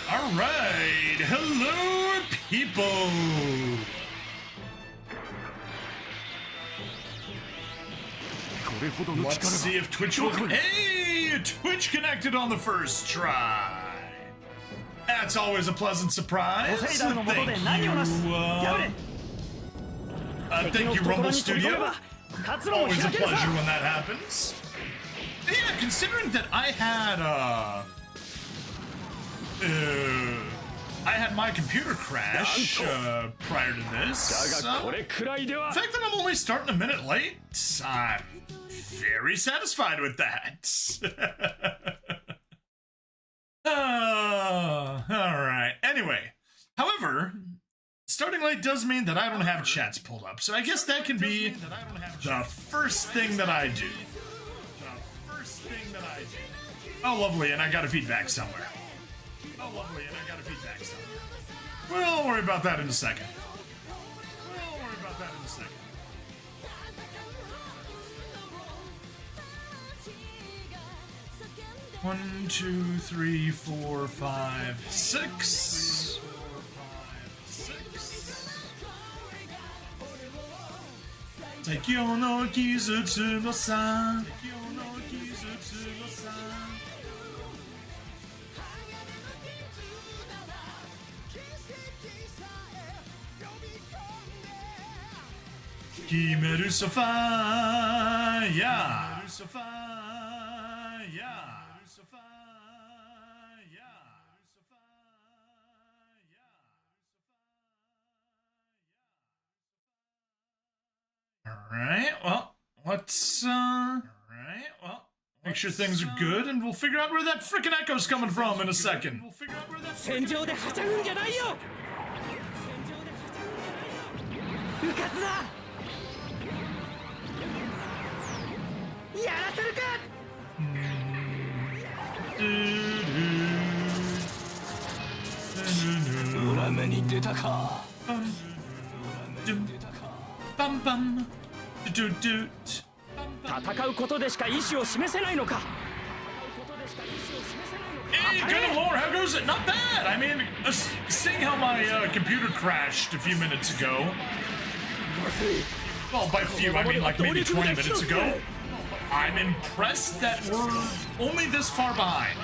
All right, hello, people. Let's see if Twitch will. Hey, Twitch connected on the first try. That's always a pleasant surprise. Thank you, Rumble Studio. Always a pleasure when that happens. Yeah, considering that I had my computer crash prior to this. The fact that I'm only starting a minute late, I'm very satisfied with that. Alright, anyway. However, starting late does mean that I don't have chats pulled up, so I guess that can be the first thing that I do. Oh, lovely, and I got a feedback somewhere. We'll worry about that in a second. 1, 2, 3, 4, 5, 6. Tekyo no kizutsu no san. Kimeru sofa, yeah. Alright, well, let's, make sure things are good, and we'll figure out where that frickin' echo's coming from in a second. Bum bum. Good lord, how goes it? Not bad. I mean, seeing how my computer crashed a few minutes ago. Well, by few, I mean like maybe 20 minutes ago. I'm impressed that we're only this far behind.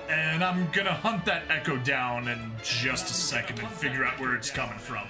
And I'm gonna hunt that echo down in just a second and figure out where it's coming from.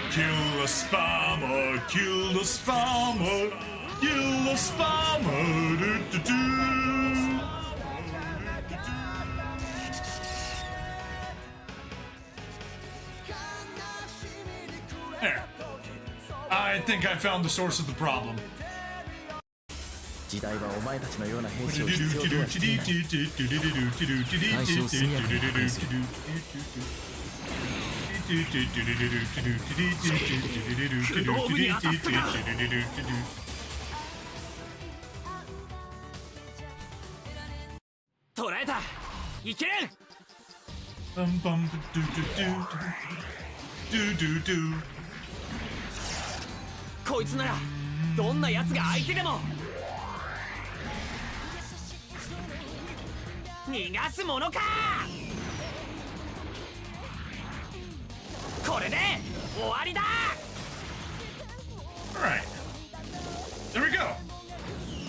Kill the spammer, kill the spammer, kill the spammer, do-do-do. There. I think I found the source of the problem. Alright. There we go.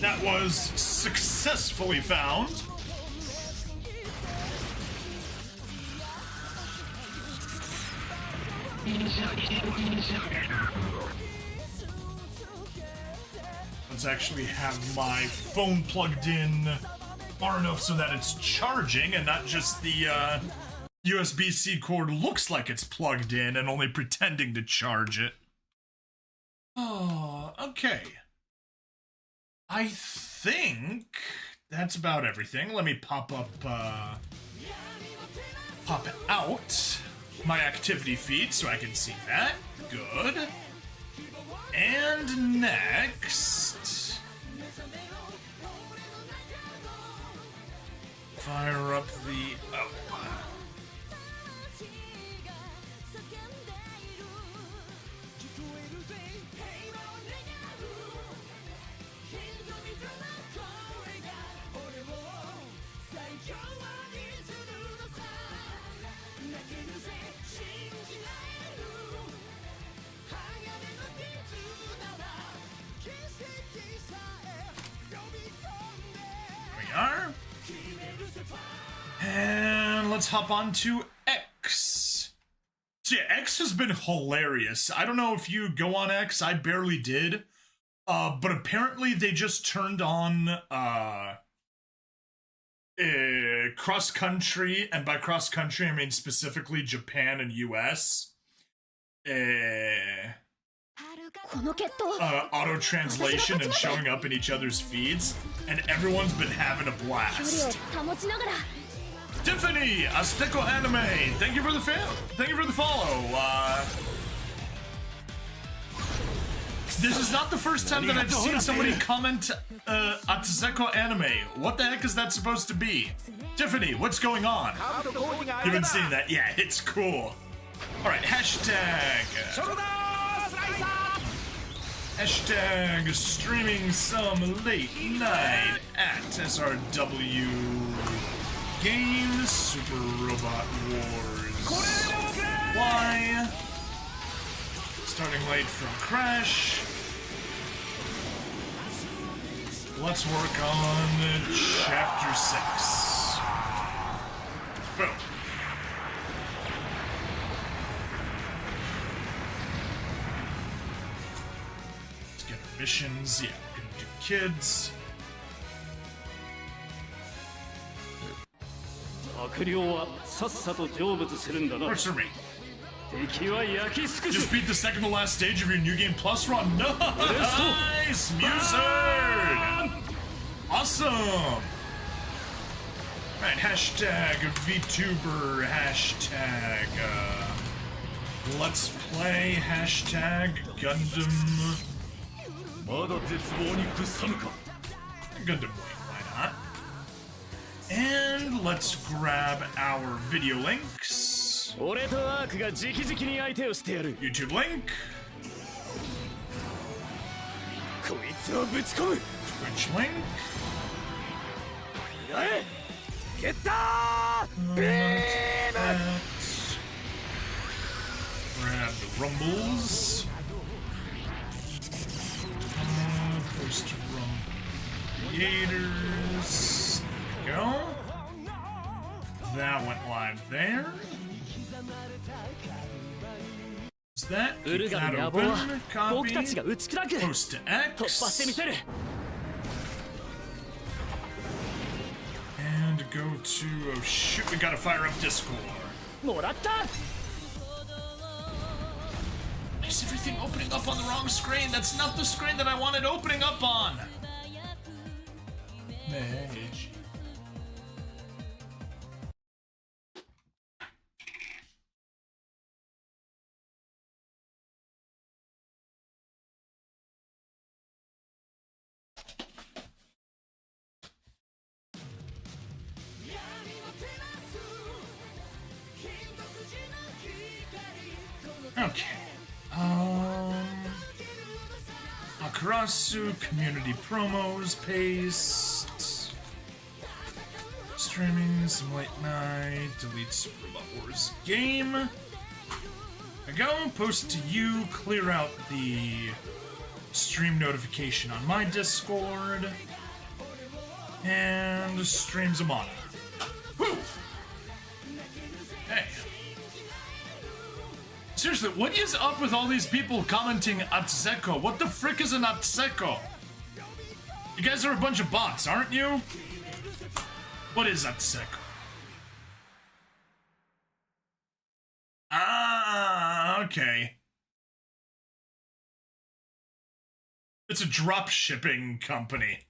That was successfully found. Let's actually have my phone plugged in far enough so that it's charging and not just the USB-C cord looks like it's plugged in and only pretending to charge it. Oh, okay. I think that's about everything. Let me pop up pop out my activity feed so I can see that. Good. And next, fire up the... Oh. And let's hop on to X. So yeah, X has been hilarious. I don't know if you go on X, I barely did. But apparently they just turned on cross country, and by cross country I mean specifically Japan and US. Auto translation and showing up in each other's feeds, and everyone's been having a blast. Tiffany, Azteco Anime, thank you for the follow. This is not the first time that I've seen somebody comment Azteco Anime. What the heck is that supposed to be? Tiffany, what's going on? You haven't seen that? Yeah, it's cool. Alright, hashtag streaming some late night at SRW Games Super Robot Wars Y. Starting late from Crash. Let's work on Chapter 6. Boom. Let's get our missions. Yeah, we're gonna do kids. Works for me. Just beat the second to last stage of your New Game Plus run. Nice! Muserd! Awesome! Alright, hashtag VTuber, hashtag Let's Play, hashtag Gundam. Gundam Wing, why not? And let's grab our video links. YouTube link. Twitch link. Grab the rumbles. Post creators. There we go. That went live there. Is that? Keep that open. Copy. Post to X. And go to... Oh shoot, we gotta fire up Discord. Is everything opening up on the wrong screen? That's not the screen that I wanted opening up on. Mage. Okay. Akarasu community promos, paste. Streaming some late night, delete Super Robot Wars game. There we go. Post to you, clear out the stream notification on my Discord. And stream Zamana. Woo! Hey. Seriously, what is up with all these people commenting Atseko? What the frick is an Atseko? You guys are a bunch of bots, aren't you? What is Atseko? Ah, okay. It's a drop shipping company.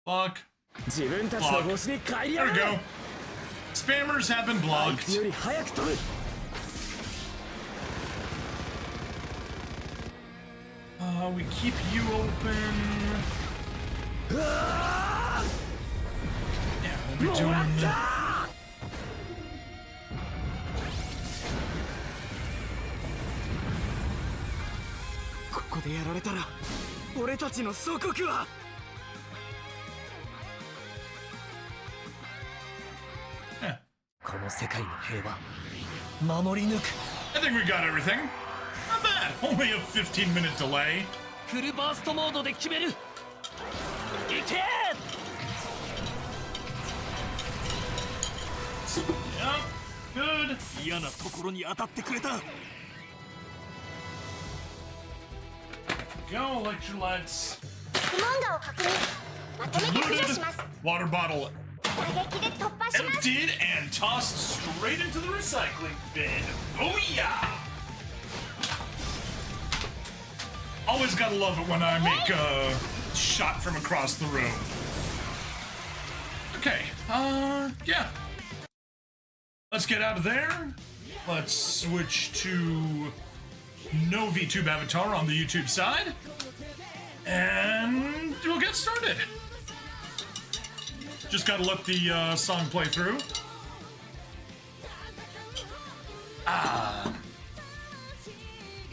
Fuck. 自分たちの星に帰りや There が we れ go. Spammers have been あいつ blocked. より早く取る We keep you open. うわ Yeah, ー we'll be もらっ doing. た ここでやられたら俺たちの祖国は Yeah. この世界の平和守り抜く I think we got everything. Not bad. Only a 15-minute delay. フルバーストモードで決めるいけ Yep. Good. 嫌なところに当たってくれた Go, electrolytes. クモンガを確認まとめて駆除します Water bottle 打撃で突破します emptied and tossed straight into the recycling bin. Booyah! Always gotta love it when I make a shot from across the room. Okay, yeah. Let's get out of there. Let's switch to no VTube avatar on the YouTube side. And we'll get started. Just gotta let the song play through.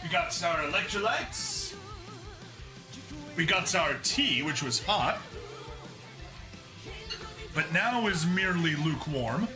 We got our electrolytes. We got our tea, which was hot. But now is merely lukewarm.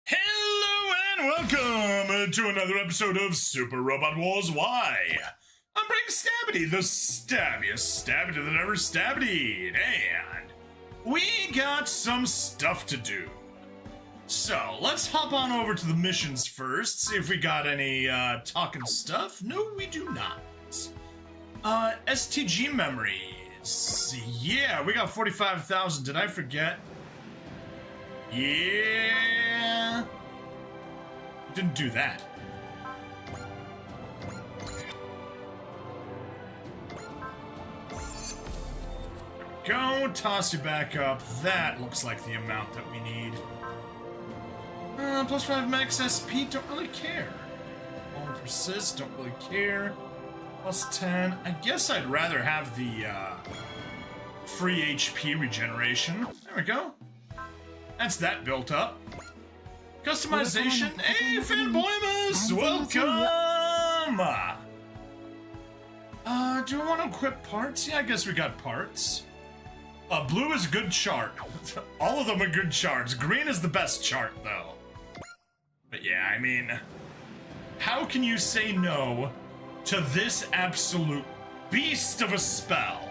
Hello and welcome to another episode of Super Robot Wars Y. I'm Bring Stabbity, the stabbiest Stabbity that ever stabbityed, and we got some stuff to do. So let's hop on over to the missions first, see if we got any talking stuff. No, we do not. STG memories. Yeah, we got 45,000. Did I forget? Yeah. Didn't do that. Go, toss you back up. That looks like the amount that we need. Plus 5 max SP, don't really care. Long persist, don't really care. Plus 10. I guess I'd rather have the free HP regeneration. There we go. That's that built up. Customization. Hey, Fanboymas! Welcome! Do I want to equip parts? Yeah, I guess we got parts. Blue is a good chart. All of them are good charts. Green is the best chart, though. But yeah, I mean, how can you say no to this absolute beast of a spell?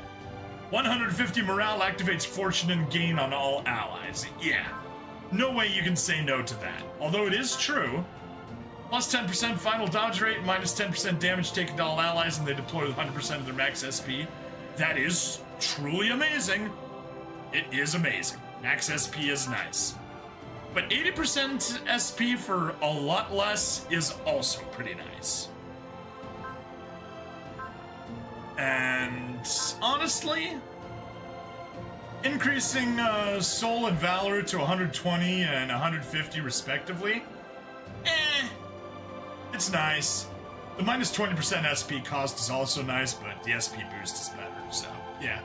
150 morale activates fortune and gain on all allies. Yeah, no way you can say no to that. Although it is true. Plus 10% final dodge rate, minus 10% damage taken to all allies, and they deploy with 100% of their max SP. That is truly amazing. It is amazing. Max SP is nice. But 80% SP for a lot less is also pretty nice. And honestly, increasing Soul and Valor to 120 and 150 respectively, it's nice. The minus 20% SP cost is also nice, but the SP boost is better, so yeah.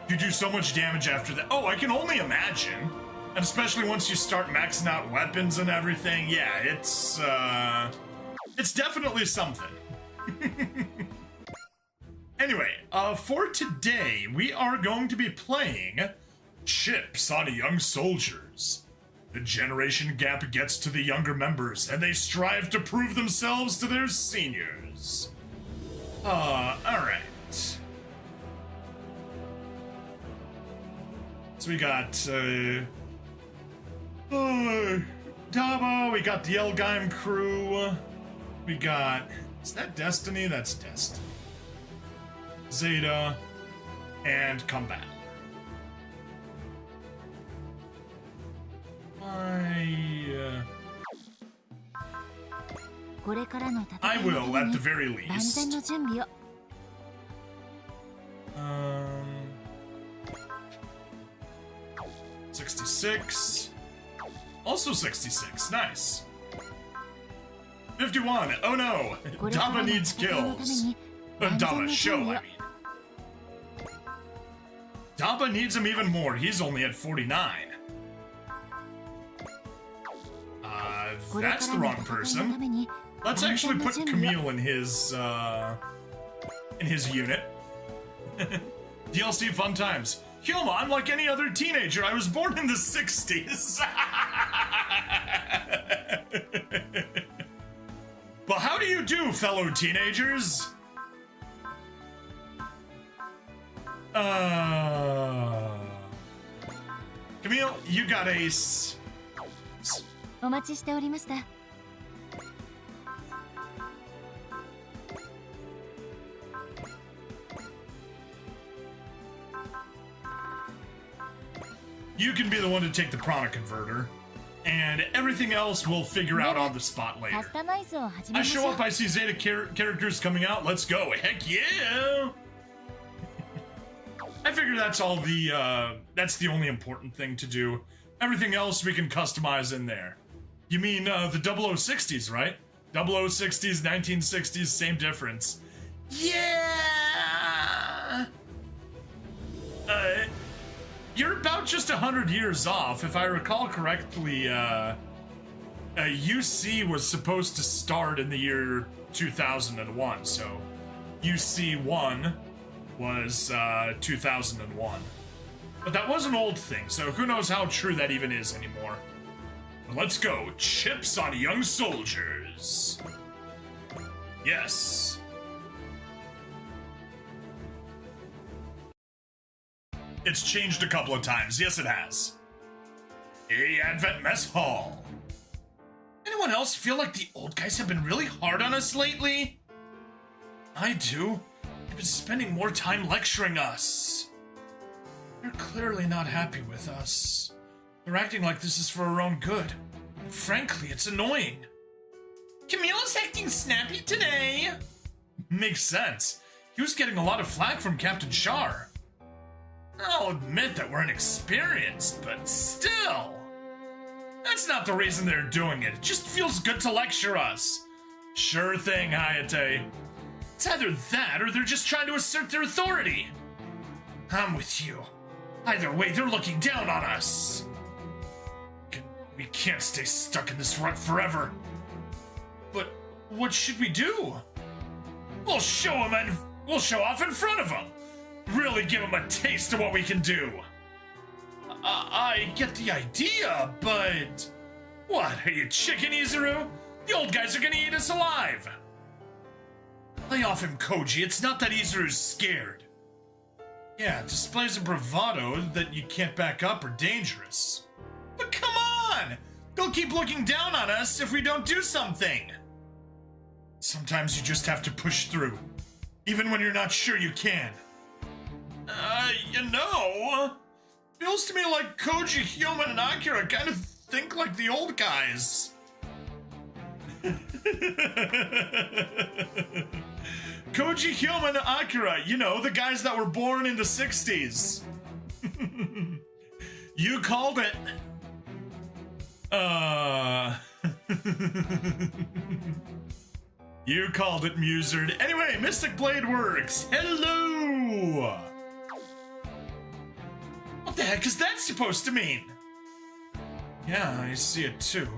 You do so much damage after that. Oh, I can only imagine. And especially once you start maxing out weapons and everything, yeah, it's definitely something. Anyway, for today, we are going to be playing Chips on Young Soldiers. The generation gap gets to the younger members, and they strive to prove themselves to their seniors. Alright. So we got, Dabo, we got the Elgheim crew. We got... Is that Destiny? That's Destiny. Zeta. And Combat. I will, at the very least. 66. Also 66. Nice. 51. Oh no. Daba needs kills. Daba show, I mean. Daba needs him even more. He's only at 49. That's the wrong person. Let's actually put Camille in his unit. DLC fun times. Hyoma, I'm like any other teenager. I was born in the 60s. Well, how do you do, fellow teenagers? Camille, you got ace. お待ちしておりました。 You can be the one to take the prana converter, and everything else we'll figure out on the spot later. I show up, I see Zeta characters coming out. Let's go! Heck yeah! I figure that's all the that's the only important thing to do. Everything else we can customize in there. You mean the 0060s, right? 0060s, 1960s, same difference. Yeah. You're about just 100 years off. If I recall correctly, UC was supposed to start in the year 2001, so UC1 was 2001. But that was an old thing, so who knows how true that even is anymore. But let's go. Chips on young soldiers. Yes. It's changed a couple of times. Yes, it has. Hey, Advent Mess Hall. Anyone else feel like the old guys have been really hard on us lately? I do. They've been spending more time lecturing us. They're clearly not happy with us. They're acting like this is for our own good. And frankly, it's annoying. Camille's acting snappy today. Makes sense. He was getting a lot of flack from Captain Shar. I'll admit that we're inexperienced, but still. That's not the reason they're doing it. It just feels good to lecture us. Sure thing, Hayate. It's either that or they're just trying to assert their authority. I'm with you. Either way, they're looking down on us. We can't stay stuck in this rut forever. But what should we do? We'll show off in front of them. Really give them a taste of what we can do. I get the idea, but... What, are you chicken, Izuru? The old guys are gonna eat us alive. Lay off him, Koji. It's not that Izuru's scared. Yeah, displays of bravado that you can't back up are dangerous. But come on! They'll keep looking down on us if we don't do something. Sometimes you just have to push through, even when you're not sure you can. You know, feels to me like Koji, Hyoma, and Akira kind of think like the old guys. Koji, Hyoma, and Akira, you know, the guys that were born in the 60s. You called it. You called it, Musard. Anyway, Mystic Blade Works. Hello! What the heck is that supposed to mean? Yeah, I see it too.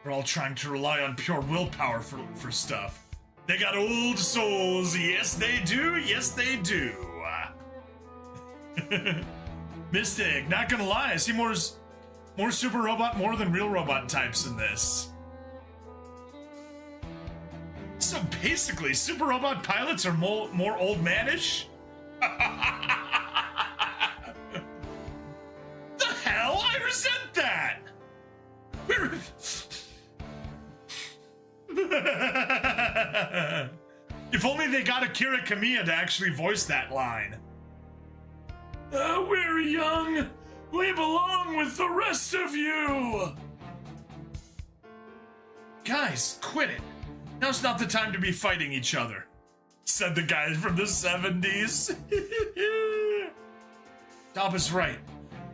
We're all trying to rely on pure willpower for stuff. They got old souls. Yes, they do. Yes, they do. Mystic, not gonna lie, I see more super robot more than real robot types in this. So basically, super robot pilots are more old manish? The hell? I resent that! they got Akira Kamiya to actually voice that line. We're young. We belong with the rest of you. Guys, quit it. Now's not the time to be fighting each other, said the guy from the 70s. Daba's right.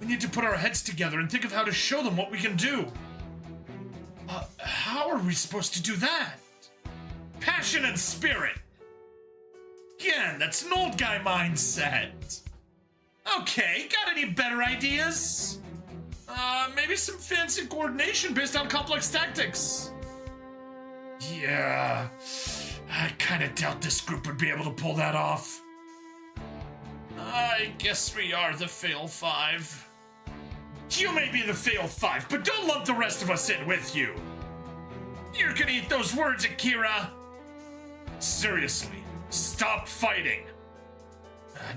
We need to put our heads together and think of how to show them what we can do. How are we supposed to do that? Passion and spirit. Again, that's an old guy mindset. Okay, got any better ideas? Maybe some fancy coordination based on complex tactics. Yeah, I kinda doubt this group would be able to pull that off. I guess we are the Fail Five. You may be the Fail Five, but don't lump the rest of us in with you. You're gonna eat those words, Akira. Seriously, stop fighting.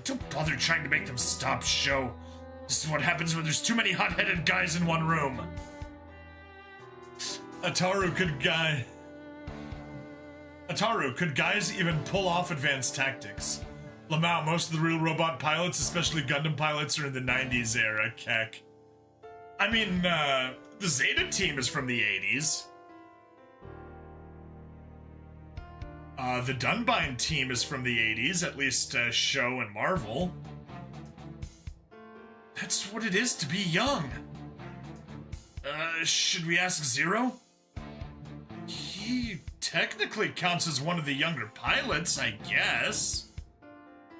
Don't bother trying to make them stop, Sho. This is what happens when there's too many hot-headed guys in one room. Ataru, could guys even pull off advanced tactics? Lamau, most of the real robot pilots, especially Gundam pilots, are in the 90s era, Keck. I mean, the Zeta team is from the 80s. The Dunbine team is from the 80s, at least Sho and Marvel. That's what it is to be young. Should we ask Zero? He technically counts as one of the younger pilots, I guess.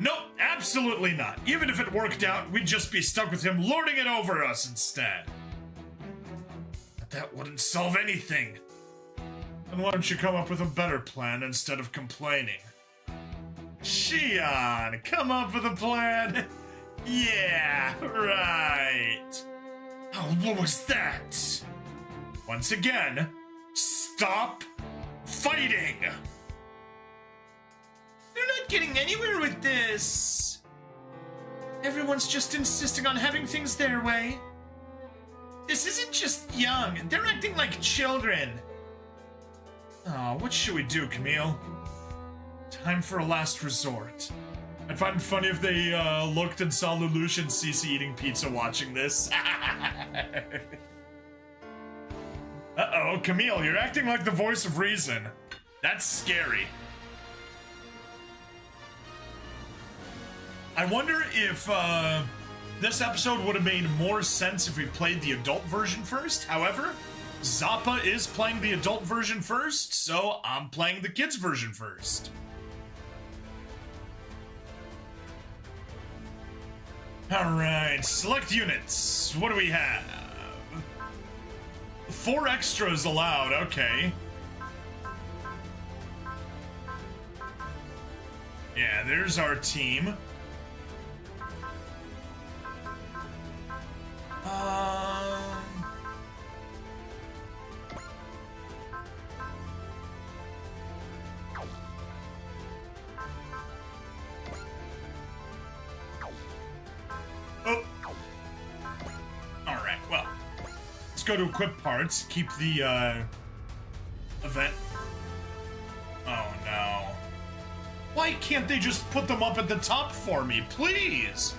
Nope, absolutely not. Even if it worked out, we'd just be stuck with him lording it over us instead. But that wouldn't solve anything. Then why don't you come up with a better plan instead of complaining? Shion, come up with a plan. Yeah, right. Oh, what was that? Once again, stop fighting. You're not getting anywhere with this. Everyone's just insisting on having things their way. This isn't just young. They're acting like children. Oh, what should we do, Camille? Time for a last resort. I'd find it funny if they looked and saw Lelouch and Cece eating pizza watching this. Uh-oh, Camille, you're acting like the voice of reason. That's scary. I wonder if this episode would have made more sense if we played the adult version first. However, Zappa is playing the adult version first, so I'm playing the kids version first. Alright, select units. What do we have? 4 extras allowed, okay. Yeah, there's our team. Oh. Alright, well. Let's go to equip parts. Keep the, event. Oh, no. Why can't they just put them up at the top for me, please?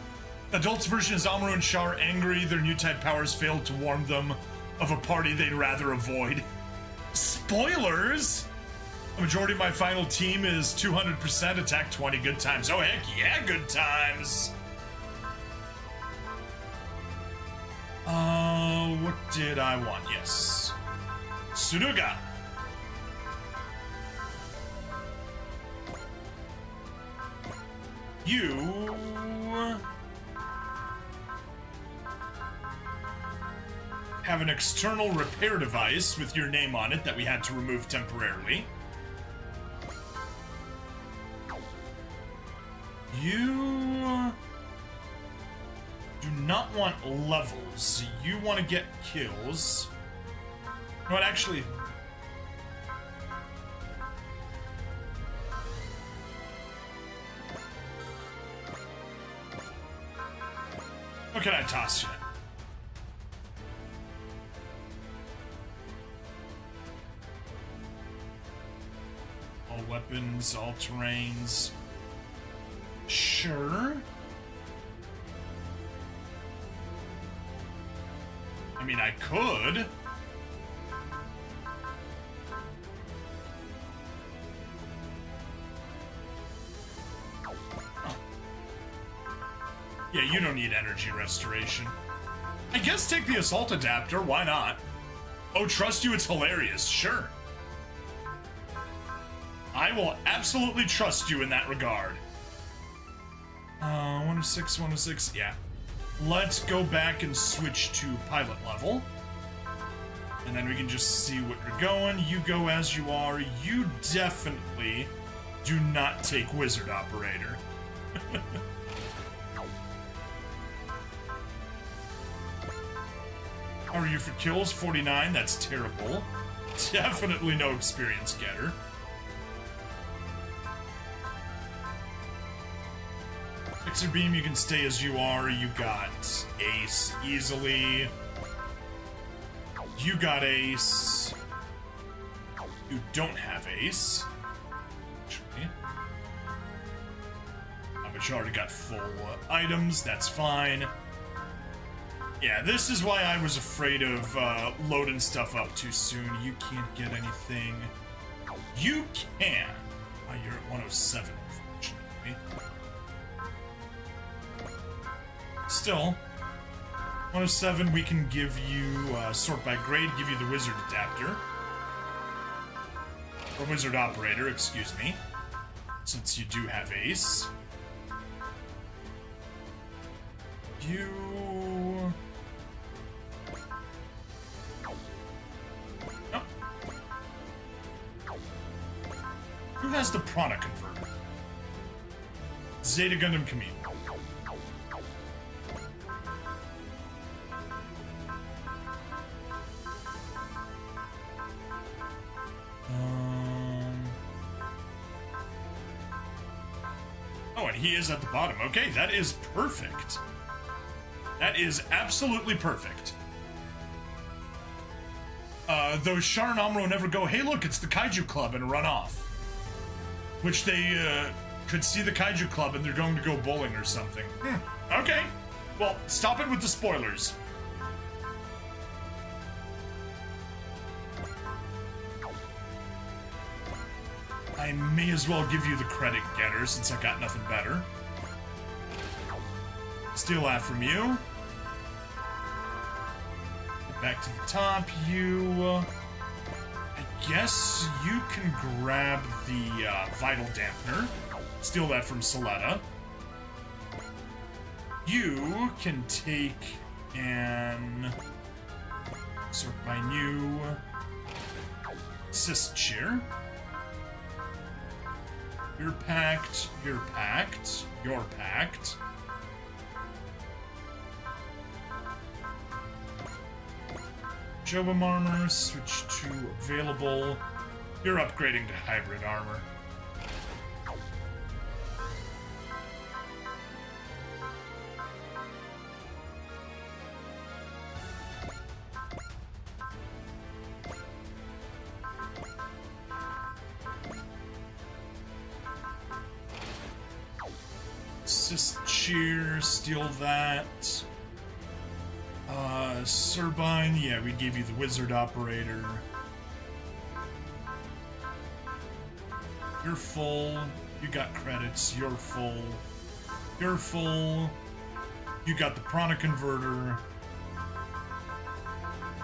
Adults version is Amuro and Char angry. Their new type powers failed to warn them of a party they'd rather avoid. Spoilers! The majority of my final team is 200% attack 20 good times. Oh, heck yeah, good times! What did I want? Yes. Suruga! You... have an external repair device with your name on it that we had to remove temporarily. You do not want levels. You want to get kills. You know what, actually... what can I toss you? weapons, all terrains. Sure. I mean, I could. Yeah, you don't need energy restoration. I guess take the assault adapter, why not? Oh, trust you, it's hilarious, sure. I will absolutely trust you in that regard. 106, 106, yeah. Let's go back and switch to pilot level. And then we can just see what you're going. You go as you are. You definitely do not take Wizard Operator. How are you for kills? 49, that's terrible. Definitely no experience getter. Fixer Beam, you can stay as you are. You got Ace easily. You got Ace. You don't have Ace. Actually. But you already got full items, that's fine. Yeah, this is why I was afraid of loading stuff up too soon. You can't get anything. You can. Oh, you're at 107, unfortunately. Still, 107, we can give you sort by grade, give you the Wizard Adapter. Or Wizard Operator, excuse me. Since you do have Ace. You... Oh. Who has the Prana Converter? Zeta Gundam Camille. Oh, and he is at the bottom. Okay, that is perfect. That is absolutely perfect. Those Char and Amuro never go, hey look, it's the Kaiju Club, and run off. Which they could see the Kaiju Club and they're going to go bowling or something. Okay. Well, stop it with the spoilers. I may as well give you the credit getter since I got nothing better. Steal that from you. Get back to the top. You... I guess you can grab the Vital Dampener. Steal that from Soletta. You can take and... sort by new... Assist Cheer. You're packed, you're packed, you're packed. Jobam armor, switch to available. You're upgrading to hybrid armor. Assist Cheer, steal that. Turbine, yeah, we gave you the Wizard Operator. You're full. You got credits. You're full. You're full. You got the Prana Converter.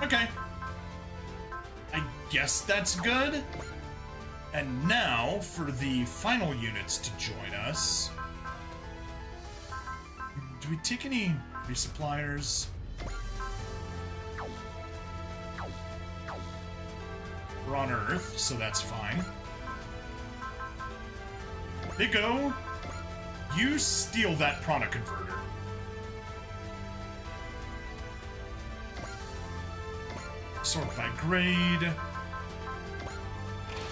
Okay. I guess that's good. And now, for the final units to join us... Do we take any resuppliers? We're on Earth, so that's fine. Big-O, you steal that Prana Converter. Sort by grade.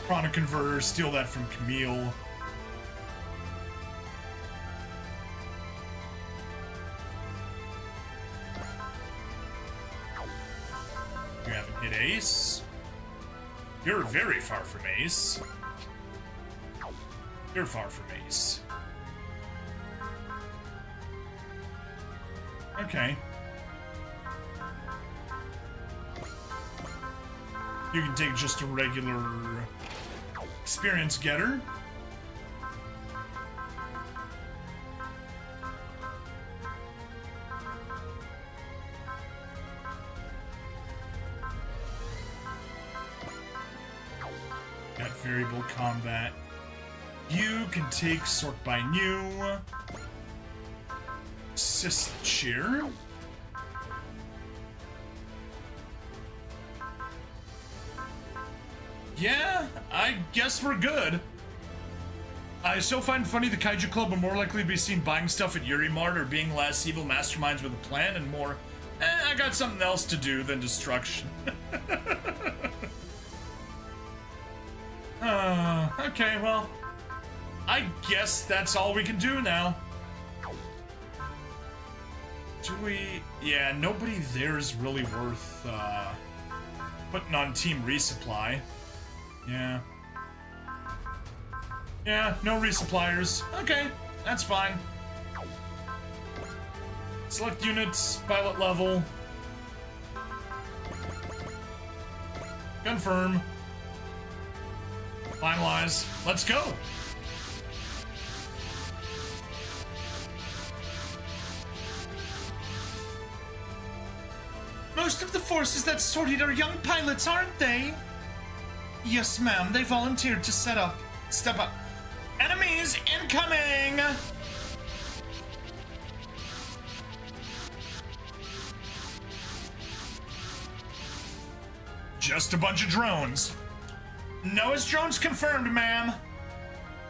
Prana Converter, steal that from Camille. You haven't hit Ace. You're very far from Ace. You're far from ace. Okay. You can take just a regular experience getter. Got variable combat. You can take sort by new. Assist cheer. Yeah, I guess we're good. I so find funny the Kaiju Club are more likely to be seen buying stuff at Yuri Mart or being less evil masterminds with a plan and more, I got something else to do than destruction. Okay, well, I guess that's all we can do now. Do we? Yeah, nobody there is really worth putting on Team Resupply. Yeah. Yeah, no resuppliers. Okay, that's fine. Select units, pilot level. Confirm. Finalize. Let's go. Most of the forces that sorted are young pilots, aren't they? Yes, ma'am. They volunteered to step up. Enemies incoming! Just a bunch of drones. Noah's drones confirmed, ma'am.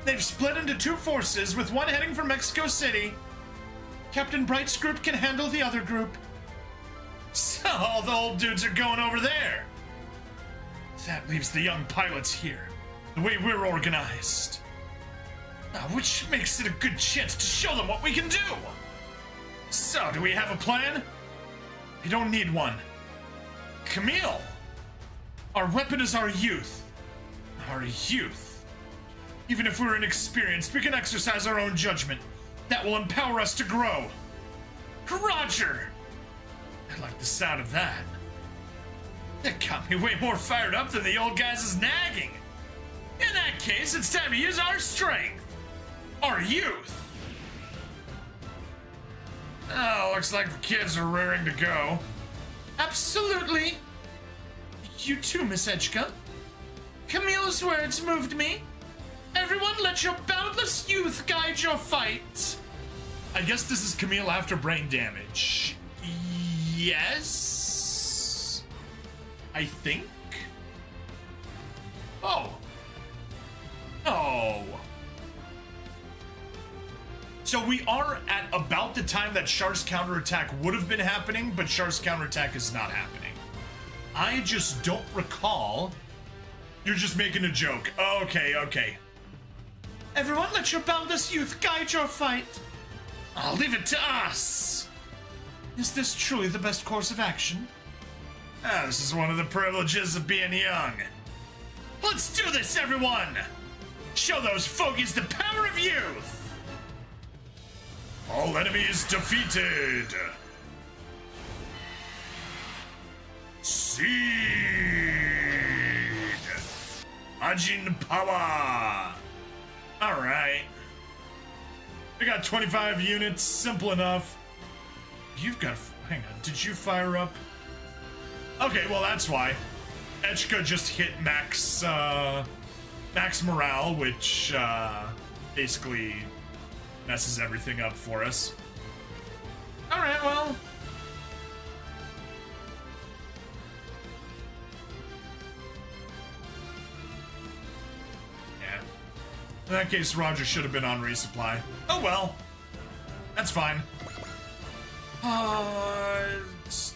They've split into two forces, with one heading for Mexico City. Captain Bright's group can handle the other group. So all the old dudes are going over there. That leaves the young pilots here, the way we're organized. Which makes it a good chance to show them what we can do. So, do we have a plan? We don't need one. Camille, our weapon is our youth. Our youth. Even if we're inexperienced, we can exercise our own judgment. That will empower us to grow. Roger! I like the sound of that. That got me way more fired up than the old guys' nagging. In that case, it's time to use our strength. Our youth. Oh, looks like the kids are raring to go. Absolutely. You too, Miss Edgeka. Camille's words moved me. Everyone, let your boundless youth guide your fight. I guess this is Camille after brain damage. Yes? I think? Oh. Oh. So we are at about the time that Char's counterattack would have been happening, but Char's counterattack is not happening. I just don't recall. You're just making a joke. Okay, okay. Everyone, let your boundless youth guide your fight. I'll leave it to us. Is this truly the best course of action? This is one of the privileges of being young. Let's do this, everyone! Show those fogies the power of youth! All enemies defeated! Seed! Ajin power! Alright. We got 25 units, simple enough. You've got... hang on, did you fire up? Okay, well that's why. Echka just hit max morale, which basically messes everything up for us. Alright, well. Yeah. In that case, Roger should have been on resupply. Oh well. That's fine.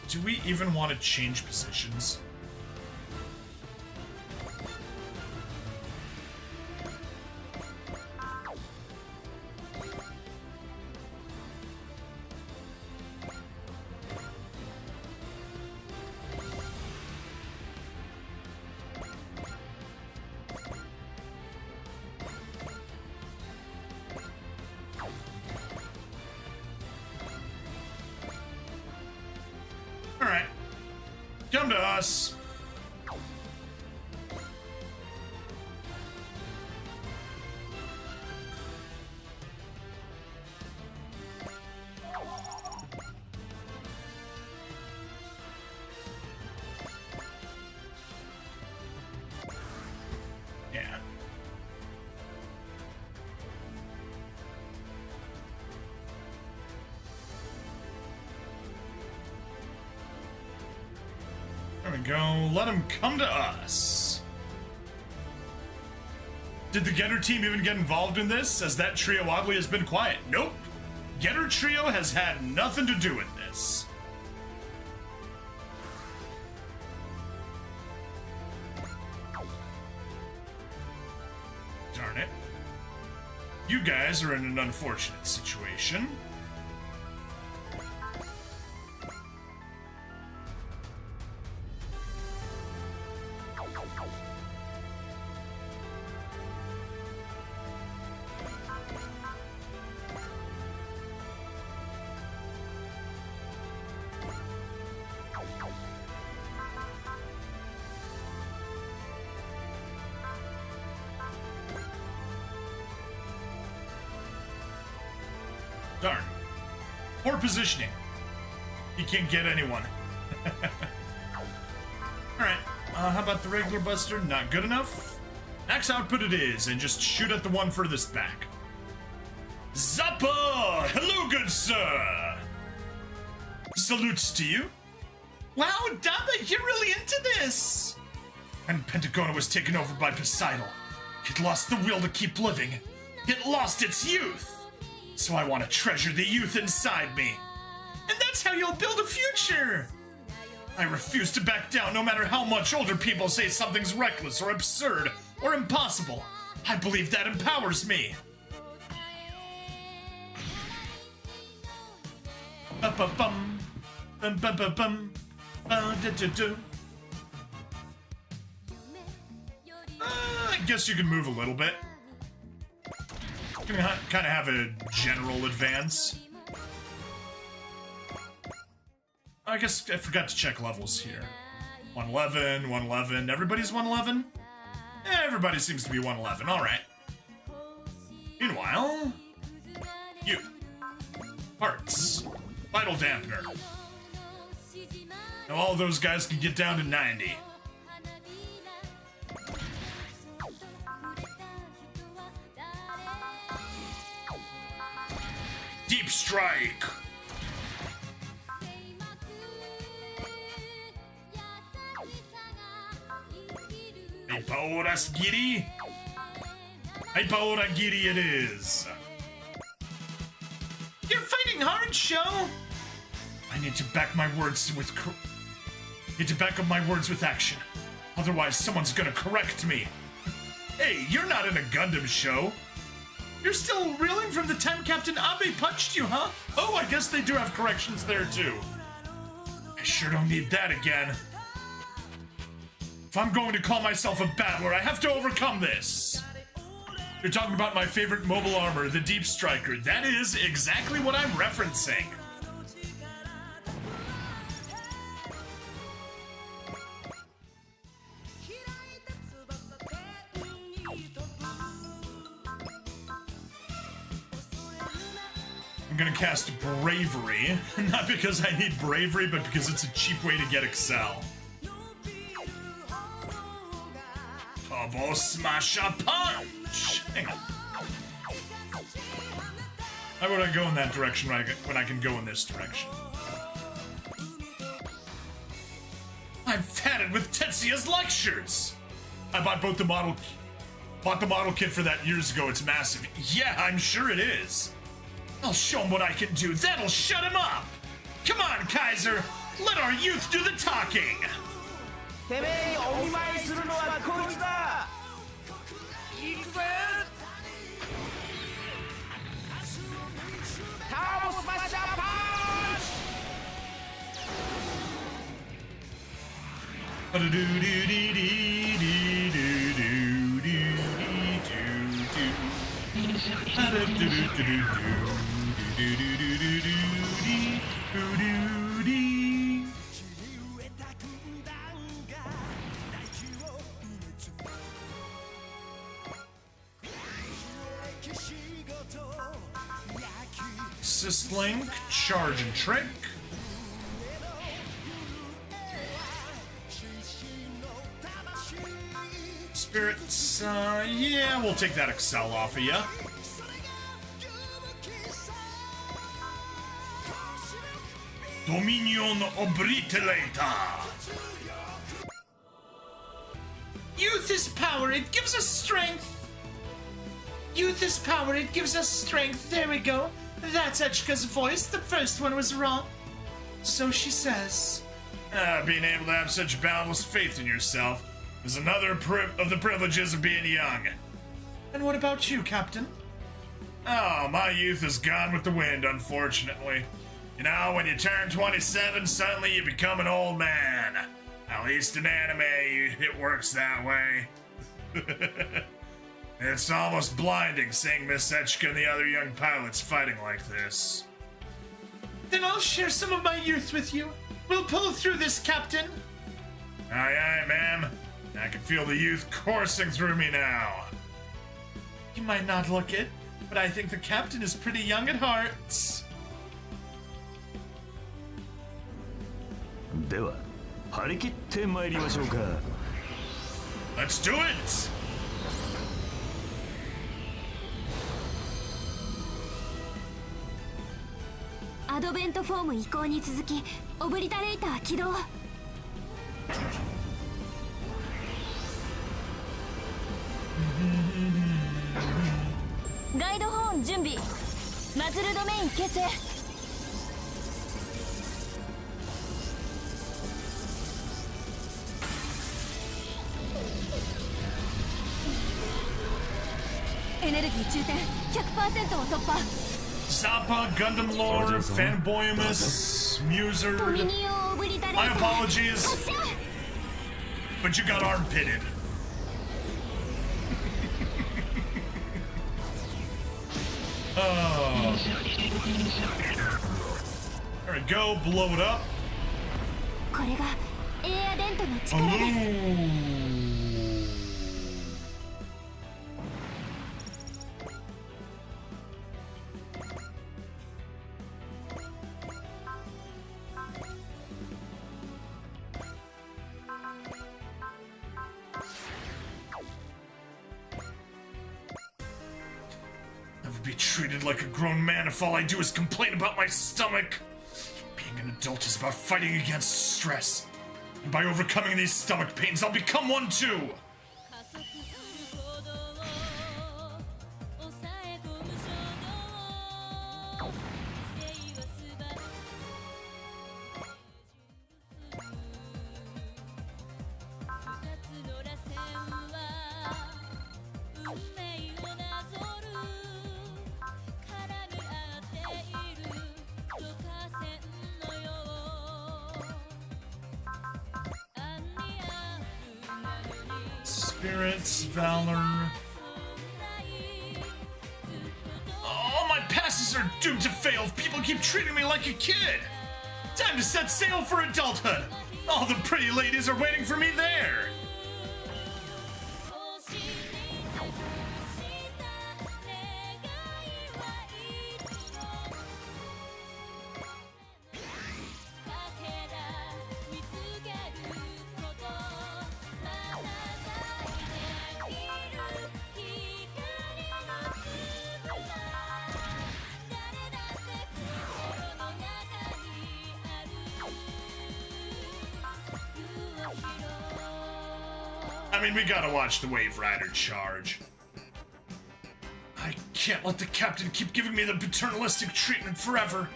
Do we even want to change positions? us. Yeah. There we go. Let him come to us. Did the Getter team even get involved in this, as that trio oddly has been quiet? Nope. Getter trio has had nothing to do with this. Darn it. You guys are in an unfortunate situation. Darn. Poor positioning. He can't get anyone. Alright, how about the regular buster? Not good enough? Max output it is, and just shoot at the one furthest back. Zappa! Hello, good sir! Salutes to you. Wow, Dabba, you're really into this! And Pentagona was taken over by Poseidon. It lost the will to keep living. It lost its youth. So I want to treasure the youth inside me. And that's how you'll build a future! I refuse to back down no matter how much older people say something's reckless or absurd or impossible. I believe that empowers me. Ba-ba-bum. Bum-ba-ba-bum. Ba-da-da-da. I guess you can move a little bit. Kind of have a general advance. I guess I forgot to check levels here. 111, 111. Everybody's 111? Everybody seems to be 111. All right. Meanwhile, you. Parts. Vital dampener. Now all those guys can get down to 90. Deep strike. Hypaoras Giri. Hypaora Giri it is. You're fighting hard, Sho. I need to back my words with need to back up my words with action. Otherwise, someone's gonna correct me. Hey, you're not in a Gundam show. You're still reeling from the time Captain Abe punched you, huh? Oh, I guess they do have corrections there, too. I sure don't need that again. If I'm going to call myself a battler, I have to overcome this. You're talking about my favorite mobile armor, the Deep Striker. That is exactly what I'm referencing. I'm gonna cast Bravery, not because I need bravery, but because it's a cheap way to get Excel. Turbo Smasher Punch! Hang on. Why would I go in that direction when I can go in this direction? I've had it with Tetsuya's lectures! I bought the model kit for that years ago. It's massive. Yeah, I'm sure it is. I'll show him what I can do. That'll shut him up! Come on, Kaiser! Let our youth do the talking! Assist Link, Charge and Trick. Spirits, yeah, we'll take that Excel off of ya. Dominion Obliterator. Youth is power, it gives us strength. Youth is power, it gives us strength. There we go. That's Echka's voice. The first one was wrong. So she says. Being able to have such boundless faith in yourself is another of the privileges of being young. And what about you, Captain? Oh, my youth is gone with the wind, unfortunately. You know, when you turn 27, suddenly you become an old man. At least in anime, it works that way. It's almost blinding seeing Miss Echka and the other young pilots fighting like this. Then I'll share some of my youth with you. We'll pull through this, Captain. Aye, aye, ma'am. I can feel the youth coursing through me now. You might not look it, but I think the Captain is pretty young at heart. では張り切って参りましょうか。 Let's do it! アドベントフォーム移行に続きオブリタレーター起動。ガイドホーン準備。マズルドメイン形成。エネルギー充填 100% を突破。 Zappa, Gundam Lore, Fanboyamus, Muser. トリニオオブリタレータ My ー apologies, 発射。 but you got armpitted. Oh. There we go, blow it up. これがエアデントの力です。 Ooh. Never be treated like a grown man if all I do is complain about my stomach. Being an adult is about fighting against stress. And by overcoming these stomach pains, I'll become one too. Spirits, Valor. Oh, my passes are doomed to fail if people keep treating me like a kid. Time to set sail for adulthood. All the pretty ladies are waiting for me there. I mean, we gotta watch the Wave Rider charge. I can't let the captain keep giving me the paternalistic treatment forever.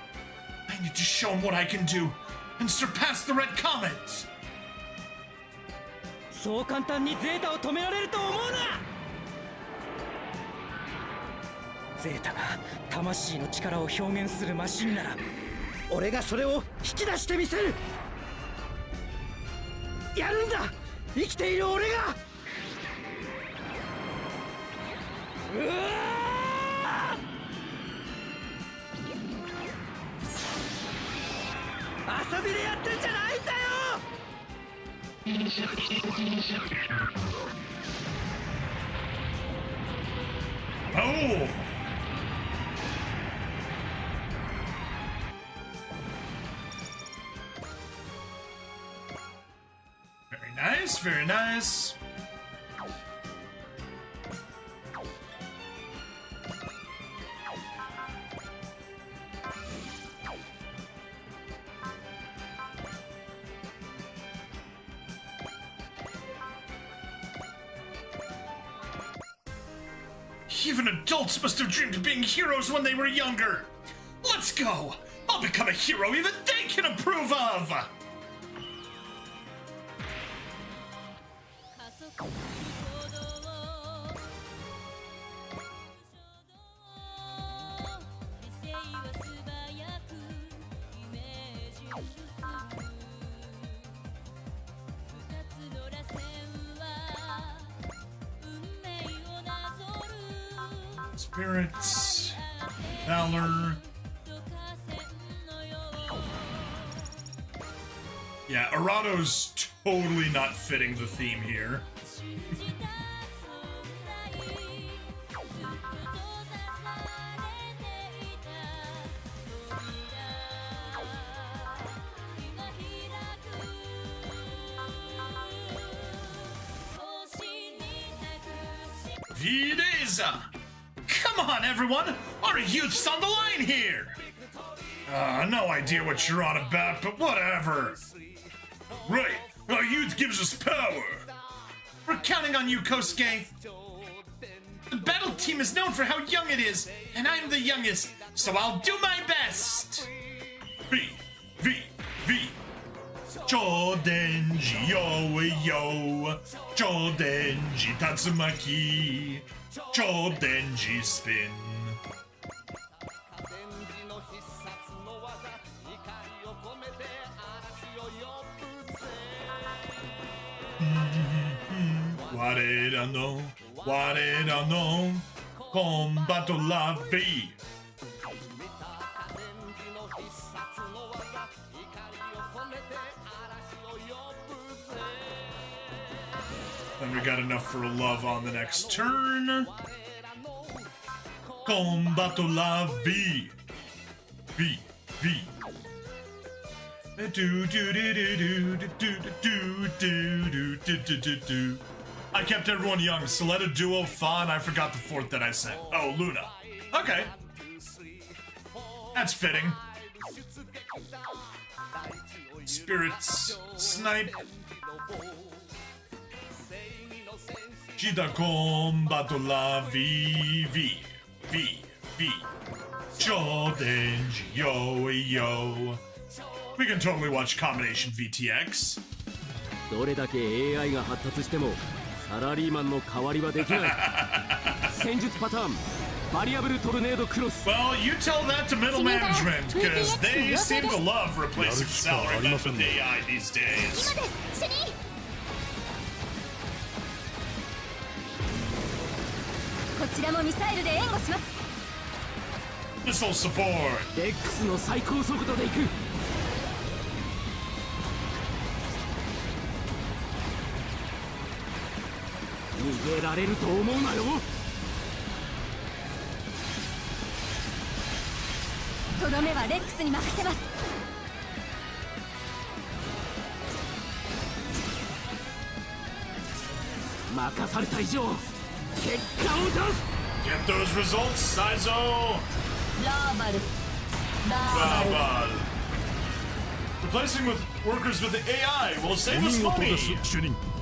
I need to show him what I can do and surpass the Red Comet. そう簡単にゼータを止められると思うな。ゼータが魂の力を表現するマシンなら俺がそれを引き出してみせる。やるんだ、生きている俺が。うわー、遊びでやってんじゃないんだよ。Oh! nice, very nice. Even adults must have dreamed of being heroes when they were younger. Let's go. I'll become a hero even they can approve of. Spirits, Valor. Yeah, Arado's totally not fitting the theme here. VoDs! Come on, everyone! Our youth's on the line here! No idea what you're on about, but whatever. Right, our youth gives us power. We're counting on you, Kosuke. The battle team is known for how young it is, and I'm the youngest, so I'll do my best. V. Chodenji yo. Chodenji tatsumaki. Chodenji spin. Wareda no, combatto la vie. Then we got enough for a love on the next turn. Combatto la vie. V. I kept everyone young. Soletta, Duo, Fa, and I forgot the fourth that I said. Oh, Luna. Okay. That's fitting. Spirits. Snipe. Chida combatto la V. Chodenji yo. We can totally watch combination VTX. どれだけ AI が発達してもサラリーマンの代わりはできない戦術パターンバリアブルトルネードクロス Well, you tell that to middle management, because they seem to love replacing salary with AI these days. こちらもミサイルで援護します Missile support. レックスの最高速度で行く逃げられると思うなよとどめはレックスに任せます任された以上結果を出す Get those results, Saizo. ラーバル Blah. Replacing with workers with AI will save us money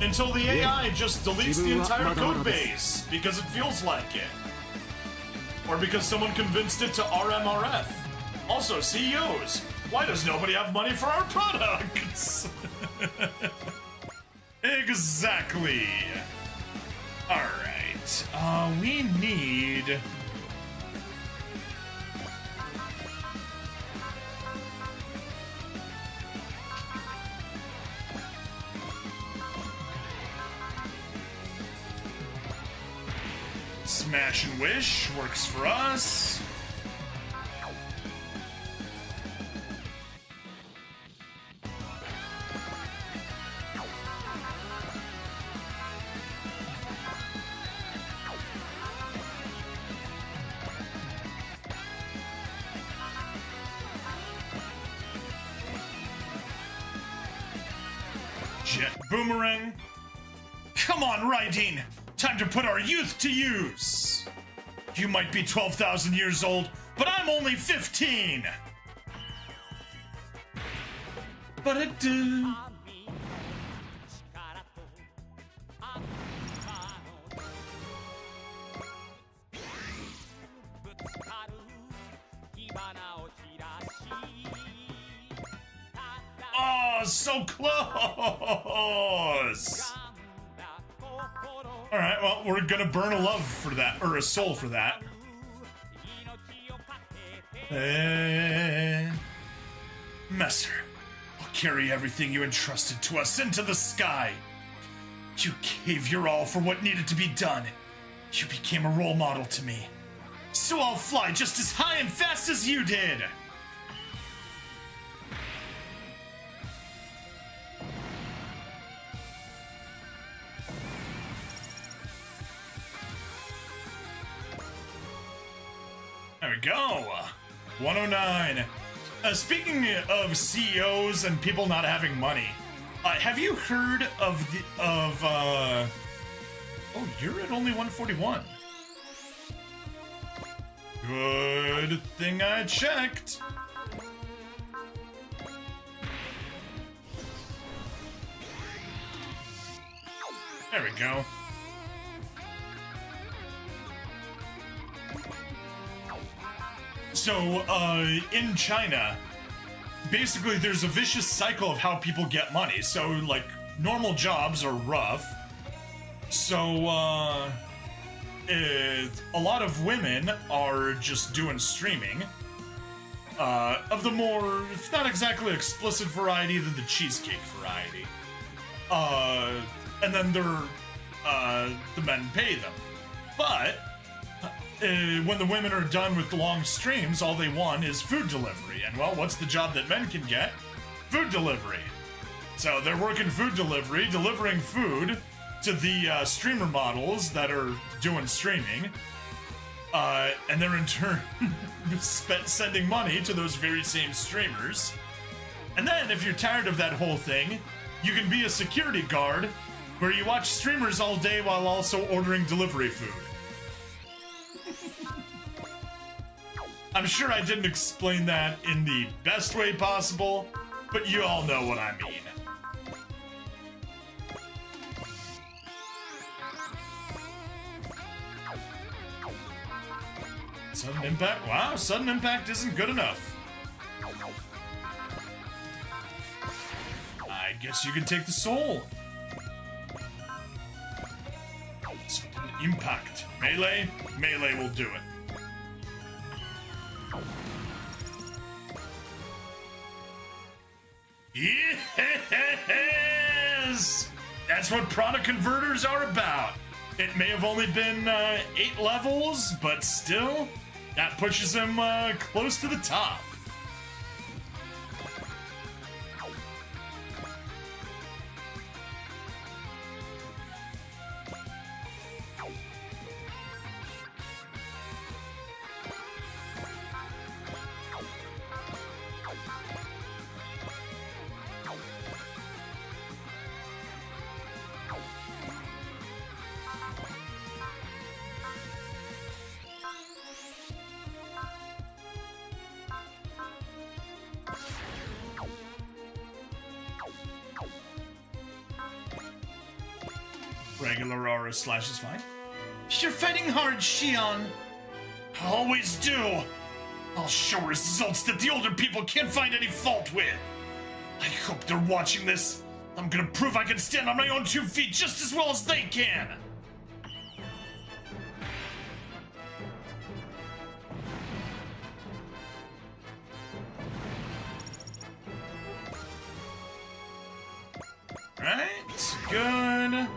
until the AI just deletes the entire code base because it feels like it. Or because someone convinced it to RMRF. Also, CEOs, why does nobody have money for our products? Exactly. Alright, we need... Smash and Wish works for us. Jet Boomerang. Come on, Raideen! Time to put our youth to use! You might be 12,000 years old, but I'm only 15! But it do. Oh, so close! Alright, well, we're gonna burn a love for that, or a soul for that. Messer, I'll carry everything you entrusted to us into the sky. You gave your all for what needed to be done. You became a role model to me. So I'll fly just as high and fast as you did. There we go. 109. Speaking of CEOs and people not having money, have you heard of oh, you're at only 141. Good thing I checked. There we go. So, in China, basically there's a vicious cycle of how people get money. So, like, normal jobs are rough. So, a lot of women are just doing streaming. Of the more, it's not exactly explicit variety than the cheesecake variety. And then the men pay them. But when the women are done with the long streams, all they want is food delivery. And well, what's the job that men can get? Food delivery. So they're working food delivery, delivering food to the streamer models that are doing streaming. And they're in turn sending money to those very same streamers. And then if you're tired of that whole thing, you can be a security guard where you watch streamers all day while also ordering delivery food. I'm sure I didn't explain that in the best way possible, but you all know what I mean. Sudden impact? Wow, sudden impact isn't good enough. I guess you can take the soul. Sudden impact. Melee? Melee will do it. Yes! That's what prana converters are about. It may have only been 8 levels, but still, that pushes him close to the top. Regular aura slash is fine. You're fighting hard, Shion. Always do. I'll show results that the older people can't find any fault with. I hope they're watching this. I'm gonna prove I can stand on my own 2 feet just as well as they can. Right, good.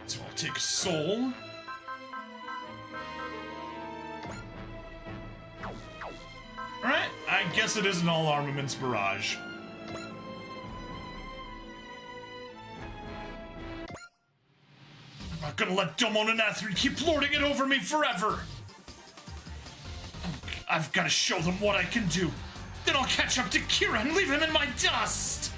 So I'll take soul. Alright, I guess it is an all armaments barrage. I'm not gonna let Domo Nathri keep lording it over me forever. I've gotta show them what I can do. Then I'll catch up to Kira and leave him in my dust.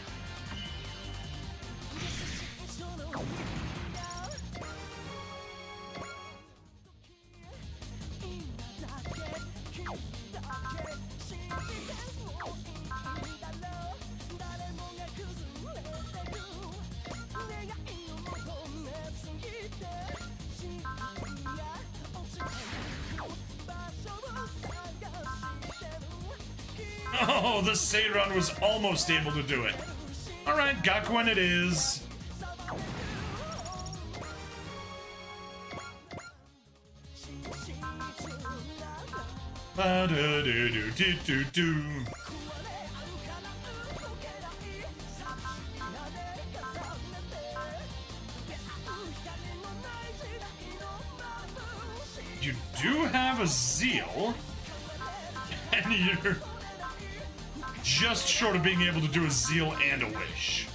Oh, the Seiron was almost able to do it. Alright, Gakuen it is. Ba-da-do-do-do-do-do. You do have a zeal, and you're just short of being able to do a zeal and a wish.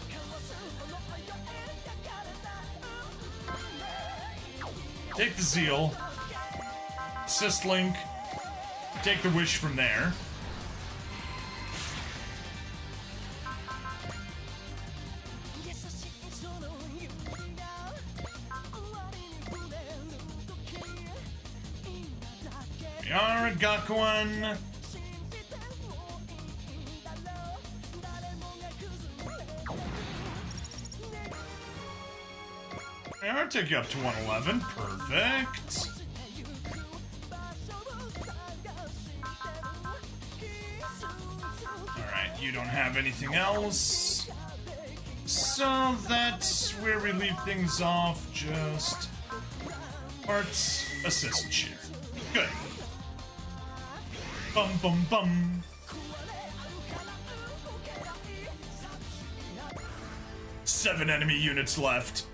Take the zeal, assist Link, take the wish from there. We are at Gakuen. Yeah, I'll take you up to 111. Perfect. Alright, you don't have anything else. So that's where we leave things off. Just parts, assist, share. Good. Bum bum bum. Seven enemy units left.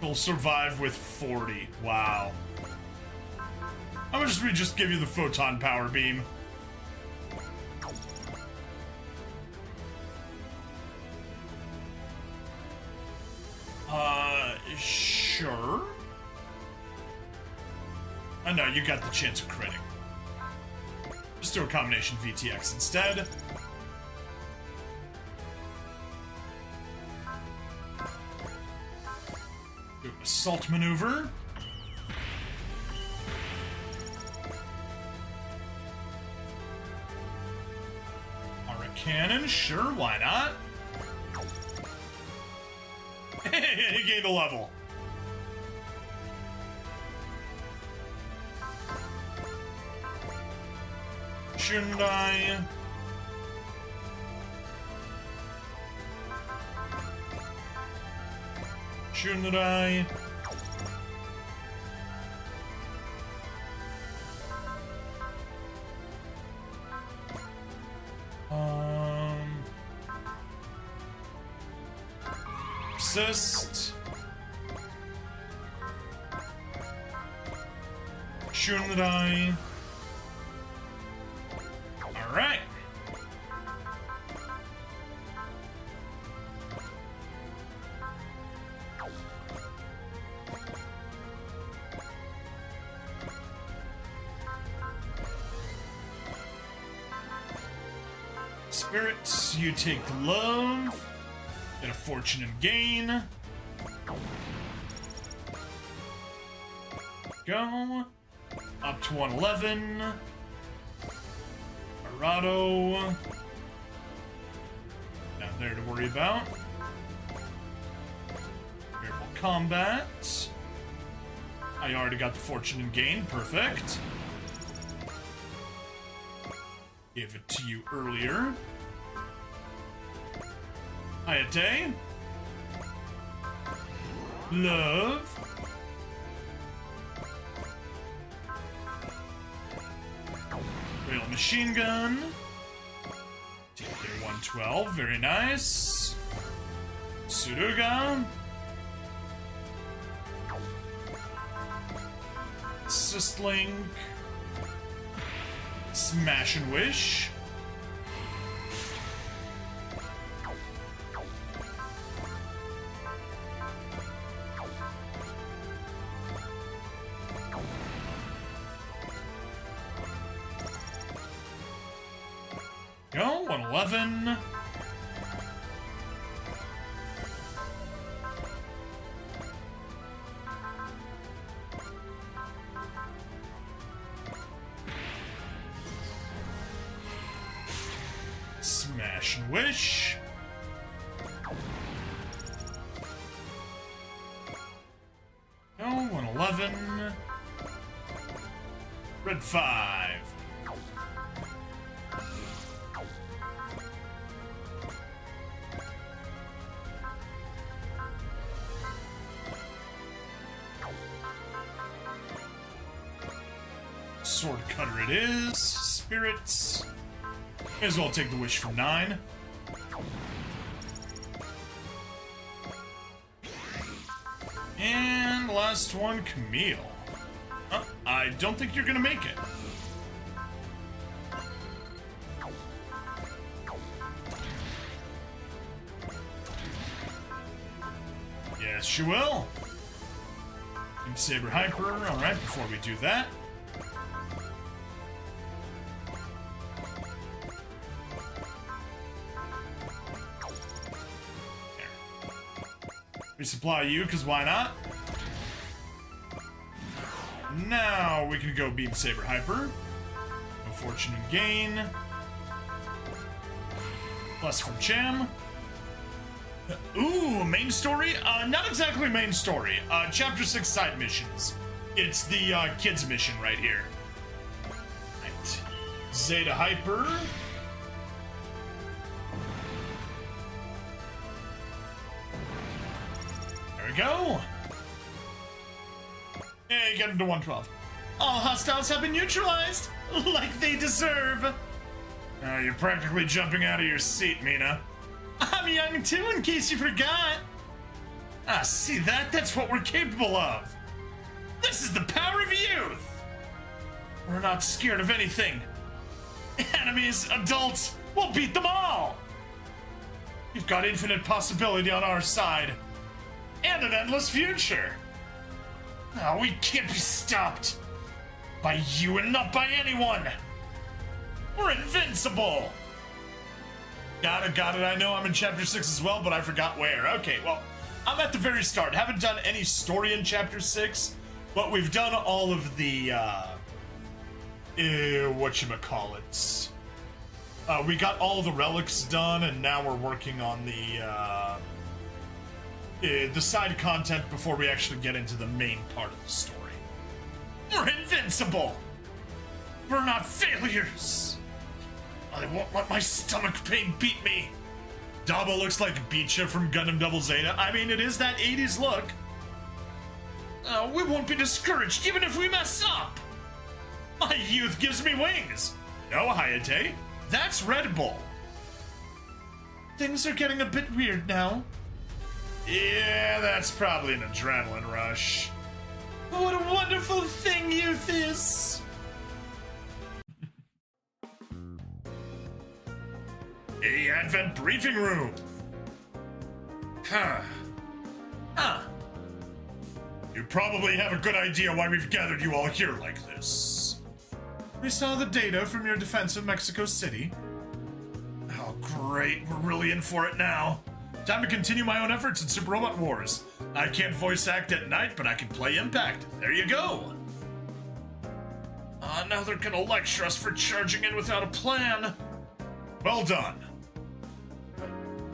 We'll survive with 40. Wow. How much did we just give you the photon power beam? Sure. Oh no, you got the chance of critting. Just do a combination VTX instead. Do an assault maneuver. Aura cannon, sure, why not? He gained a level. Shundai. Shundai. Persist. Shundai. All right. Spirits, you take the love. Get a fortune and gain. Go. Up to 111. Arado. Not there to worry about. Variable combat. I already got the fortune and gain. Perfect. Gave it to you earlier. Hayate. Love. Rail machine gun. Take their 112. Very nice. Suruga. Assist Link. Smash and Wish. 111. Smash and wish. No, 111. Red 5. Sword cutter it is. Spirits. May as well take the wish for 9. And last one, Camille. I don't think you're gonna make it. Yes, you will. Saber Hyper. Alright, before we do that. Resupply you, because why not? Now we can go Beam Saber Hyper. No fortune and gain. Plus from Cham. Ooh, main story? Not exactly main story. Chapter 6 side missions. It's the kids mission right here. Right. Zeta Hyper. There we go. Hey, get him to 112. All hostiles have been neutralized, like they deserve. You're practically jumping out of your seat, Mina. I'm young too, in case you forgot. See that? That's what we're capable of. This is the power of youth. We're not scared of anything. Enemies, adults, we'll beat them all. We've got infinite possibility on our side. And an endless future. We can't be stopped. By you and not by anyone. We're invincible. Got it. I know I'm in chapter 6 as well, but I forgot where. Okay, well, I'm at the very start. Haven't done any story in chapter 6, but we've done all of the, whatchamacallit. We got all the relics done, and now we're working on the side content before we actually get into the main part of the story. We're invincible! We're not failures! I won't let my stomach pain beat me! Dabo looks like Beecha from Gundam Double Zeta. I mean, it is that 80s look. We won't be discouraged even if we mess up! My youth gives me wings! No, Hayate. That's Red Bull. Things are getting a bit weird now. Yeah, that's probably an adrenaline rush. What a wonderful thing youth is! A Advent briefing room. You probably have a good idea why we've gathered you all here like this. We saw the data from your defense of Mexico City. Oh, great. We're really in for it now. Time to continue my own efforts in Super Robot Wars. I can't voice act at night, but I can play Impact. There you go. Now they're gonna lecture us for charging in without a plan. Well done.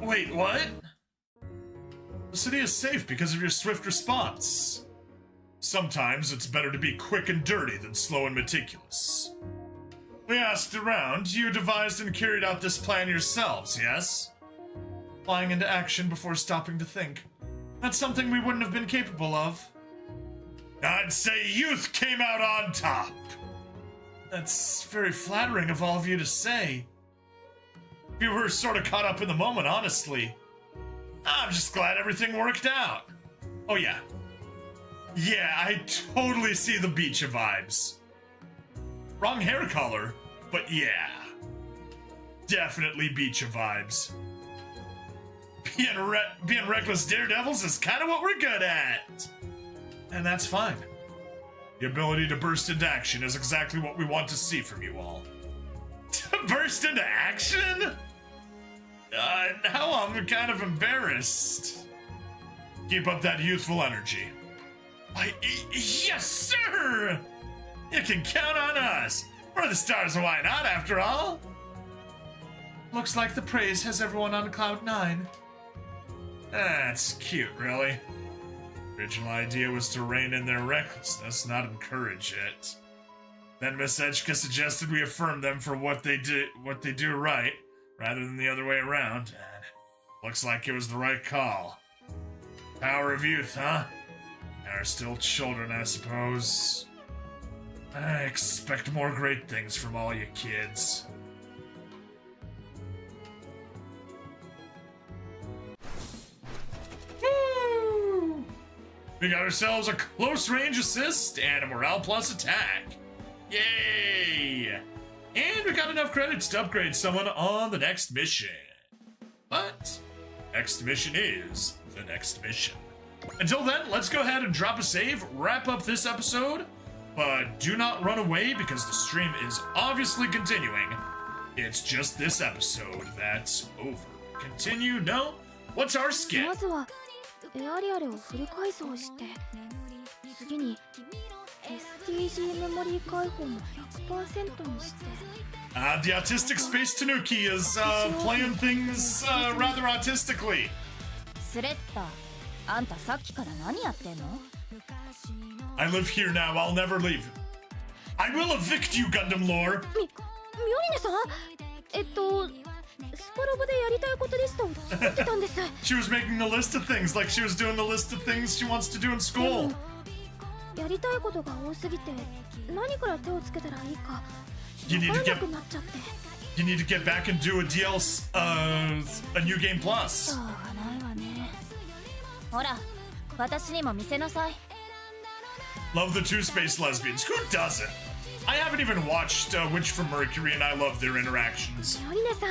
Wait, what? The city is safe because of your swift response. Sometimes it's better to be quick and dirty than slow and meticulous. We asked around. You devised and carried out this plan yourselves, yes? Flying into action before stopping to think. That's something we wouldn't have been capable of. I'd say youth came out on top. That's very flattering of all of you to say. We were sort of caught up in the moment, honestly. I'm just glad everything worked out. Oh yeah. Yeah, I totally see the Beecha vibes. Wrong hair color, but yeah. Definitely Beecha vibes. Being reckless daredevils is kind of what we're good at. And that's fine. The ability to burst into action is exactly what we want to see from you all. to burst into action? Now I'm kind of embarrassed. Keep up that youthful energy. Yes, sir! You can count on us. We're the stars, why not, after all? Looks like the praise has everyone on Cloud 9. That's cute, really. Original idea was to rein in their recklessness, not encourage it. Then Miss Edgeka suggested we affirm them for what they do right, rather than the other way around. And looks like it was the right call. Power of youth, huh? They're still children, I suppose. I expect more great things from all you kids. Woo! We got ourselves a close range assist and a morale plus attack. Yay! And we got enough credits to upgrade someone on the next mission. But next mission is the next mission. Until then, let's go ahead and drop a save, wrap up this episode, but do not run away because the stream is obviously continuing. It's just this episode that's over. Continue? No? What's our skit? まずはエアリアルをフル改装して、次に STG メモリー開放も 100% にして。The autistic space tanuki is playing things rather autistically. スレッタ、あんたさっきから何やってんの？ I live here now, I'll never leave. I will evict you, Gundam lore! ミョリネさん？スパロボでやりたいことリストを作ってたんです。She was making a list of things like she was doing the list of things she wants to do in school. やりたいことが多すぎて何から手をつけたらいいか You need 分 to から get なくなっちゃって。You need to get back and do a DLC, a new game し plus. ょうがないわね。ほら、私にも見せなさい。Love the two space lesbians. Who doesn't? I haven't even watched Witch from Mercury, and I love their interactions. ミョリネさ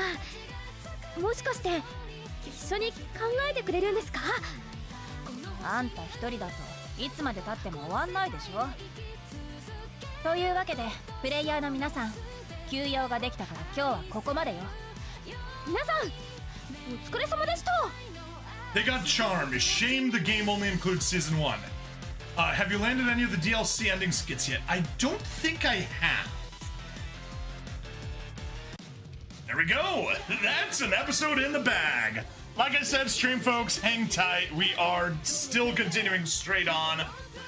ん、もしかして一緒に考えてくれるんですか？あんた一人だといつまで経っても終わんないでしょ。というわけでプレイヤーの皆さん、休養ができたから今日はここまでよ。皆さんお疲れ様でした。 They got charmed. Shame the game only includes season 1. Have you landed any of the DLC ending skits yet? I don't think I have. There we go. That's an episode in the bag. Like I said, stream folks, hang tight. We are still continuing straight on.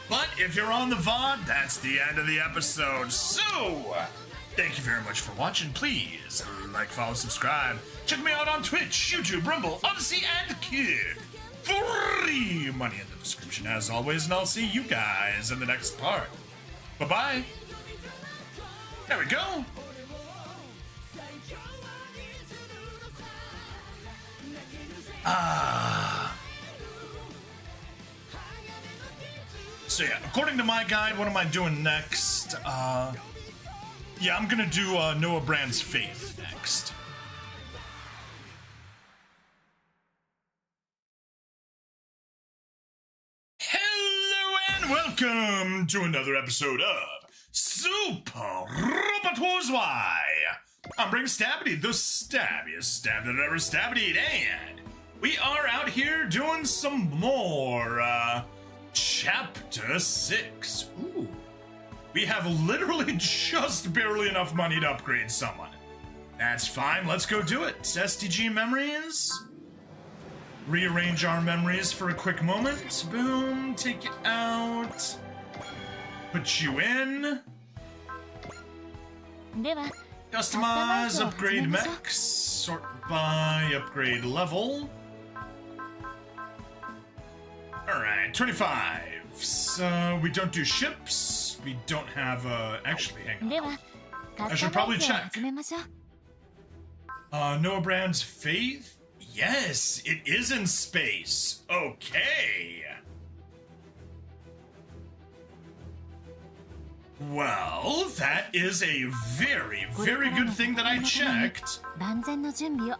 But if you're on the VOD, that's the end of the episode. So, thank you very much for watching. Please like, follow, subscribe. Check me out on Twitch, YouTube, Rumble, Odyssey, and Kick. Free money in the description as always, and I'll see you guys in the next part. Bye-bye. There we go. So yeah, according to my guide, what am I doing next? Yeah, I'm gonna do Noah Brand's Faith next. Hello and welcome to another episode of Super Robot Wars Y. I'm bringing Stabity, the stabbiest stab that ever stabbited, and we are out here doing some more, Chapter 6. Ooh. We have literally just barely enough money to upgrade someone. That's fine, let's go do it. SDG memories. Rearrange our memories for a quick moment. Boom, take it out. Put you in. では Customize, upgrade mechs, sort by upgrade level. Alright, 25. So we don't do ships. We don't have actually, hang on. では I should probably カスタマイズを check. 始めましょう。 Noah Brand's Faith? Yes, it is in space. Okay. Well, that is a very, very good thing that I checked. 万全の準備を。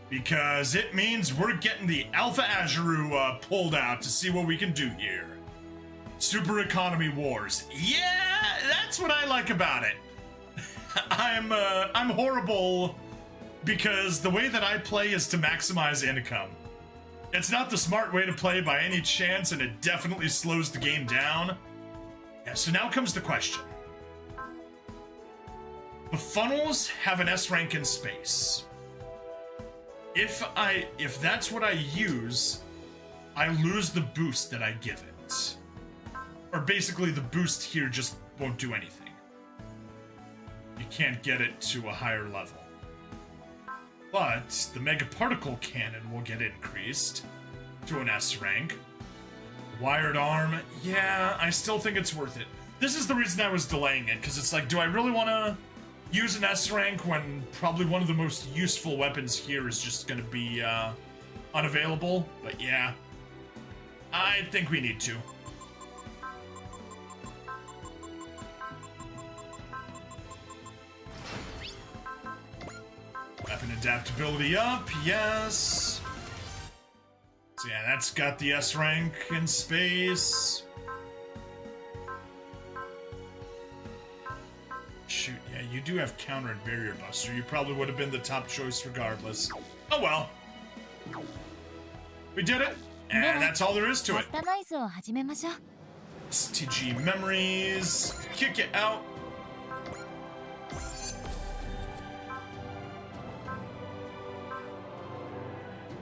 Because it means we're getting the Alpha Azuru pulled out to see what we can do here. Super Economy Wars. Yeah, that's what I like about it. I'm horrible because the way that I play is to maximize income. It's not the smart way to play by any chance, and it definitely slows the game down. Yeah, so now comes the question. The funnels have an S rank in space. If that's what I use, I lose the boost that I give it. Or basically the boost here just won't do anything. You can't get it to a higher level. But the Mega Particle Cannon will get increased to an S rank. Wired Arm, yeah, I still think it's worth it. This is the reason I was delaying it, because it's like, do I really want to use an S rank when probably one of the most useful weapons here is just going to be unavailable? But yeah, I think we need to. Weapon adaptability up, yes. So yeah, that's got the S rank in space. Shoot, yeah, you do have counter and barrier buster. You probably would have been the top choice regardless. Oh well. We did it, and that's all there is to it. カスタマイズを始めましょう。 STG memories, kick it out.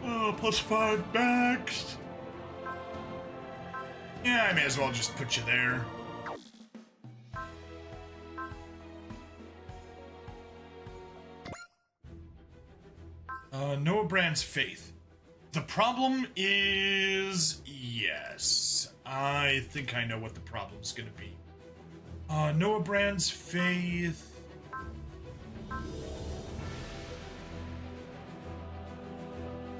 Oh, +5 max. Yeah, I may as well just put you there. Noah Brand's faith. The problem is... Yes. I think I know what the problem's gonna be. Noah Brand's faith...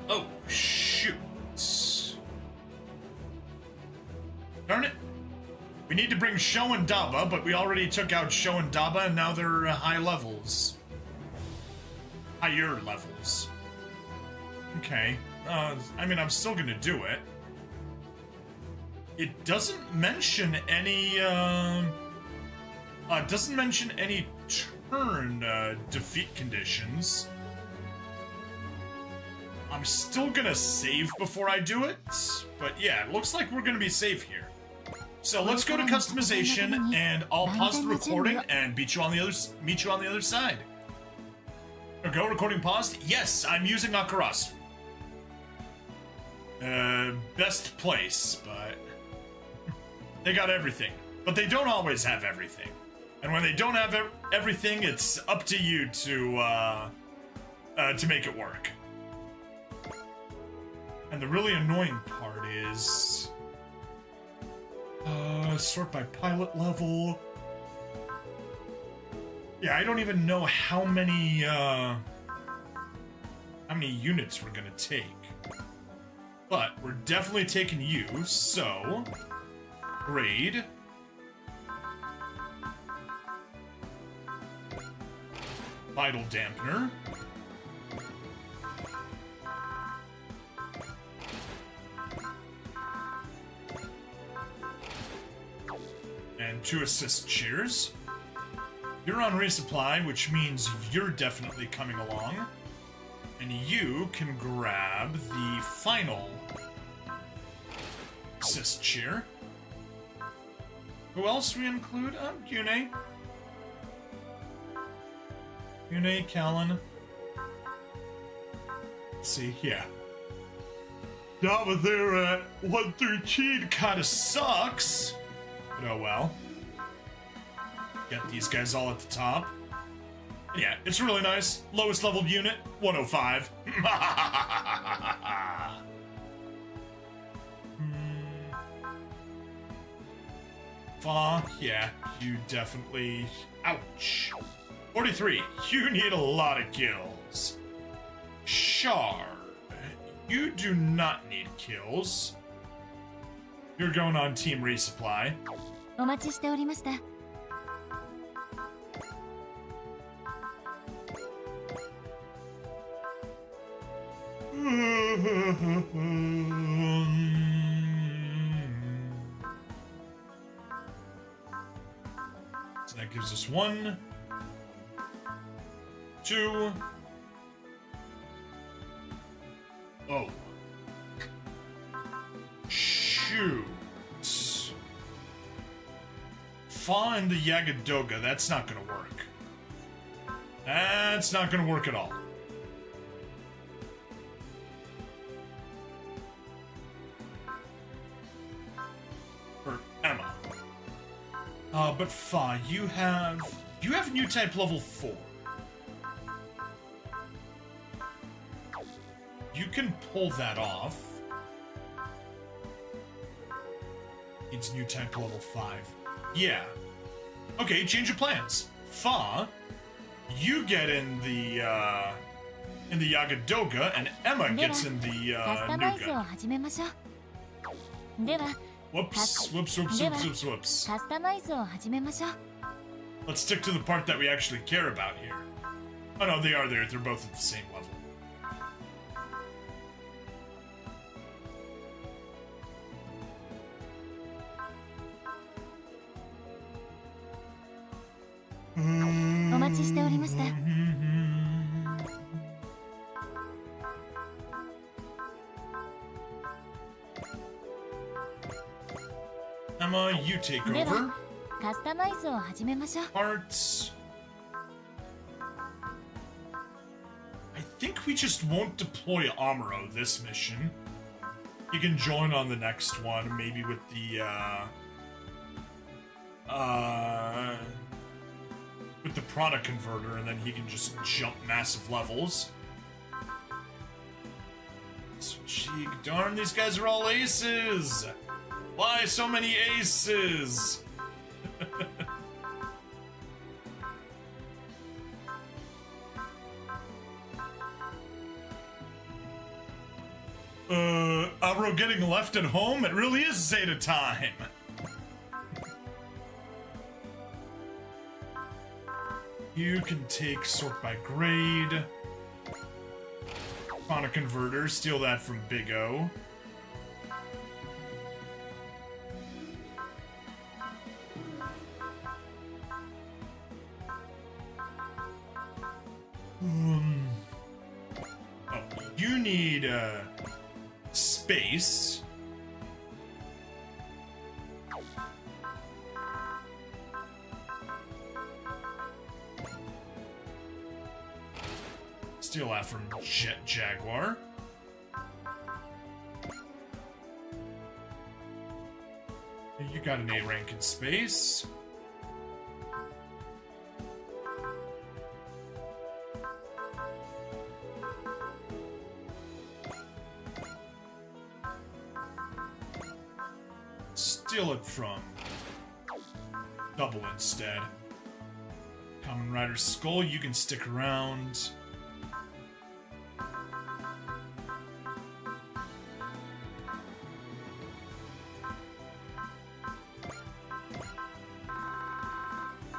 Oh, shoot. Darn it. We need to bring Sho and Daba, but we already took out Sho and Daba, and now they're high levels. Higher levels. Okay. I mean, I'm still gonna do it. It doesn't mention any, turn, defeat conditions. I'm still gonna save before I do it, but yeah, it looks like we're gonna be safe here. So let's go to customization, and I'll pause the recording and meet you on the other side. Go, recording paused. Yes, I'm using Akarasu. Best place, but they got everything. But they don't always have everything. And when they don't have everything, it's up to you to make it work. And the really annoying part is... sort by pilot level. Yeah, I don't even know how many units we're gonna take. But we're definitely taking you, so... Grade. Vital Dampener. And 2 assist cheers. You're on resupply, which means you're definitely coming along. And you can grab the final assist cheer. Who else we include? Yune. Yune, Callan. Let's see, yeah. Daba there at 113 kinda sucks. But oh well. Get these guys all at the top. Yeah, it's really nice. Lowest level unit, 105. Yeah, you definitely... Ouch. 43, you need a lot of kills. Shard, you do not need kills. You're going on Team Resupply. お待ちしておりました。 So that gives us 1, 2. Oh. Shoot. Fa and the Yagadoga, that's not gonna work. That's not gonna work at all. For Emma. But Fa, you have new type level 4. You can pull that off. It's new type level 5. Yeah. Okay, change your plans. Fa, you get in the Yagadoga, and Emma gets in the カスタマイズを Nuga. 始めましょう。では Whoops, whoops, whoops, whoops, whoops, whoops. カスタマイズを始めましょう。 Let's stick to the part that we actually care about here. Oh no, they are there. They're both at the same level. Mm-hmm. お待ちしておりました。 Emma, you take で over. はカスタマイズを始めましょう。 Parts. I think we just won't deploy Amuro this mission. You can join on the next one, maybe with the with the prana converter, and then he can just jump massive levels. So, gee, darn, these guys are all aces. Why so many aces? Amuro getting left at home? It really is Zeta time. You can take sort by grade. Prana converter, steal that from Big O. Oh, you need space. Steal that from Jet Jaguar. You got an A rank in space. Steal it from Double instead. Kamen Rider Skull, you can stick around.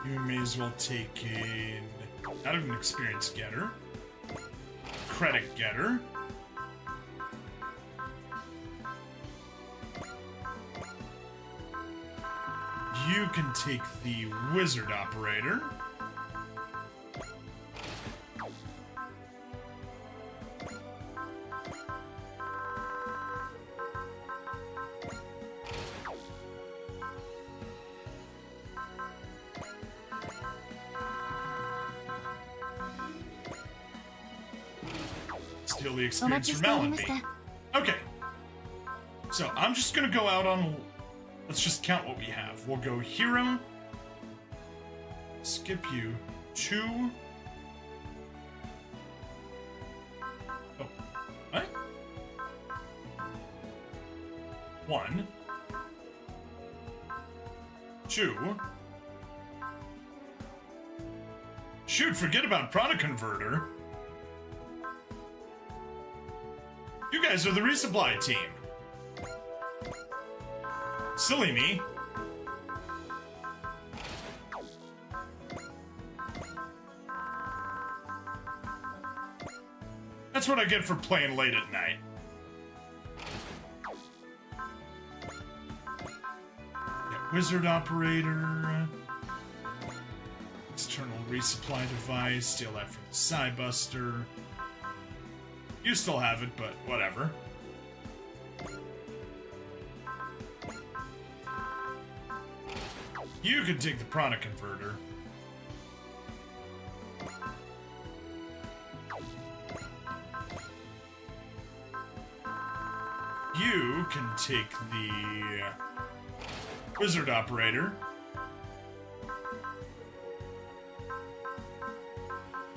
You may as well take in not an experience getter, credit getter. You can take the wizard operator. Steal the お experience 待ち from しておりまし Allenby. た。 Okay. So I'm just gonna go out on. Let's just count what we have. We'll go hero. Skip you. 2. Oh. What? 1. 2. Shoot, forget about Prana Converter. You guys are the resupply team. Silly me. That's what I get for playing late at night. Yeah, wizard operator. External resupply device. Steal that from the Psybuster. You still have it, but whatever. You can take the Prana Converter. You can take the Wizard Operator.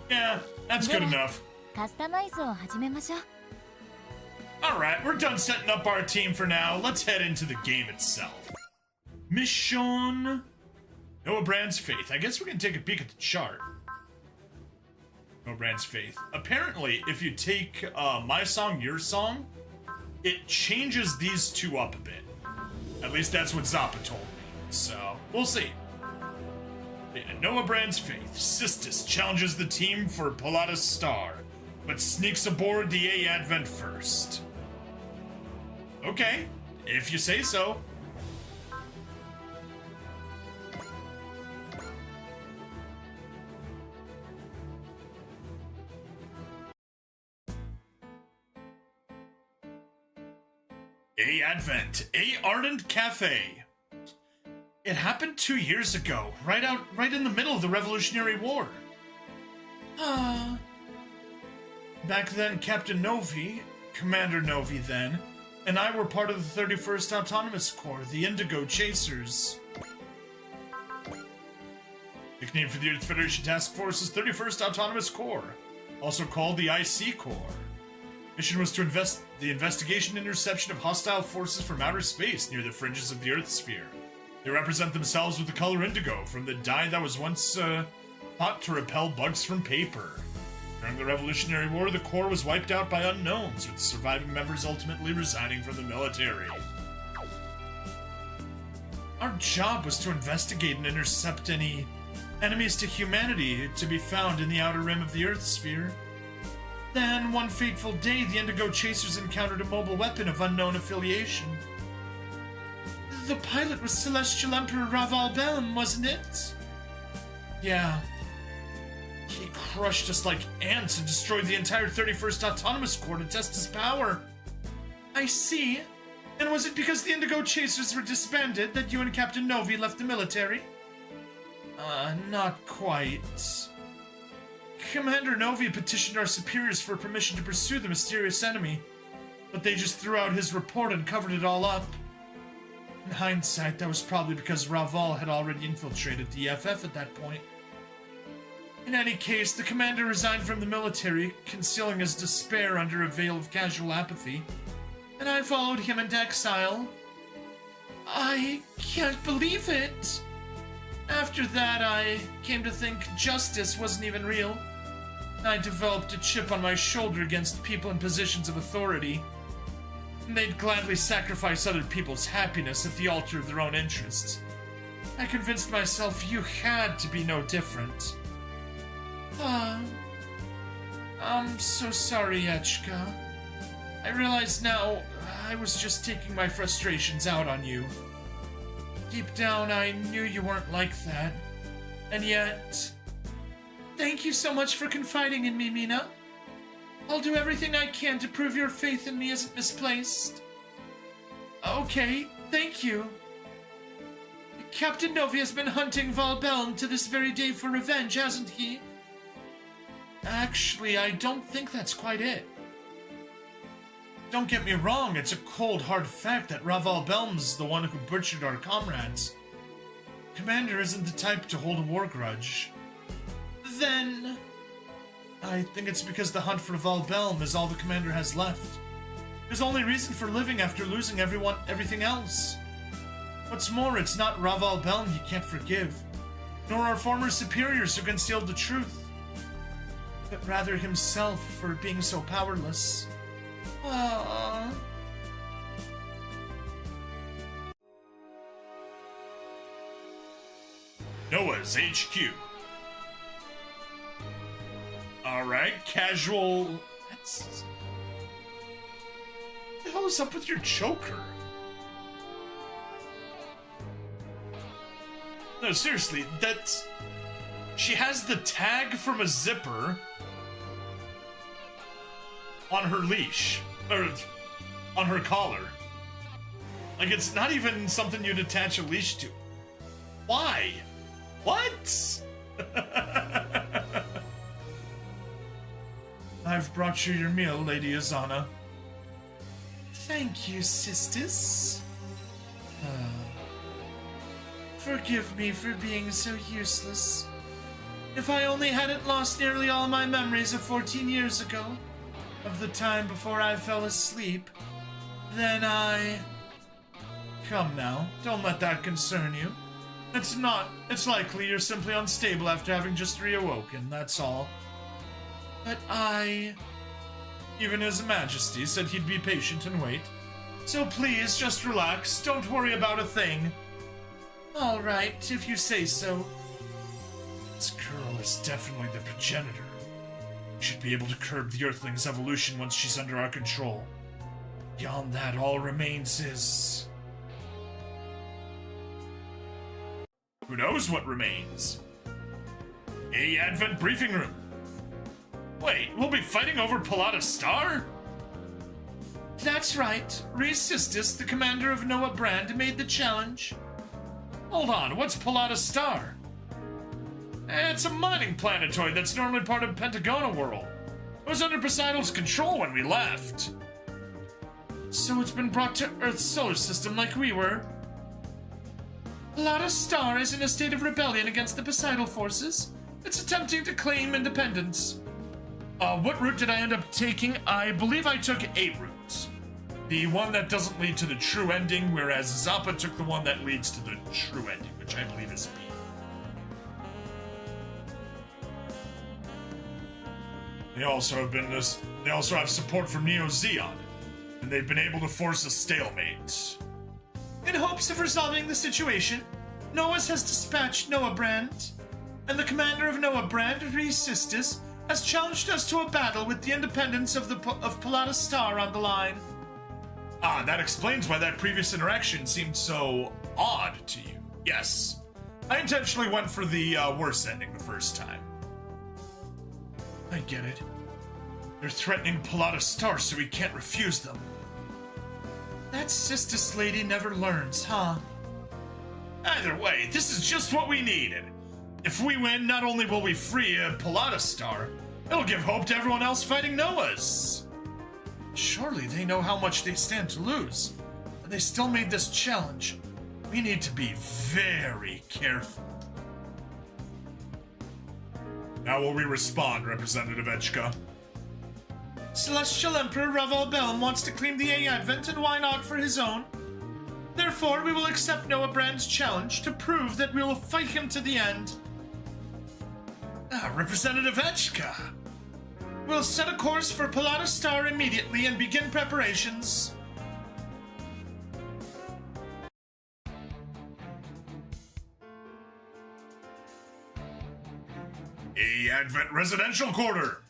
Yeah, that's good enough. カスタマイズを始めましょう。 Alright, we're done setting up our team for now. Let's head into the game itself. Mission Noah Brand's Faith. I guess we can take a peek at the chart. Noah Brand's Faith. Apparently, if you take My Song, Your Song, it changes these two up a bit. At least that's what Zappa told me. So, we'll see. Noah Brand's Faith. Sistis challenges the team for Pilatus Star, but sneaks aboard the A Advent first. Okay, if you say so. A Advent, A Ardent Cafe. It happened 2 years ago, right in the middle of the Revolutionary War. Back then, Captain Novi, Commander Novi then, and I were part of the 31st Autonomous Corps, the Indigo Chasers. Nickname for the Earth Federation Task Force is 31st Autonomous Corps, also called the IC Corps. Mission was to the investigation and interception of hostile forces from outer space near the fringes of the Earth sphere. They represent themselves with the color indigo from the dye that was once thought to repel bugs from paper. During the Revolutionary War, the Corps was wiped out by unknowns, with surviving members ultimately resigning from the military. Our job was to investigate and intercept any enemies to humanity to be found in the outer rim of the Earth sphere. Then, one fateful day, the Indigo Chasers encountered a mobile weapon of unknown affiliation. The pilot was Celestial Emperor Raval Belm, wasn't it? Yeah. He crushed us like ants and destroyed the entire 31st Autonomous Corps to test his power. I see. And was it because the Indigo Chasers were disbanded that you and Captain Novi left the military? Not quite. Commander Novi petitioned our superiors for permission to pursue the mysterious enemy, but they just threw out his report and covered it all up. In hindsight, that was probably because Raval had already infiltrated the FF at that point. In any case, the commander resigned from the military, concealing his despair under a veil of casual apathy, and I followed him into exile. I can't believe it! After that, I came to think justice wasn't even real. I developed a chip on my shoulder against people in positions of authority. They'd gladly sacrifice other people's happiness at the altar of their own interests. I convinced myself you had to be no different. I'm so sorry, Echka. I realize now I was just taking my frustrations out on you. Deep down, I knew you weren't like that. And yet... Thank you so much for confiding in me, Mina. I'll do everything I can to prove your faith in me isn't misplaced. Okay, thank you. Captain Novi has been hunting Valbelm to this very day for revenge, hasn't he? Actually, I don't think that's quite it. Don't get me wrong, it's a cold, hard fact that Raval Belm's the one who butchered our comrades. Commander isn't the type to hold a war grudge. Then... I think it's because the hunt for Valbelm is all the commander has left. His only reason for living after losing everything else. What's more, it's not Raval Belm he can't forgive, nor our former superiors who concealed the truth, but rather himself for being so powerless. Aww. Noah's HQ. Alright, casual... What the hell is up with your choker? No, seriously, that's... She has the tag from a zipper on her leash, or on her collar. Like, it's not even something you'd attach a leash to. Why? What? I've brought you your meal, Lady Azana. Thank you, sisters. Forgive me for being so useless. If I only hadn't lost nearly all my memories of 14 years ago, of the time before I fell asleep, then I... Come now, don't let that concern you. It's likely you're simply unstable after having just reawoken, that's all. But even His Majesty said he'd be patient and wait. So please, just relax, don't worry about a thing. All right, if you say so. This girl is definitely the progenitor. We should be able to curb the Earthling's evolution once she's under our control. Beyond that, all remains is... Who knows what remains? A Advent briefing room. Wait, we'll be fighting over Palada Star? That's right. Rhys Sistis, the commander of Noah Brand, made the challenge. Hold on, what's Palada Star? It's a mining planetoid that's normally part of Pentagona World. It was under Poseidon's control when we left. So it's been brought to Earth's solar system like we were. Palada Star is in a state of rebellion against the Poseidon forces. It's attempting to claim independence. What route did I end up taking? I believe I took 8 routes. The one that doesn't lead to the true ending, whereas Zappa took the one that leads to the true ending, which I believe is B. They also have support from Neo Zeon, and they've been able to force a stalemate. In hopes of resolving the situation, Noah's has dispatched Noah Brand, and the commander of Noah Brand, Rhys Sistis, has challenged us to a battle with the independence of Palada Star on the line. Ah, that explains why that previous interaction seemed so odd to you. Yes, I intentionally went for the worse ending the first time. I get it. They're threatening Palada Star, so we can't refuse them. That Sistis lady never learns, huh? Either way, this is just what we needed. If we win, not only will we free Palada Star, it'll give hope to everyone else fighting Noahs. Surely they know how much they stand to lose, but they still made this challenge. We need to be very careful. How will we respond, Representative Echka? Celestial Emperor Raval Belm wants to claim the A-Advent, and why not for his own? Therefore, we will accept Noah Brand's challenge to prove that we will fight him to the end. Representative Echka! We'll set a course for Palada Star immediately and begin preparations. A-Advent Residential Quarter!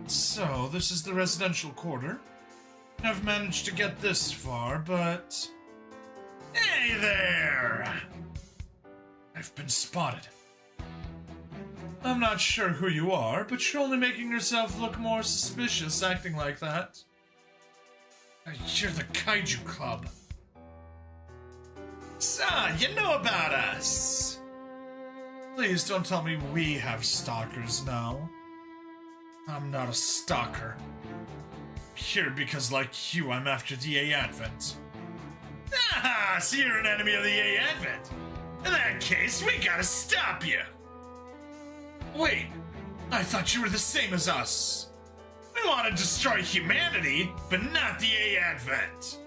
So, this is the residential quarter. I've managed to get this far, but... Hey there! I've been spotted. I'm not sure who you are, but you're only making yourself look more suspicious acting like that. You're the Kaiju Club. So, you know about us. Please don't tell me we have stalkers now. I'm not a stalker. Here because, like you, I'm after the A-Advent. Ah, so you're an enemy of the A-Advent. In that case, we gotta stop you. Wait, I thought you were the same as us. We want to destroy humanity, but not the A-Advent.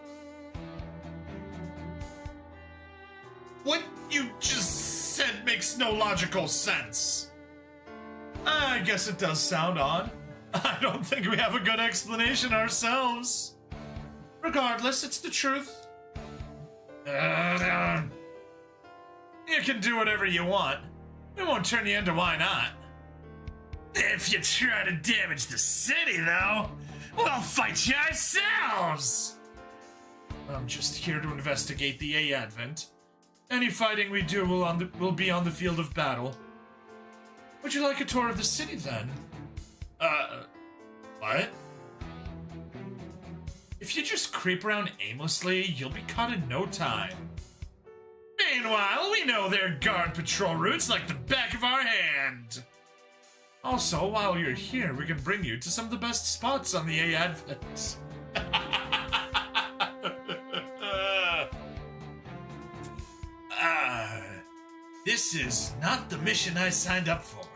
What you just said makes no logical sense. I guess it does sound odd. I don't think we have a good explanation ourselves. Regardless, it's the truth. You can do whatever you want. We won't turn you into why not. If you try to damage the city, though, we'll fight you ourselves. I'm just here to investigate the A-Advent. Any fighting we do will be on the field of battle. Would you like a tour of the city then? What? If you just creep around aimlessly, you'll be caught in no time. Meanwhile, we know their guard patrol routes like the back of our hand. Also, while you're here, we can bring you to some of the best spots on the A Advent. This is not the mission I signed up for.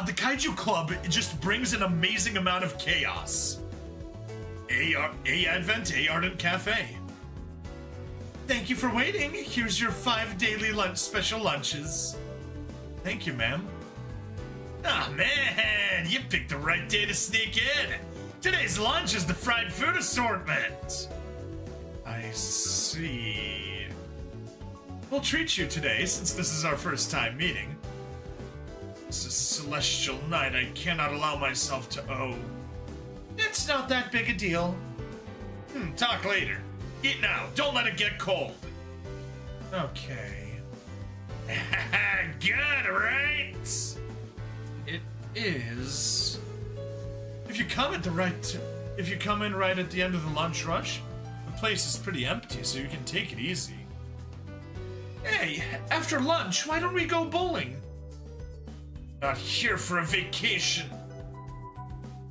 The Kaiju Club, it just brings an amazing amount of chaos. A Advent, A Ardent Cafe. Thank you for waiting. Here's your 5 daily special lunches. Thank you, ma'am. Ah, man, you picked the right day to sneak in. Today's lunch is the fried food assortment. I see. We'll treat you today, since this is our first time meeting. It's a celestial night I cannot allow myself to owe. It's not that big a deal. Talk later. Eat now. Don't let it get cold. Okay. Good, right? It is. If you come in right at the end of the lunch rush, the place is pretty empty, so you can take it easy. Hey, after lunch, why don't we go bowling? Not here for a vacation.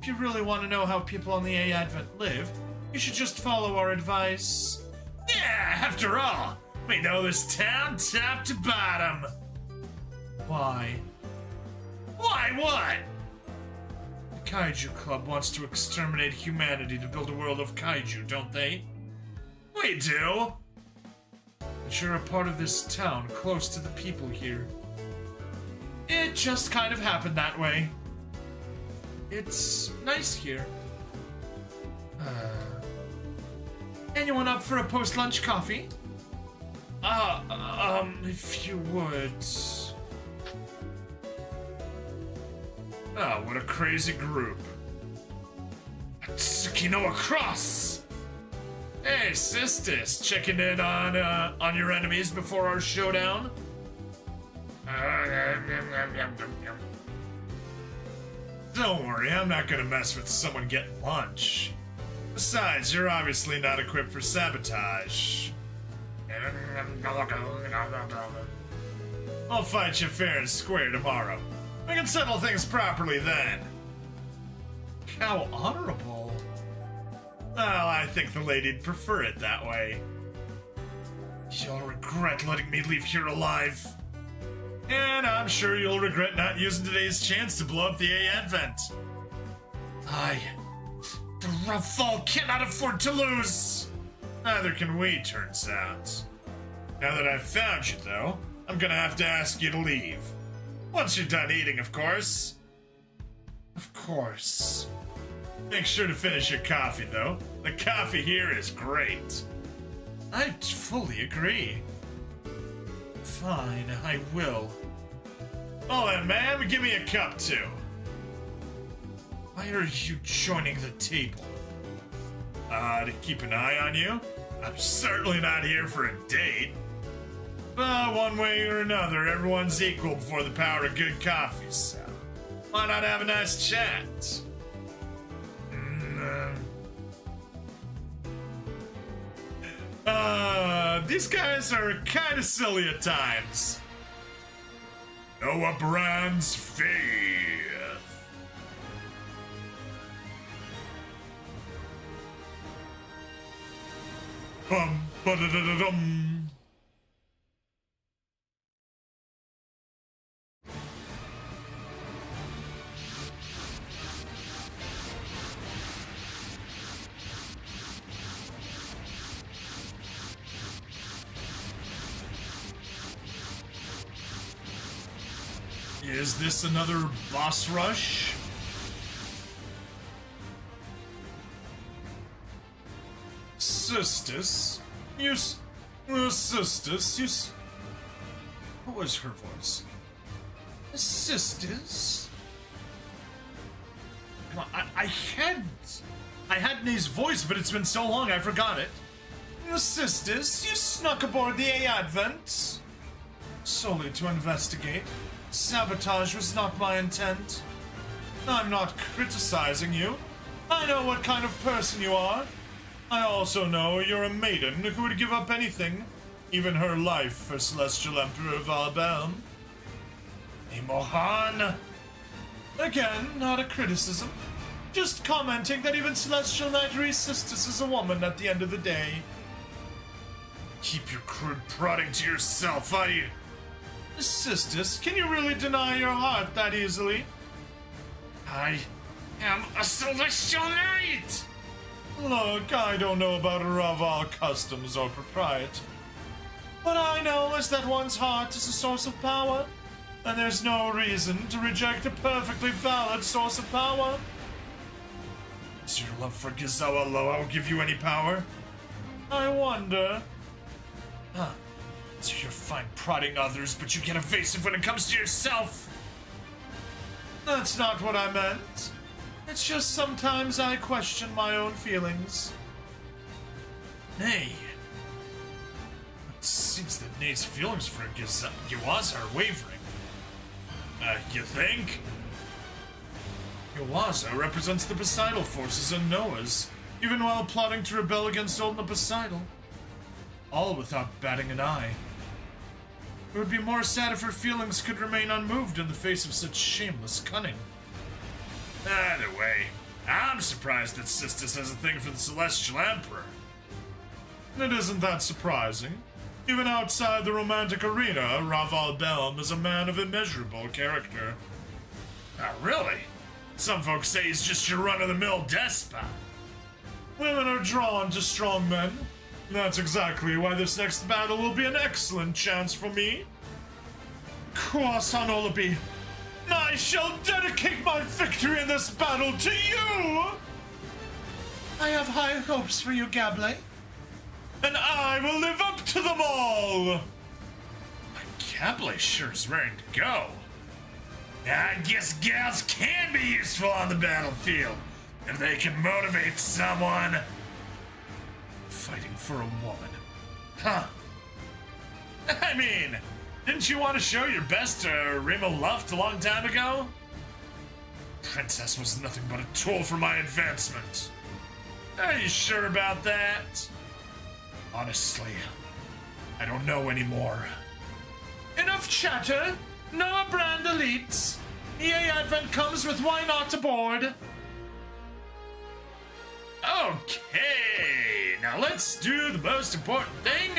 If you really want to know how people on the A Advent live, you should just follow our advice. Yeah, after all, we know this town top to bottom. Why? Why what? The Kaiju Club wants to exterminate humanity to build a world of kaiju, don't they? We do. But you're a part of this town, close to the people here. It just kind of happened that way. It's nice here. Anyone up for a post-lunch coffee? If you would. Oh, what a crazy group. Tsukino across! Hey, sisters, checking in on your enemies before our showdown? Don't worry, I'm not gonna mess with someone getting lunch. Besides, you're obviously not equipped for sabotage. I'll fight you fair and square tomorrow. We can settle things properly then. How honorable. Well, I think the lady'd prefer it that way. You'll regret letting me leave here alive. And I'm sure you'll regret not using today's chance to blow up the A Advent. The Ruffle cannot afford to lose. Neither can we, turns out. Now that I've found you, though, I'm gonna have to ask you to leave. Once you're done eating, of course. Of course. Make sure to finish your coffee, though. The coffee here is great. I fully agree. Fine, I will. Oh, then, ma'am, give me a cup, too. Why are you joining the table? To keep an eye on you? I'm certainly not here for a date. But one way or another, everyone's equal before the power of good coffee, so why not have a nice chat? These guys are kind of silly at times. Noah Brand's faith. Ba-da-da-da-dum. Is this another boss rush? Sisters, sisters, what was her voice? Sisters? Come on, I had Nay's voice, but it's been so long I forgot it. Sisters, you snuck aboard the A Advent. solely to investigate. Sabotage was not my intent. I'm not criticizing you. I know what kind of person you are. I also know you're a maiden who would give up anything, even her life, for Celestial Emperor Valbelm. Mohan. Again, not a criticism. Just commenting that even Celestial Knight Sistis is a woman at the end of the day. Keep your crude prodding to yourself, you. Sistis, can you really deny your heart that easily? I am a Celestial Knight! Look, I don't know about Raval customs or propriety. What I know is that one's heart is a source of power, and there's no reason to reject a perfectly valid source of power. Is your love for Gizawa Loa will give you any power? I wonder. Huh. So you're fine prodding others, but you get evasive when it comes to yourself. That's not what I meant. It's just sometimes I question my own feelings. Nay. It seems that Nay's feelings for Yawaza are wavering. You think? Yawaza represents the Poseidal forces and Noah's, even while plotting to rebel against Old Poseidal. All without batting an eye. It would be more sad if her feelings could remain unmoved in the face of such shameless cunning. Either way, I'm surprised that Sistis has a thing for the Celestial Emperor. It isn't that surprising. Even outside the romantic arena, Raval Belm is a man of immeasurable character. Really? Some folks say he's just your run-of-the-mill despot. Women are drawn to strong men. That's exactly why this next battle will be an excellent chance for me. Croissant Olabi, I shall dedicate my victory in this battle to you! I have high hopes for you, Gable. And I will live up to them all! Gable sure is raring to go. I guess gals can be useful on the battlefield if they can motivate someone. Fighting for a woman. Huh. I mean, didn't you want to show your best to Rima Luft a long time ago? Princess was nothing but a tool for my advancement. Are you sure about that? Honestly, I don't know anymore. Enough chatter! Noah Brand elites! EA Advent comes with Why Not aboard! Okay, now let's do the most important thing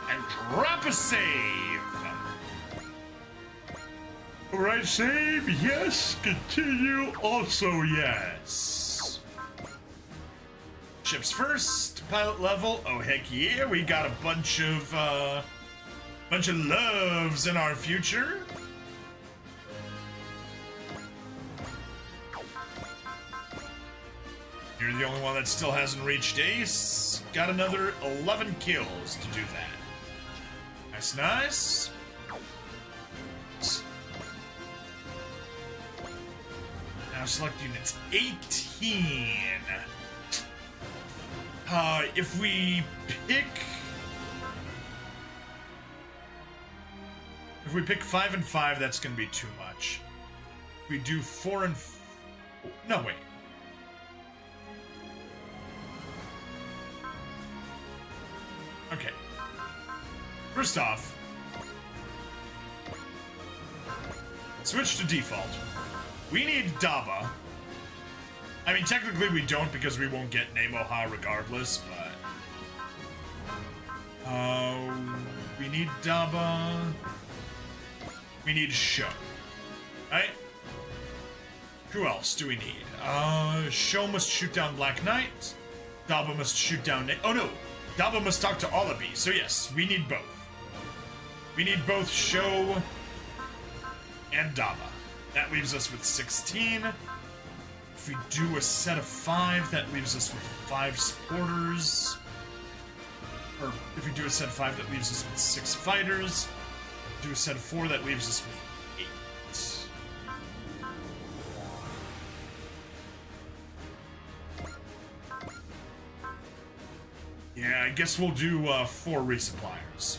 and drop a save. Alright, save, yes. Continue, also yes. Ships first, pilot level. Oh heck yeah, we got a bunch of loves in our future. You're the only one that still hasn't reached ace. Got another 11 kills to do that. Nice, nice. Now select units 18. If we pick 5 and 5, that's gonna be too much. If we do 4 and no, wait. Okay. First off, switch to default. We need Daba. I mean, technically we don't because we won't get Nemoha regardless, but... we need Daba. We need Sho. Right? Who else do we need? Sho must shoot down Black Knight. Daba must shoot down... Oh no! Daba must talk to Olabi, so yes, we need both. We need both Sho and Daba. That leaves us with 16. If we do a set of 5, that leaves us with 5 supporters. Or if we do a set of 5, that leaves us with 6 fighters. Do a set of 4, that leaves us with 8. Yeah, I guess we'll do 4 resuppliers.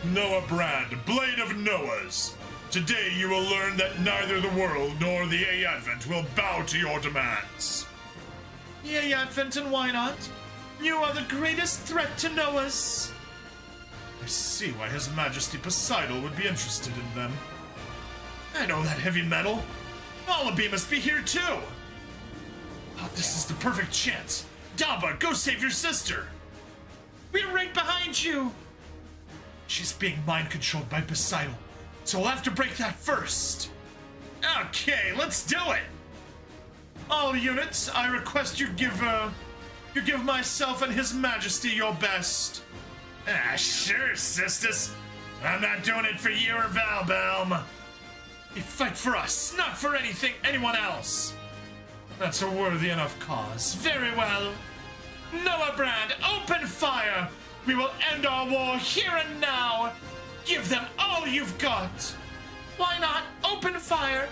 Noah Brand, Blade of Noahs. Today you will learn that neither the world nor the A Advent will bow to your demands. Yea, Advent, and why not? You are the greatest threat to Noah's. I see why His Majesty Poseidon would be interested in them. I know that heavy metal. Wallaby must be here too. Oh, this is the perfect chance. Daba, go save your sister. We're right behind you. She's being mind controlled by Poseidon, so we'll have to break that first. Okay, let's do it. All units, I request you give myself and His Majesty your best. Ah, sure, sisters. I'm not doing it for you or Valbaum. You fight for us, not for anyone else. That's a worthy enough cause. Very well. Noah Brand, open fire! We will end our war here and now. Give them all you've got. Why not? Open fire.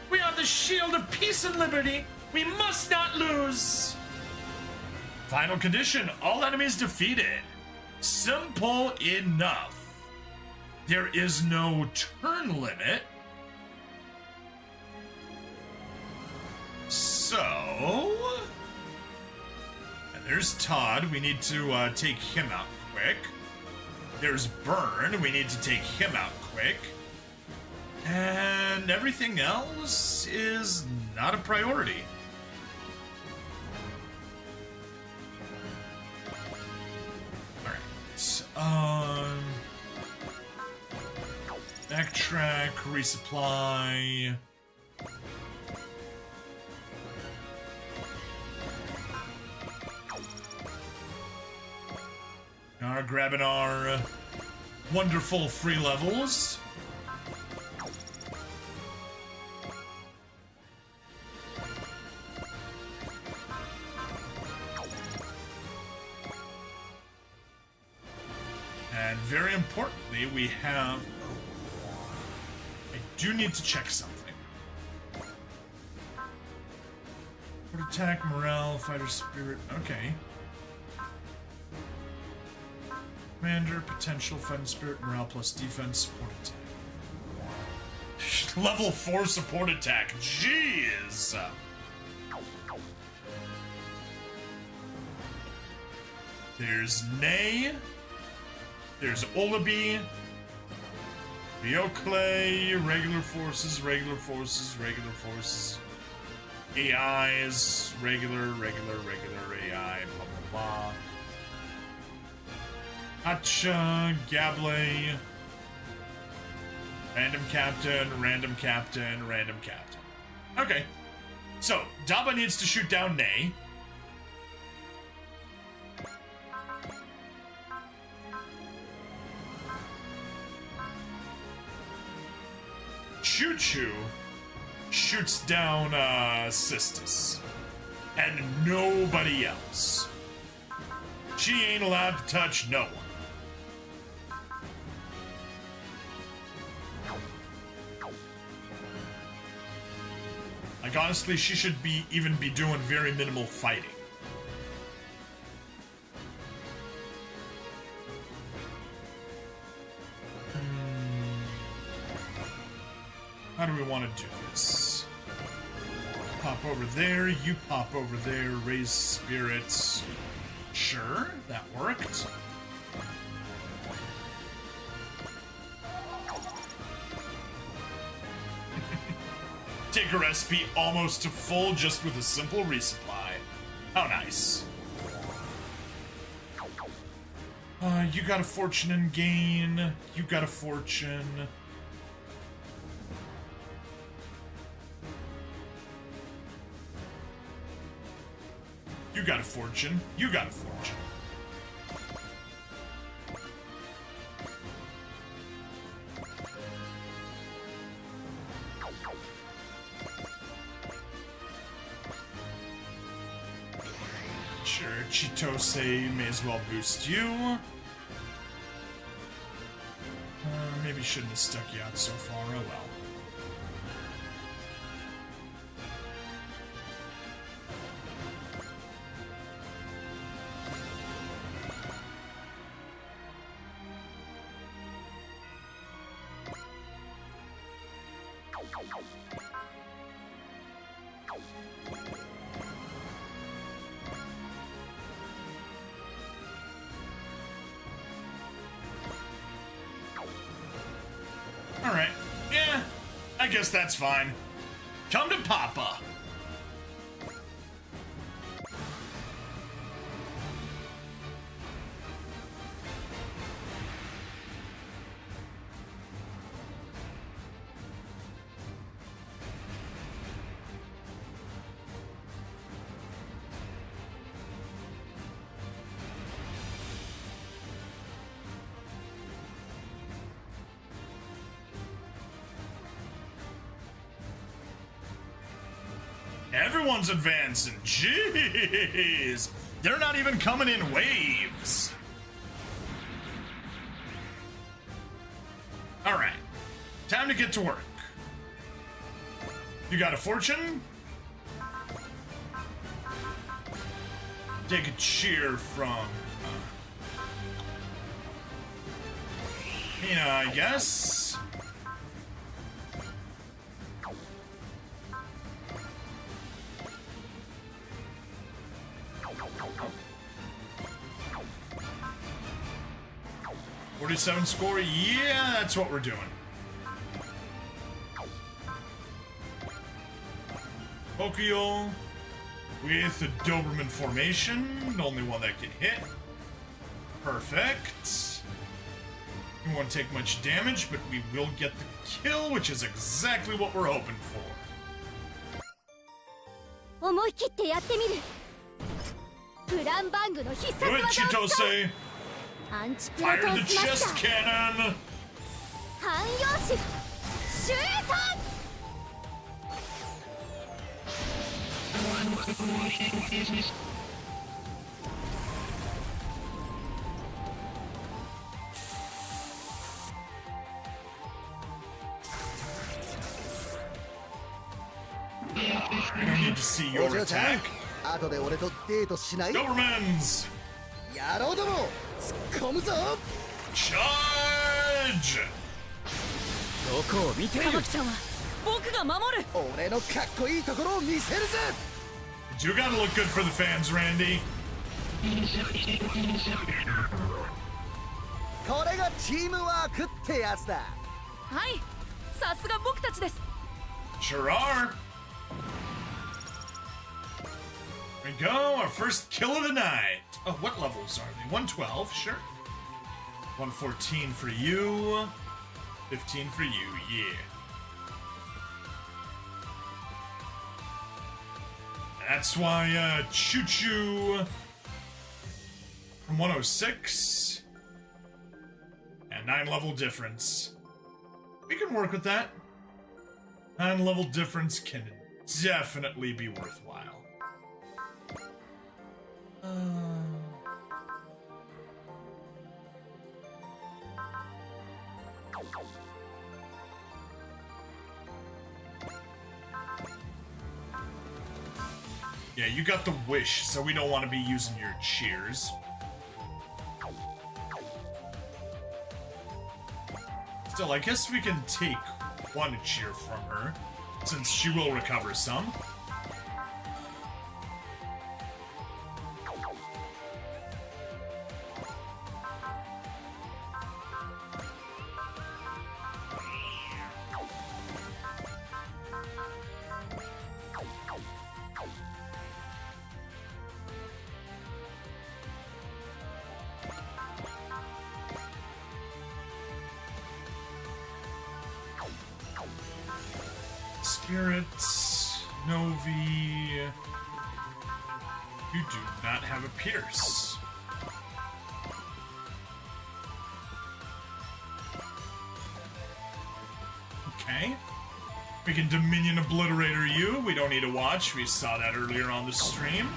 We are the shield of peace and liberty. We must not lose. Final condition, all enemies defeated. Simple enough. There is no turn limit. So... And there's Todd, we need to take him out quick. There's Burn, we need to take him out quick. And everything else is not a priority. Alright, backtrack, resupply. Grabbing our wonderful free levels. And very importantly, we have... I do need to check something. Port attack, morale, fighter spirit, okay. Commander, potential, fighting spirit, morale plus defense, support attack. Level 4 support attack. Jeez! There's Nay. There's Olaby. Bioclay, regular forces, regular forces, regular forces. AIs, regular AI, blah blah blah. Hacha, Gable, random captain, random captain, random captain. Okay, so Daba needs to shoot down Nay. Choo Choo shoots down Sistis and nobody else. She ain't allowed to touch no one. Like, honestly, she should even be doing very minimal fighting. How do we want to do this? Pop over there, you pop over there, raise spirits. Sure, that worked. Take her SP almost to full just with a simple resupply. How nice. You got a fortune and gain. You got a fortune. You got a fortune. You got a fortune. Sure, Chitose may as well boost you. Maybe shouldn't have stuck you out so far. Oh well. Alright. Yeah, I guess that's fine. Come to Papa. Everyone's advancing. Jeez. They're not even coming in waves. All right. Time to get to work. You got a fortune? Take a cheer from Hina, I guess. .47 score, yeah, that's what we're doing. Pokio with the Doberman formation, the only one that can hit. Perfect. We won't take much damage, but we will get the kill, which is exactly what we're hoping for. 思い切ってやってみる。プランバングの必殺 Do 技 it, を使う。 Chitose! アンチプロ Fire トン the スマッシ chest ャー。 cannon! 汎用紙シュート。 I don't need to see your attack. 後で俺とデートしない Dobermans! 野郎ども突っ込むぞ Charge! どこを見ている玉木ちゃんは僕が守る。俺のかっこいいところを見せるぜ You gotta look good for the fans, Randy. これがチームワークってやつだはい、さすが僕たちです。 Sure are. There we go, our first kill of the night. Oh, what levels are they? 112, sure. 114 for you. 15 for you, yeah. That's why, Choo Choo from 106 and 9 level difference. We can work with that. 9 level difference can definitely be worthwhile. Yeah, you got the wish, so we don't want to be using your cheers. Still, I guess we can take one cheer from her, since she will recover some. Spirits, Novi. You do not have a Pierce. Okay. We can Dominion Obliterator you. We don't need to watch. We saw that earlier on the stream.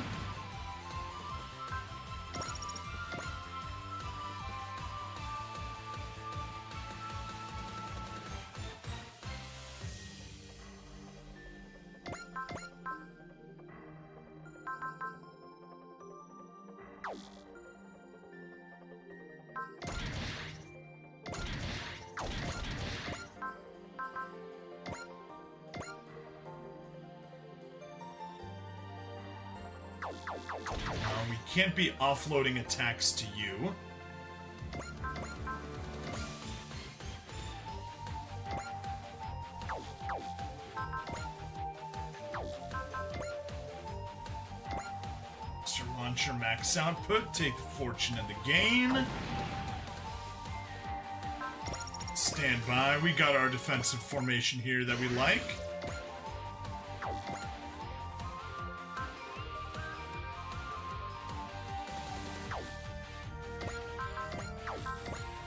We can't be offloading attacks to you. Mr. Launcher max output, take fortune in the gain. Stand by. We got our defensive formation here that we like.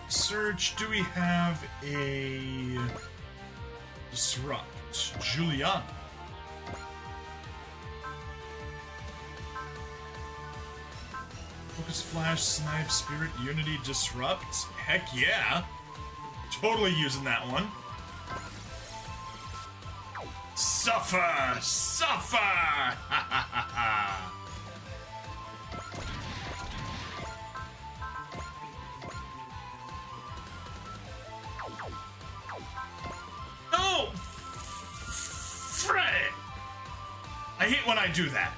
Search, do we have a disrupt? Juliana. Focus, flash, snipe, spirit, unity, disrupt. Heck yeah. Totally using that one. Suffer! Suffer! Ha ha ha ha! Oh! Frick! I hate when I do that.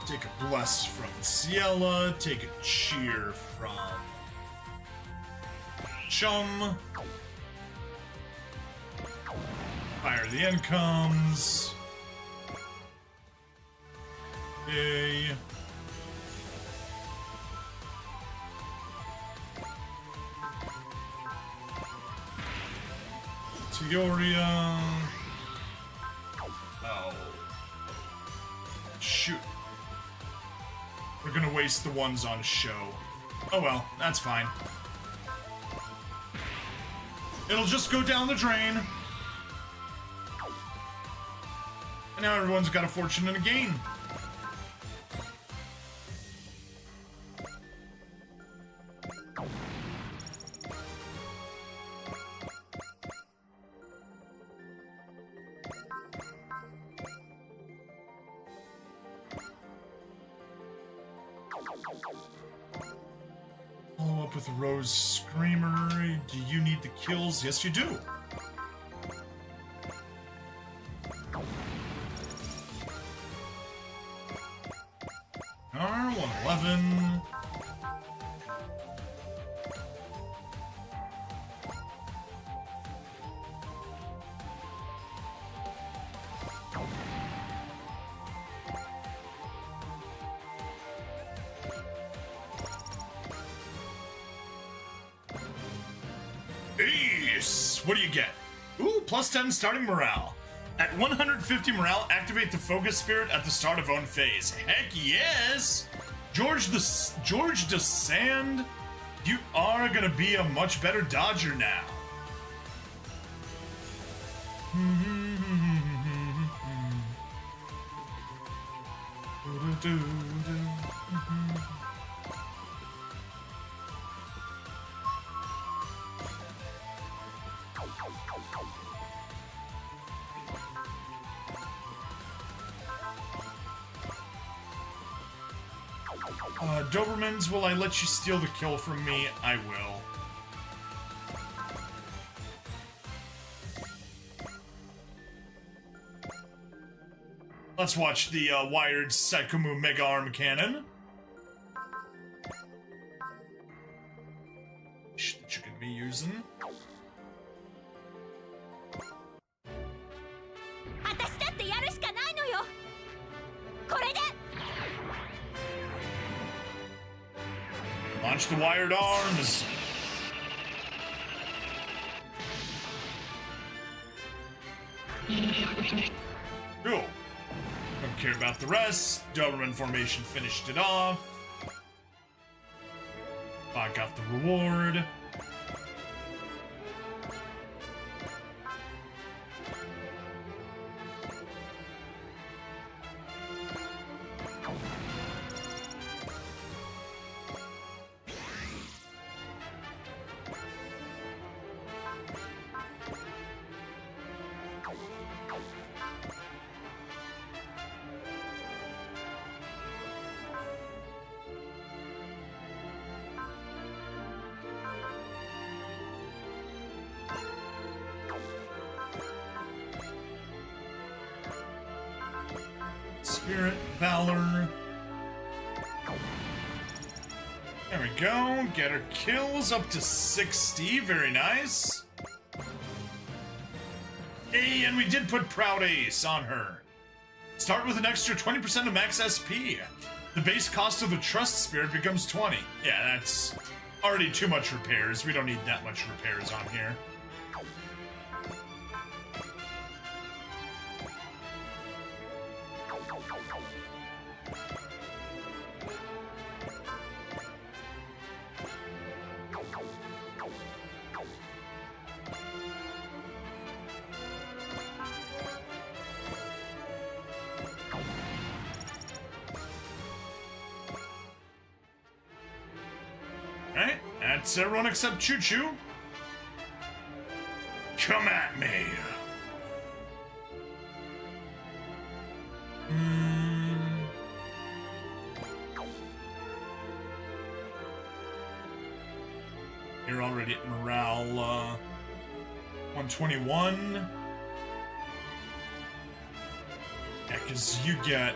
Take a bless from Ciela, take a cheer from Chum. Fire the incomes. Okay. Teoria. Oh. Shoot. We're gonna waste the ones on show. Oh well, that's fine. It'll just go down the drain. And now everyone's got a fortune and a gain. Follow up with Rose Screamer. Do you need the kills? Yes, you do. R111. Ace! What do you get? Ooh, plus 10 starting morale. At 150 morale, activate the focus spirit at the start of own phase. Heck yes! George the Sand, you are gonna be a much better dodger now. Dobermans, will I let you steal the kill from me? I will. Let's watch the wired Psychomu Mega Arm Cannon. That you're gonna be using. Launch the wired arms. Cool. Don't care about the rest. Doberman formation finished it off. I got the reward. Spirit, Valor. There we go. Get her kills up to 60. Very nice. Hey, and we did put Proud Ace on her. Start with an extra 20% of max SP. The base cost of the Trust Spirit becomes 20. Yeah, that's already too much repairs. We don't need that much repairs on here. Alright, that's everyone except Choo Choo. Come at me. You're already at morale 121. Yeah, because you get...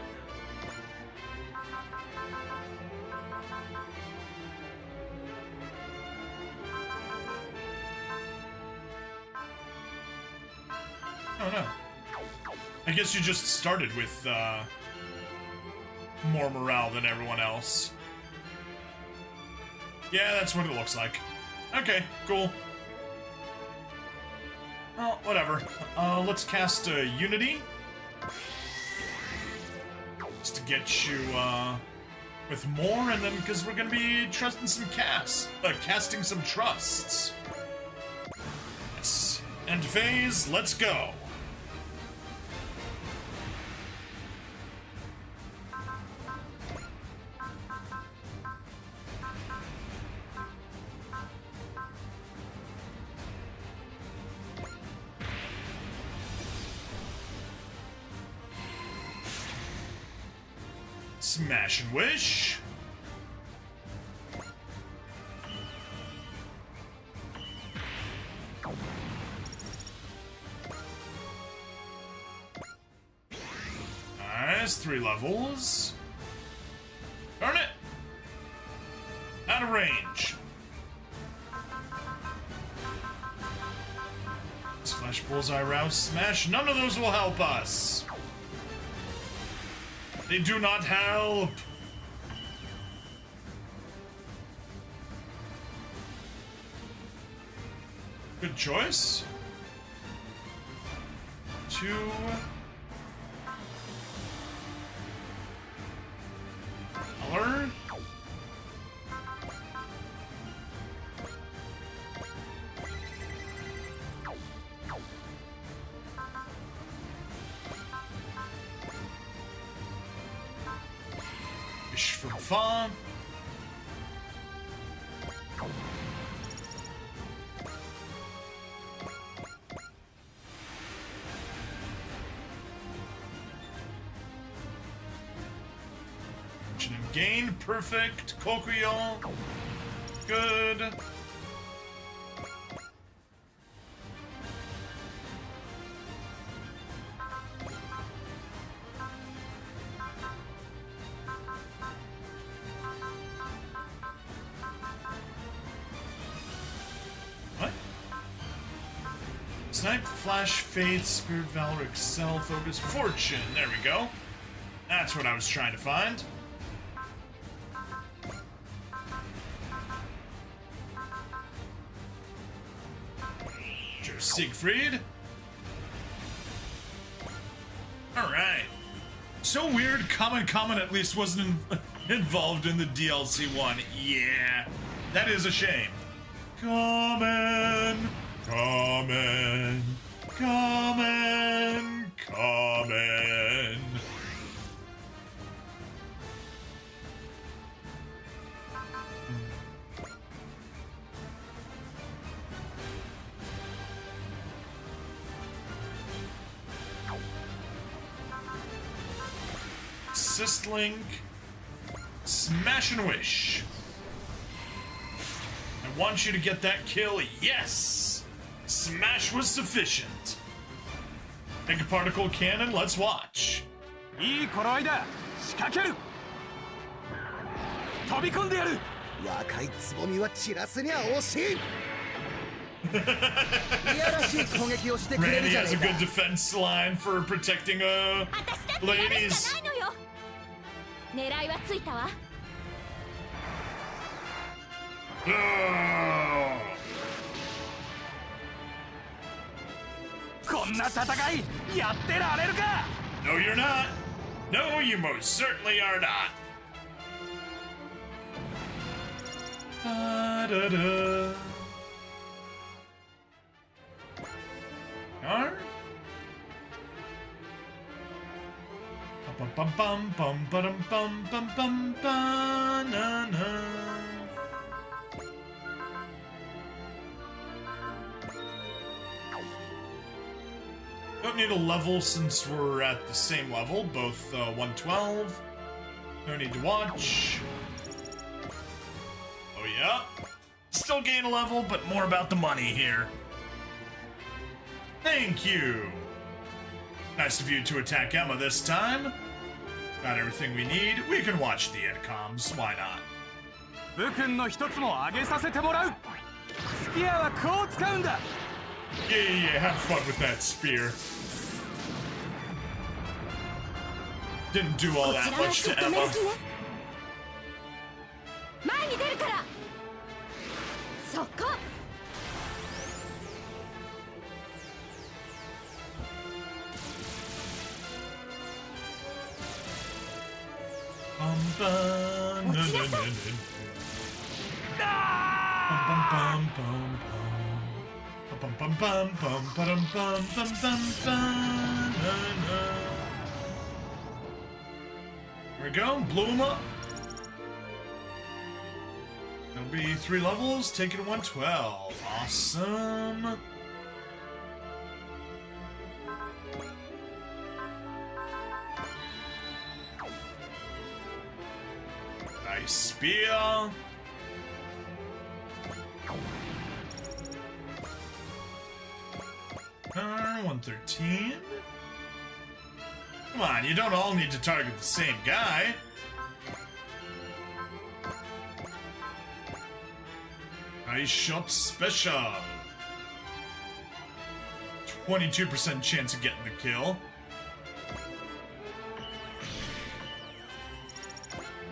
Oh no. I guess you just started with more morale than everyone else. Yeah, that's what it looks like. Okay, cool. Well, whatever. Let's cast Unity. Just to get you with more, and then because we're gonna be casting some trusts. Yes. End phase, let's go. Smash and Wish. Nice, 3 levels. Darn it! Out of range. Slash Bullseye, Rouse, Smash, none of those will help us. They do not help. Good choice. 2. Color. Wish for fun. And gain, perfect. Kokuyo, good. What? Snipe, Flash, Faith, Spirit, Valor, Excel, Focus, Fortune. There we go. That's what I was trying to find. Siegfried. Alright. So weird, Common at least wasn't involved in the DLC one. Yeah, that is a shame. Common. Assist link. Smash and wish. I want you to get that kill. Yes! Smash was sufficient. Take a particle cannon, let's watch. いい頃合いだ。仕掛ける。飛び込んでやる。若いつぼみは散らすには惜しい。いやらしい攻撃をしてくれる Randy じゃ has ね a え good か。 defense line for protecting 私だってやる ladies. しかないのよ。狙いはついたわ。こんな戦いやってられるか。 No, you're not. No, you most certainly are not. Da-da-da. Darn. Bum bum bum bum bum bum bum bum na na. Don't need a level since we're at the same level, both 112. No need to watch. Oh yeah. Still gain a level, but more about the money here. Thank you. Nice of you to attack Emma this time. Got everything we need. We can watch the endcoms. Why not? 武君の一つも上げさせてもらう。スピアはこう使うんだ。 Yeah, have fun with that spear. Didn't do all that much to Emma. 前に出るから。そこ。There we go, blew him up. That'll be 3 levels, take it to 112. Awesome. Nice spear. Uh, 113. Come on, you don't all need to target the same guy. Nice shot special. 22% chance of getting the kill.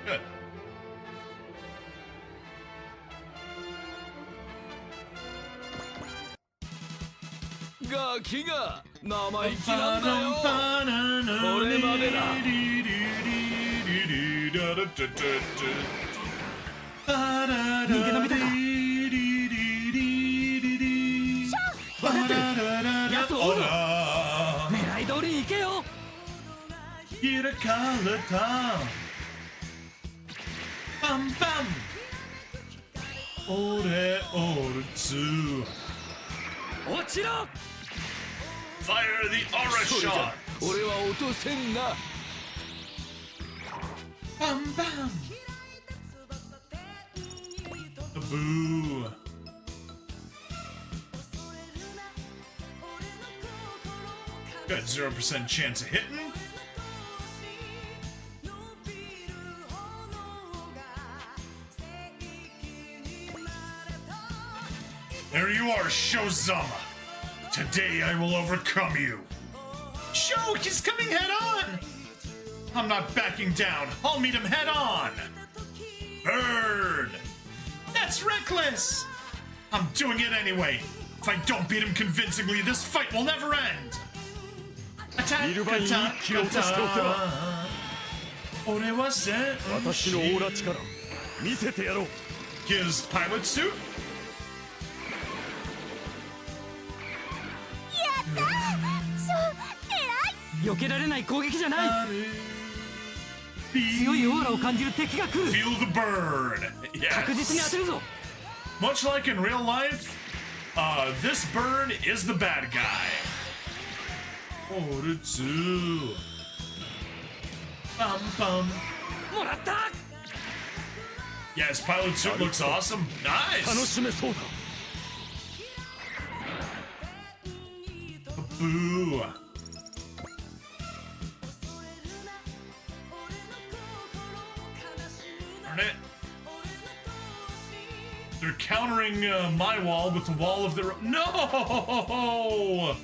Good. Gakiga, 生意気なんだよ。これまでだ。逃げ延びたか。分かってる。やつを追うぞ。狙い通りに行けよ。開かれた。バンバン。俺オルツ。落ちろ。Fire the aura shot. 俺は落とせんな。バンバン。Boo. Got 0% chance of hitting. There you are, Shozama. Today I will overcome you. Sho, he's coming head on. I'm not backing down. I'll meet him head on. Bird. That's reckless. I'm doing it anyway. If I don't beat him convincingly, this fight will never end. Attack, ビルバイン一気を落としておけば俺は戦私のオーラ力見せてやろう His pilot suit? 避けられない攻撃じゃない強いオーラを感じる敵が来る Feel the burn. 確実に当て Yes. るぞ Much like in real life, this burn is the bad guy. Oritsu. Bum bum. もらった Yeah, his pilot suit looks awesome. 楽 Nice. しめそうだ Boo. Darn it. They're countering my wall with the wall of their own. No!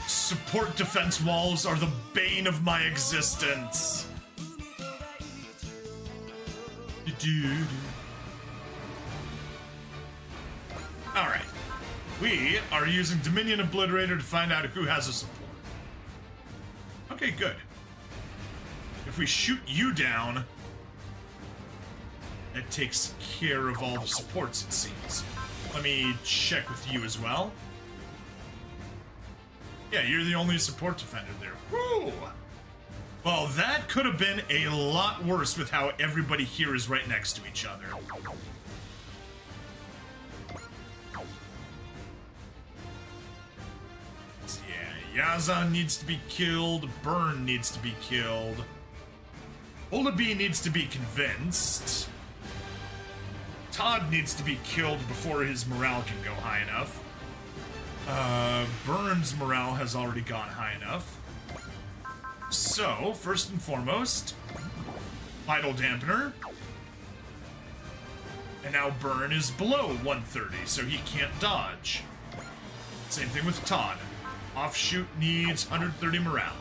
Support defense walls are the bane of my existence. Alright. We are using Dominion Obliterator to find out who has a support. Okay, good. If we shoot you down, that takes care of all the supports, it seems. Let me check with you as well. Yeah, you're the only support defender there. Woo! Well, that could have been a lot worse with how everybody here is right next to each other. Yeah, Yazan needs to be killed. Burn needs to be killed. Olabi needs to be convinced. Todd needs to be killed before his morale can go high enough. Burn's morale has already gone high enough. So, first and foremost, Vital Dampener. And now Burn is below 130, so he can't dodge. Same thing with Todd. Offshoot needs 130 morale.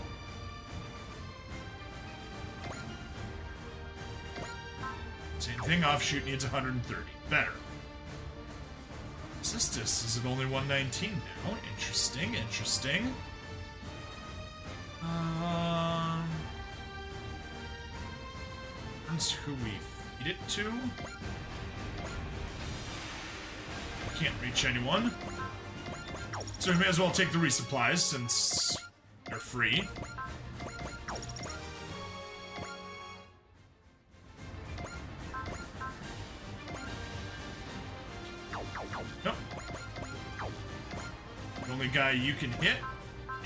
Same thing, Offshoot needs 130. Better. Sistis is at only 119 now. Interesting, interesting. That's who we feed it to. Can't reach anyone. So we may as well take the resupplies since they're free. Nope. The only guy you can hit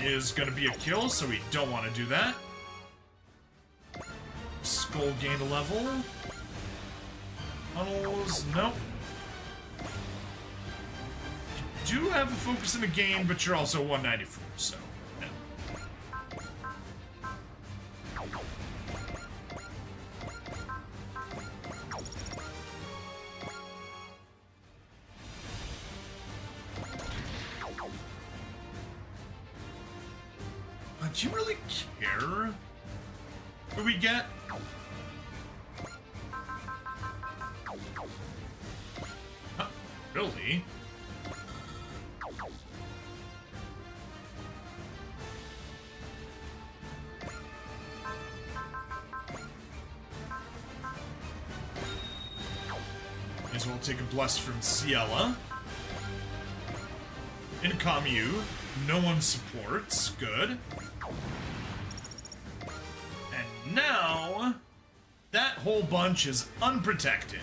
is gonna be a kill, so we don't want to do that. Skull gained a level. Tunnels, nope. You do have a focus and a gain, but you're also 194, so. No. Do you really care who we get? Really? May as well take a bless from Ciela. Incom you. No one supports. Good. And now, that whole bunch is unprotected.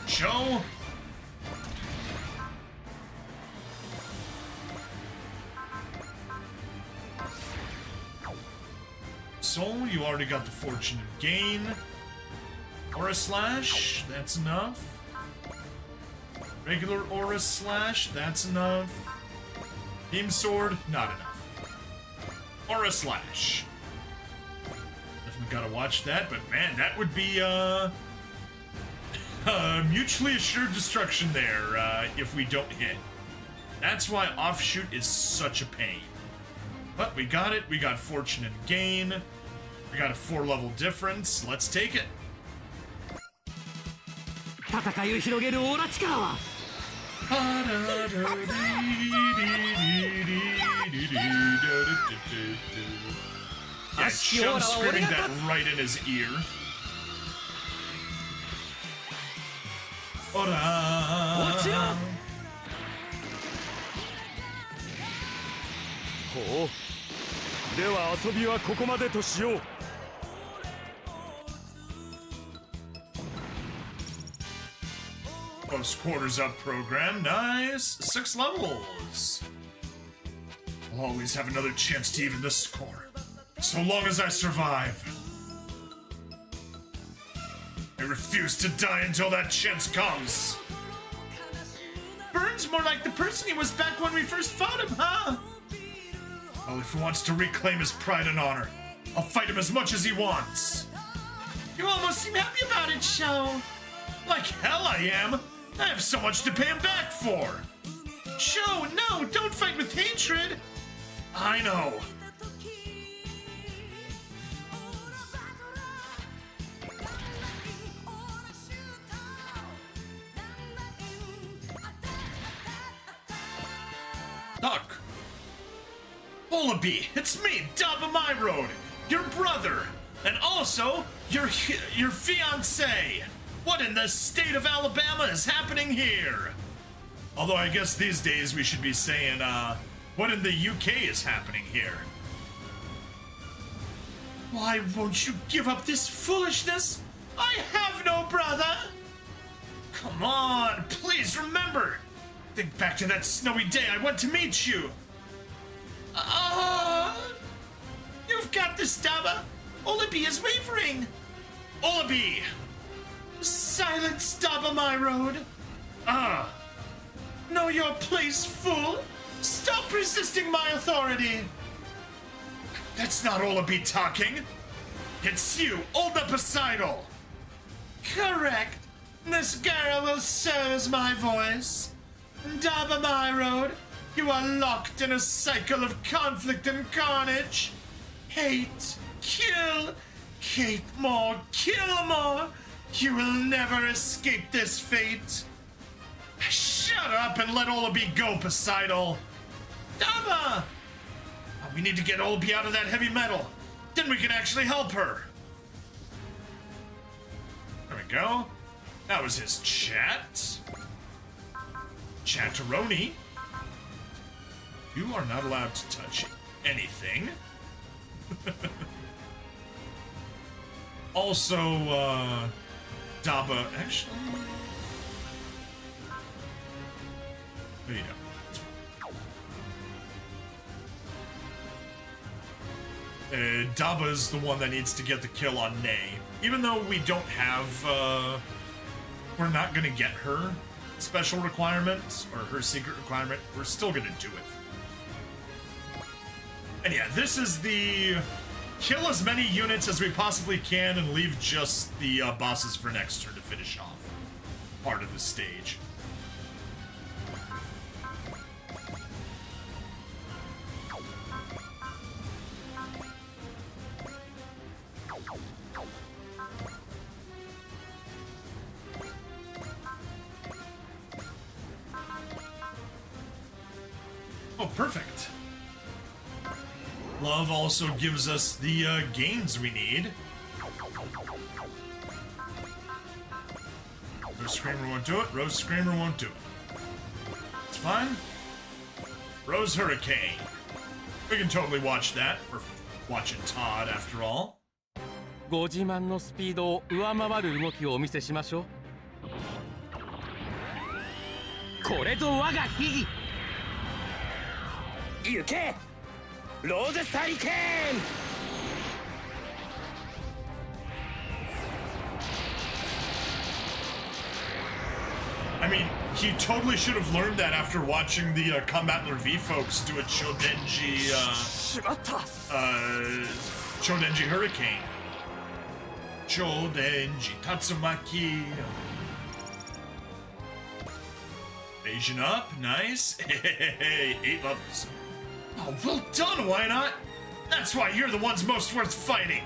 Show. Soul, you already got the fortune of gain. Aura Slash, that's enough. Regular Aura Slash, that's enough. Beam Sword, not enough. Aura Slash. Definitely gotta watch that, but man, that would be, mutually assured destruction there, if we don't hit. That's why Offshoot is such a pain. But we got it, we got Fortune and Gain. We got a 4-level difference, let's take it. 戦いを広げるオーラ力は Yeah, Chum screaming that right in his ear. Ora. ほうでは遊びはここまでとしよう Close quarters up program, nice. 6 levels. I'll always have another chance to even this score. So long as I survive. I refuse to die until that chance comes. Burns more like the person he was back when we first fought him, huh? Well, if he wants to reclaim his pride and honor, I'll fight him as much as he wants. You almost seem happy about it, Sho. Like hell I am. I have so much to pay him back for. Sho, no, don't fight with hatred. I know. Duck. Wallaby, it's me, Daba My Road, your brother, and also your fiancé. What in the state of Alabama is happening here? Although I guess these days we should be saying, what in the UK is happening here? Why won't you give up this foolishness? I have no brother. Come on, please remember. Think back to that snowy day I went to meet you. You've got this, Daba. Olabi is wavering. Olabi! Silence, Daba My Road. Know your place, fool. Stop resisting my authority. That's not Olabi talking. It's you, Old Epicidal. Correct. This girl will serve as my voice. Daba My Road, you are locked in a cycle of conflict and carnage. Hate, kill, hate more, kill more. You will never escape this fate. Shut up and let Olabi go, Poseidon. Daba! We need to get Olabi out of that heavy metal. Then we can actually help her. There we go. That was his chat. Chatteroni. You are not allowed to touch anything. Also, Daba, actually... There you go. Daba's the one that needs to get the kill on Nay. Even though we don't have, we're not gonna get her special requirement, or her secret requirement, we're still gonna do it. And yeah, this is the kill as many units as we possibly can and leave just the bosses for next turn to finish off part of the stage. Oh, perfect. Love also gives us the gains we need. Rose Screamer won't do it. Rose Screamer won't do it. It's fine. Rose Hurricane. We can totally watch that. We're watching Todd after all. ご自慢のスピードを上回る動きをお見せしましょうこれぞ我が秘技行けローゼスハリケーン I mean, he totally should have learned that after watching the Combatler V folks do a Chodenji Hurricane. Chodenji Tatsumaki. Evasion up, nice. Hey, 8 levels. Oh, well done, why not? That's why you're the ones most worth fighting.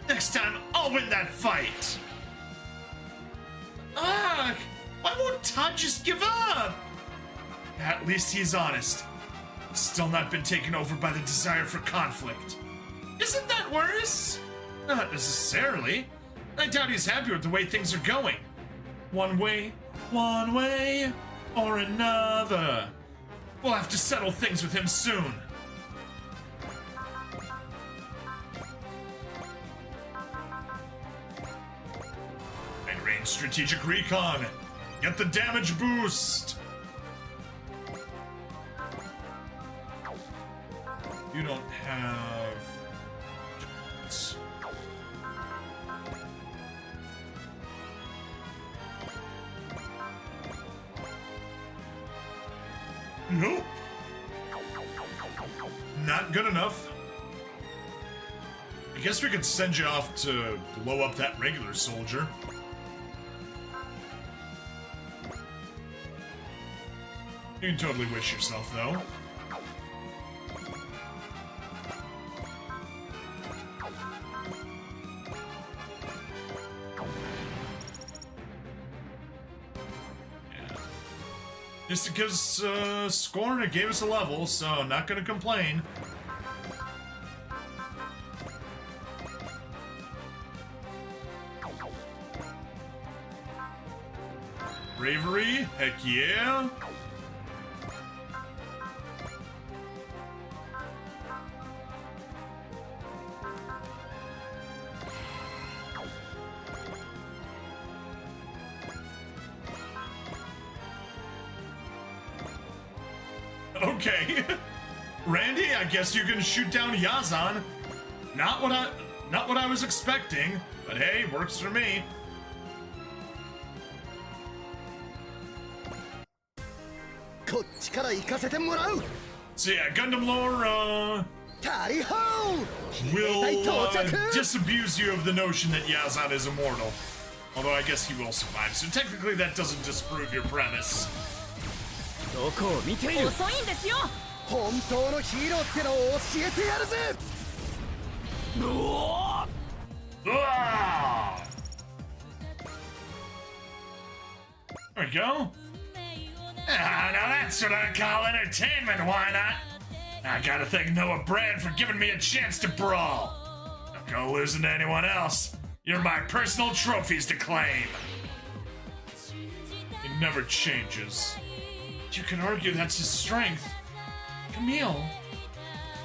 Next time, I'll win that fight. Why won't huh? Just give up! At least he's honest. Still not been taken over by the desire for conflict. Isn't that worse? Not necessarily. I doubt he's happy with the way things are going. One way or another. We'll have to settle things with him soon. Mid-range strategic recon. Get the damage boost. You don't have... Nope. Not good enough. I guess we could send you off to blow up that regular soldier. You can totally wish yourself, though. Just it gives us score and it gave us a level, so not gonna complain. Bravery, heck yeah. Okay. Randy, I guess you can shoot down Yazan. Not what I was expecting, but hey, works for me. So yeah, Gundam lore, will disabuse you of the notion that Yazan is immortal. Although I guess he will survive, so technically that doesn't disprove your premise. どこを見ている。遅いんですよ。本当のヒーローってのを教えてやるぜ。 Ah! There we go. Ah, now that's what I call entertainment, why not? I gotta thank Noah Brand for giving me a chance to brawl. Don't go losing to anyone else. You're my personal trophies to claim. It never changes. You can argue that's his strength. Camille.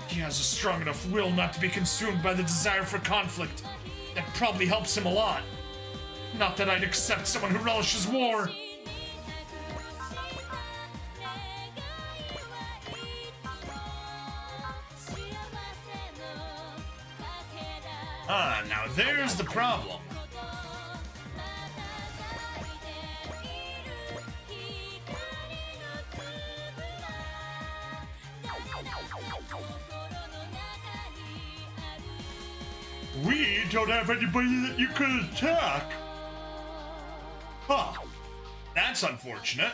He has a strong enough will not to be consumed by the desire for conflict. That probably helps him a lot. Not that I'd accept someone who relishes war. Ah, now there's the problem. We don't have anybody that you could attack. Huh. That's unfortunate.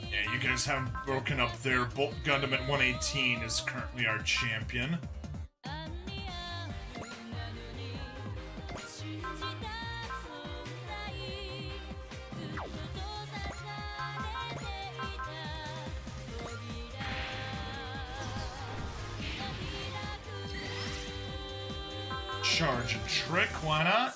Yeah, you guys haven't broken up there. Bolt Gundam at 118 is currently our champion. Charge and trick, why not?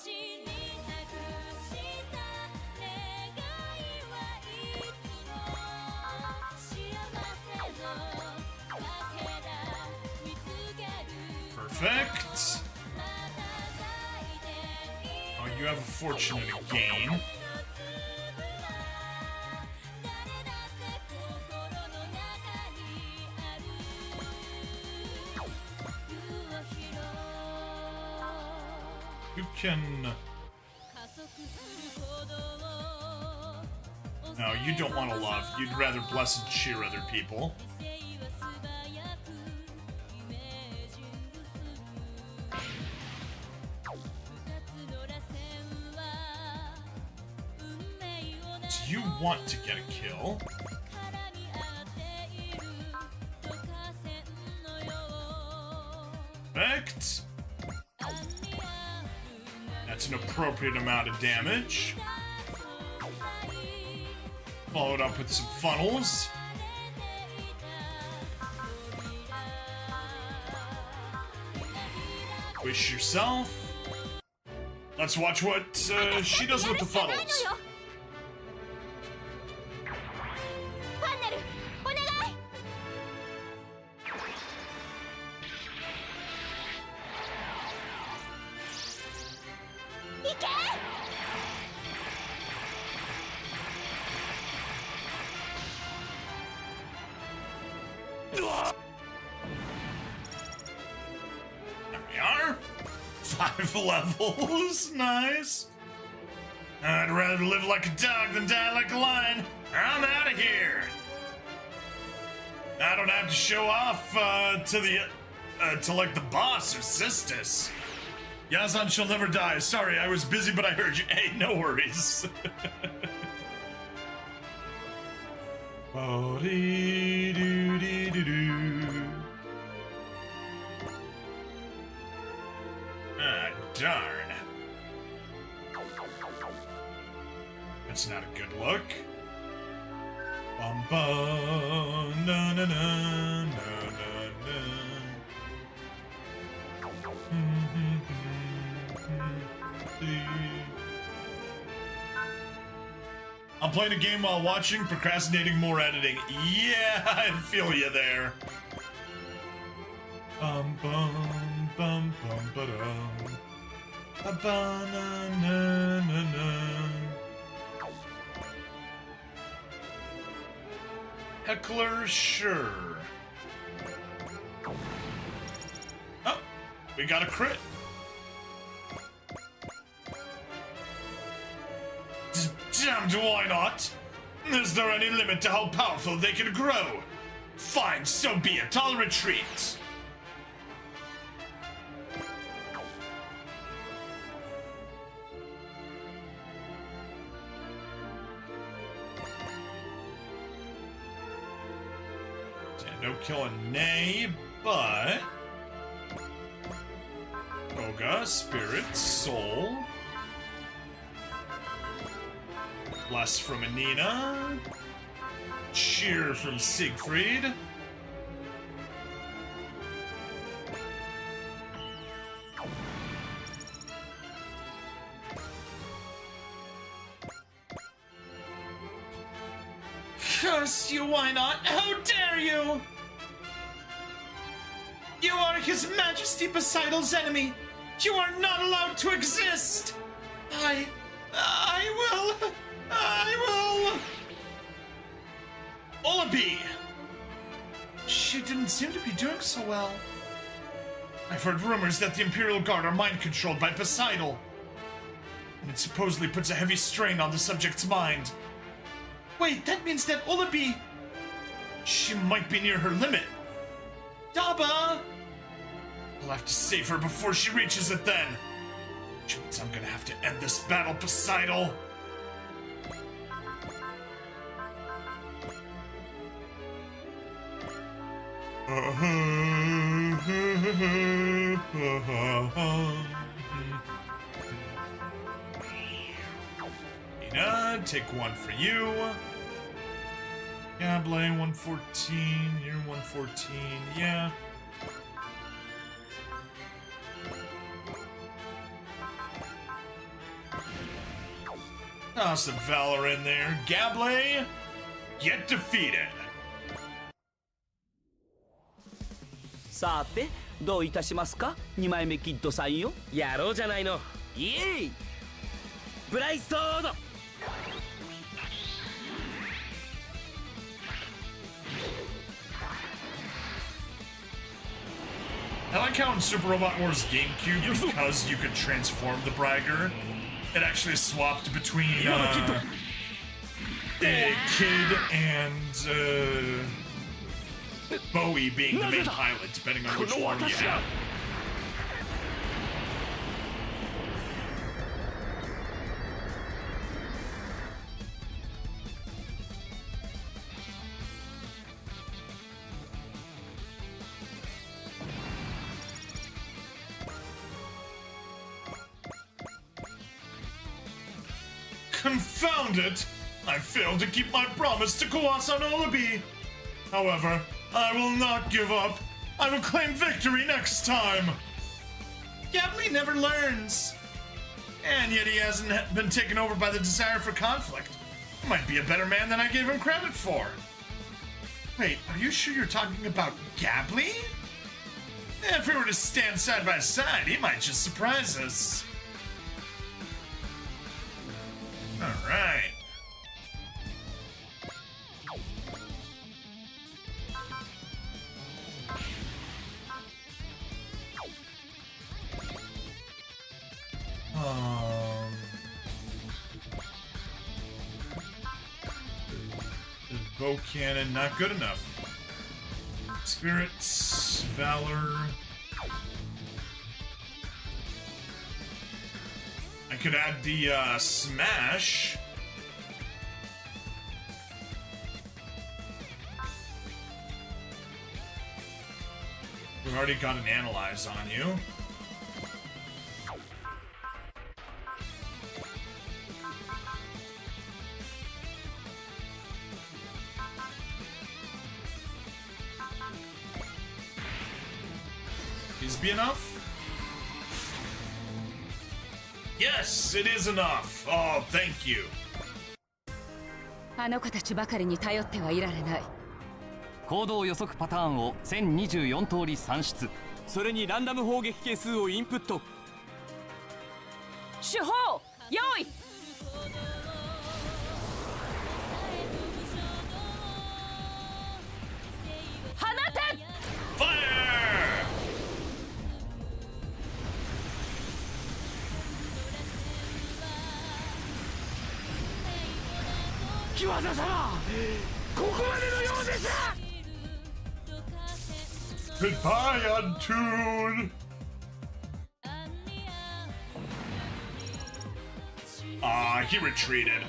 Perfect. Oh, you have a fortunate gain. You can... No, you don't want to love. You'd rather bless and cheer other people. you want to get a kill. Perfect. That's an appropriate amount of damage. Followed up with some funnels. Wish yourself. Let's watch what she does with the funnels. ファンネルお願い。行け。 There we are. 5 levels. Nice. I'd rather live like a dog than die like a lion. I'm out of here. I don't have to show off to like the boss or sisters. Yazan shall never die. Sorry, I was busy, but I heard you. Hey, no worries. Ah, darn. That's not a good look. Bum bum na na na na na na. I'm playing a game while watching, procrastinating more editing. Yeah, I feel you there. Bum bum bum bum ba-dum. Ba-ba-na-na-na-na. Heckler, sure. Oh, we got a crit. Damned, why not? Is there any limit to how powerful they can grow? Fine, so be it. I'll retreat. No killing Nay, but Boga, Spirit, Soul. Bless from Anina. Cheer from Siegfried. Curse you, why not? How dare you! You are His Majesty Poseidel's enemy. You are not allowed to exist. I will. Olabi! She didn't seem to be doing so well. I've heard rumors that the Imperial Guard are mind-controlled by Poseidal. And it supposedly puts a heavy strain on the subject's mind. Wait, that means that Olabi... She might be near her limit. Daba! I'll have to save her before she reaches it then. Which means I'm gonna have to end this battle, Poseidal. Ina, take one for you. Gable, 114. You're 114. Yeah. Toss some valor in there. Gable, get defeated. さてどういたしますか2枚目キッドさんよ。やろうじゃないの。イエイブライストード。 I like how in Super Robot Wars GameCube, because you could transform the Bragger, it actually swapped between a Kid and Bowie being the main pilot, depending on which form you have. Confound it! I failed to keep my promise to Kuwasan Olabi. However, I will not give up. I will claim victory next time. Gably never learns. And yet he hasn't been taken over by the desire for conflict. He might be a better man than I gave him credit for. Wait, are you sure you're talking about Gably? If we were to stand side by side, he might just surprise us. All right. Bow cannon, not good enough. Spirits, valor. I could add the smash. We've already got an analyze on you. Be enough? Yes, it is enough. Oh, thank you. あの子たちばかりに頼ってはいられない。行動予測パターンを1024通り算出。それにランダム砲撃係数をインプット。手法用意。放て。Fire! 木和田様、ここまでのようです。Goodbye, Untuned. He retreated.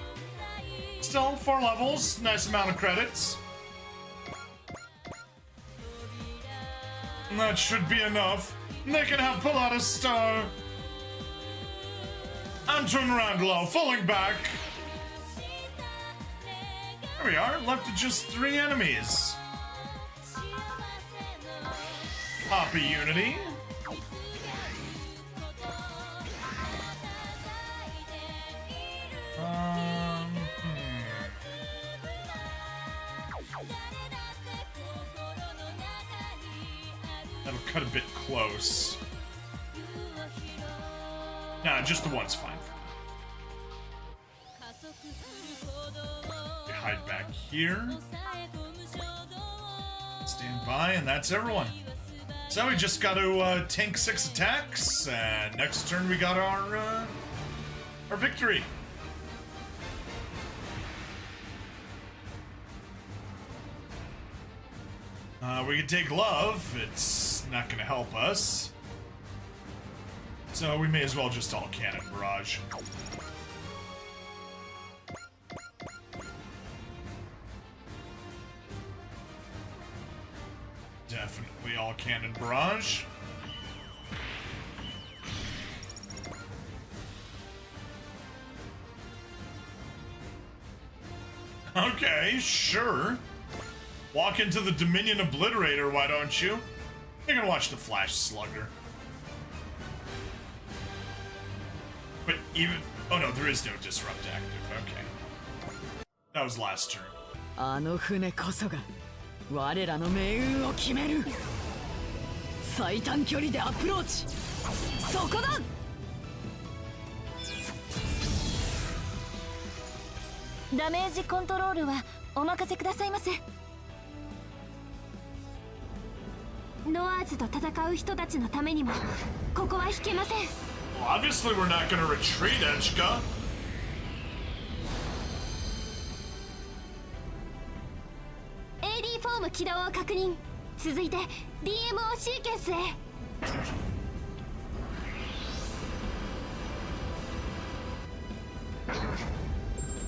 Still, 4 levels, nice amount of credits. That should be enough. They can have Pilata Star. Antun Randlow falling back. There we are, left to just 3 enemies. Poppy Unity. That'll cut a bit close. Nah, just the one's fine. We hide back here. Stand by, and that's everyone. So we just got to tank 6 attacks, and next turn we got our victory. We can take love. It's not going to help us. So we may as well just all cannon barrage. Definitely all cannon barrage. Okay, sure. Walk into the Dominion Obliterator, why don't you? You're gonna watch the Flash Slugger. But even... Oh no, there is no Disrupt active, okay. That was last turn. あの船こそが我らの命運を決める。最短距離でアプローチ。そこだ。ダメージコントロールはお任せくださいませ。ノアーズと戦う人たちのためにもここは引けません。 Well, obviously we're not gonna retreat, Echka. AD フォーム起動を確認。続いて DMO シーケンスへ。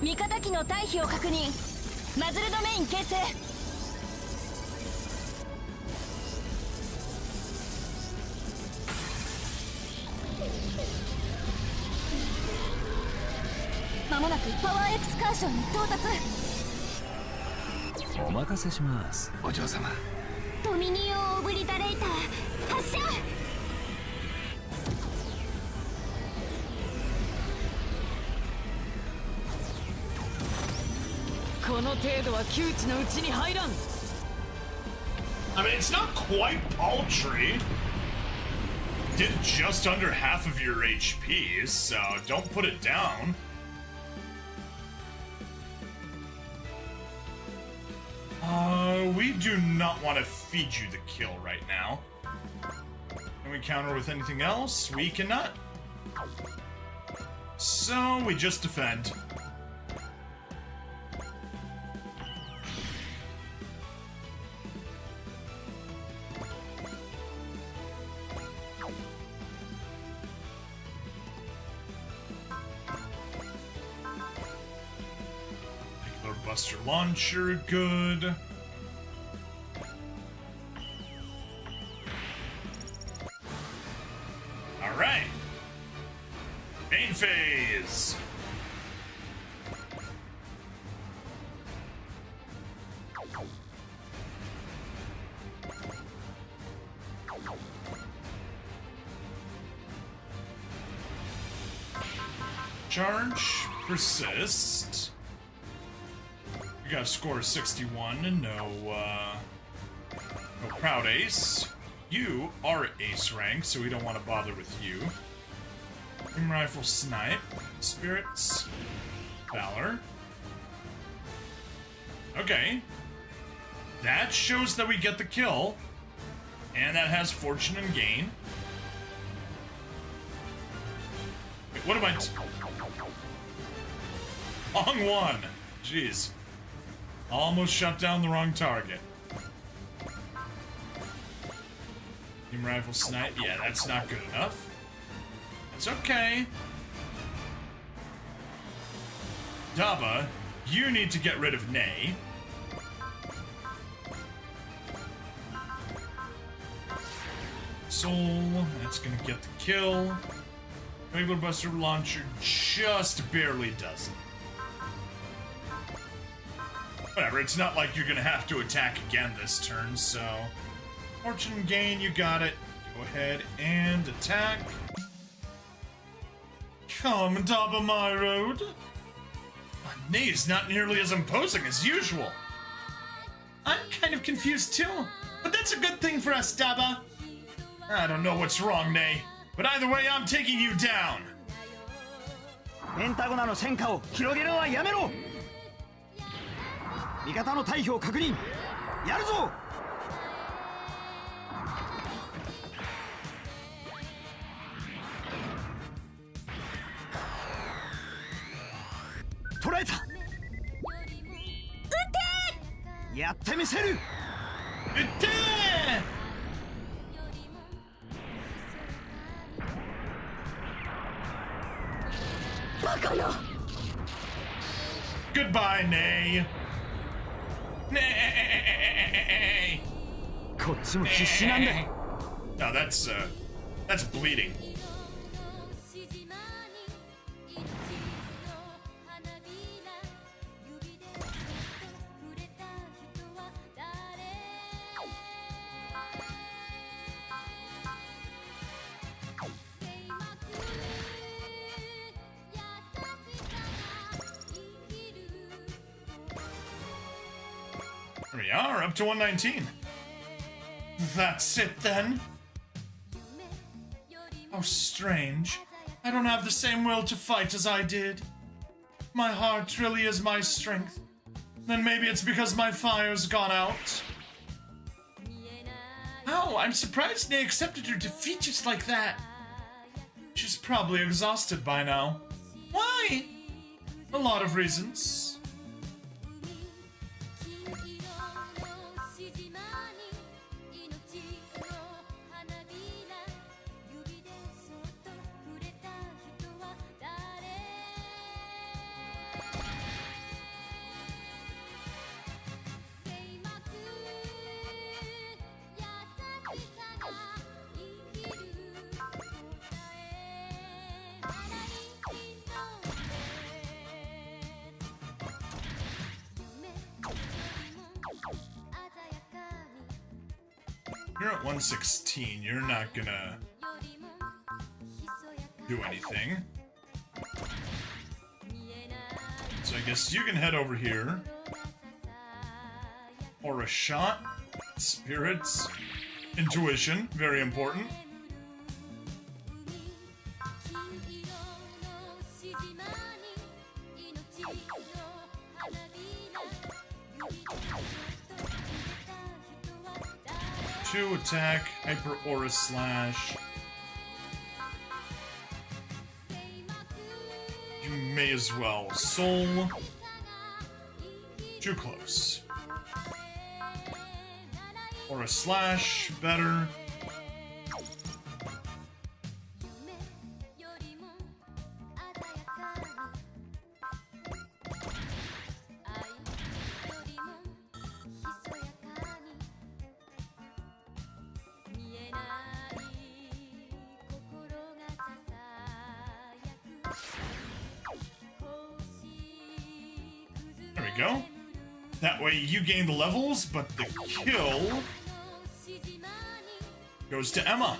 味方機の退避を確認。マズルドメイン形成。間もなくパワーエクスカーションに到達。お任せします。お嬢様。ドミニオンオブリタレーター発射。この程度は窮地のうちに入らん。 I mean, it's not quite paltry. Did just under half of your HP, so don't put it down. We do not want to feed you the kill right now. Can we counter with anything else? We cannot. So we just defend. Buster launcher, good. All right. Main phase. Charge, persist. We got a score of 61 and no proud ace. You are ace rank, so we don't want to bother with you. Beam rifle snipe, spirits, valor. Okay. That shows that we get the kill. And that has fortune and gain. Wait, what am I... Long one. Jeez. Almost shut down the wrong target. Beam rifle snipe. Yeah, that's not good enough. It's okay. Daba, you need to get rid of Nay. Soul, that's gonna get the kill. Regular Buster Launcher just barely does it. Whatever, it's not like you're gonna have to attack again this turn, so... Fortune gain, you got it. Go ahead and attack. Come, Daba my road. Nay's not nearly as imposing as usual. I'm kind of confused too, but that's a good thing for us, Daba. I don't know what's wrong, Nay, but either way, I'm taking you down. ペンタゴナの戦果を広げるのはやめろ。味方の退避を確認。やるぞ。捉えた。撃ってやってみせる。撃ってバカな。 Goodbye, Nay. Nay. こっちも必死なんだ。 No, that's bleeding. Here we are, up to 119. That's it then. How strange. I don't have the same will to fight as I did. My heart really is my strength. Then maybe it's because my fire's gone out. Oh, I'm surprised Nay accepted her defeat just like that. She's probably exhausted by now. Why? A lot of reasons. You're at 116. You're not gonna do anything. So I guess you can head over here. Or a shot. Spirits. Intuition. Very important. Two attack. Hyper Aura Slash. You may as well. Soul. Too close. Or a slash, better. There we go. That way you gain the levels, but the kill goes to Emma.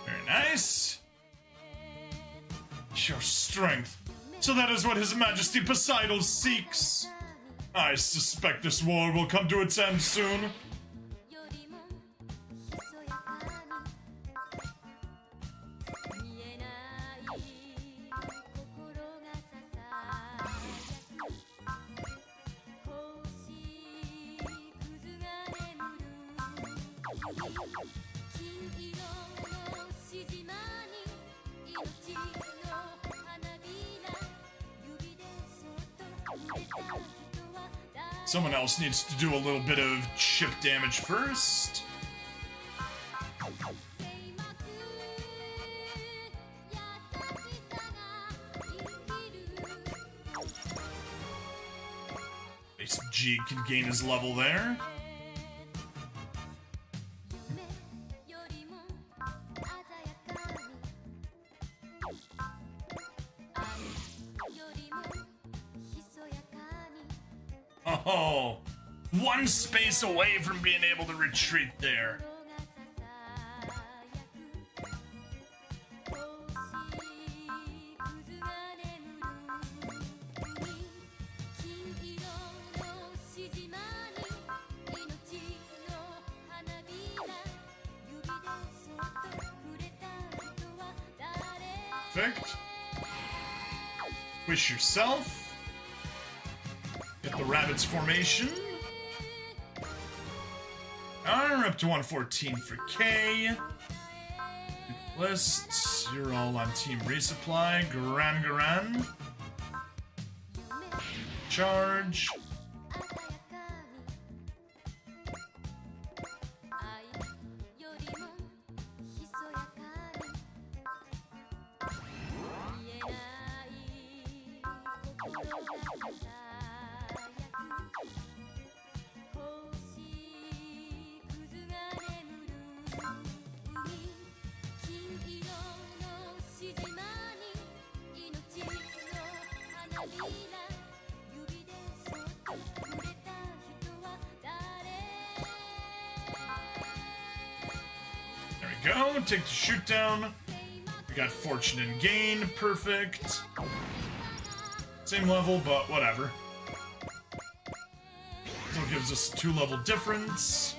Very nice. Your strength. So that is what His Majesty Poseidon seeks. I suspect this war will come to its end soon. Someone else needs to do a little bit of chip damage first. At least G can gain his level there. Oh, one space away from being able to retreat there. Perfect. Wish yourself. Get the rabbit's formation. We're up to 114 for K. Lists. You're all on Team Resupply. Garan. Charge. There we go. Take the shoot down. We got Fortune and Gain. Perfect. Same level, but whatever. Still gives us a 2-level difference.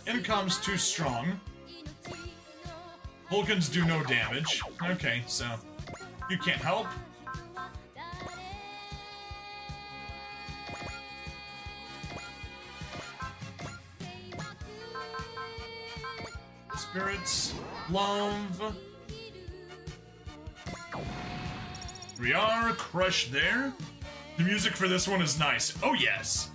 Incom's too strong. Vulcans do no damage. Okay, so you can't help. Spirits, love. We are crush there. The music for this one is nice. Oh yes.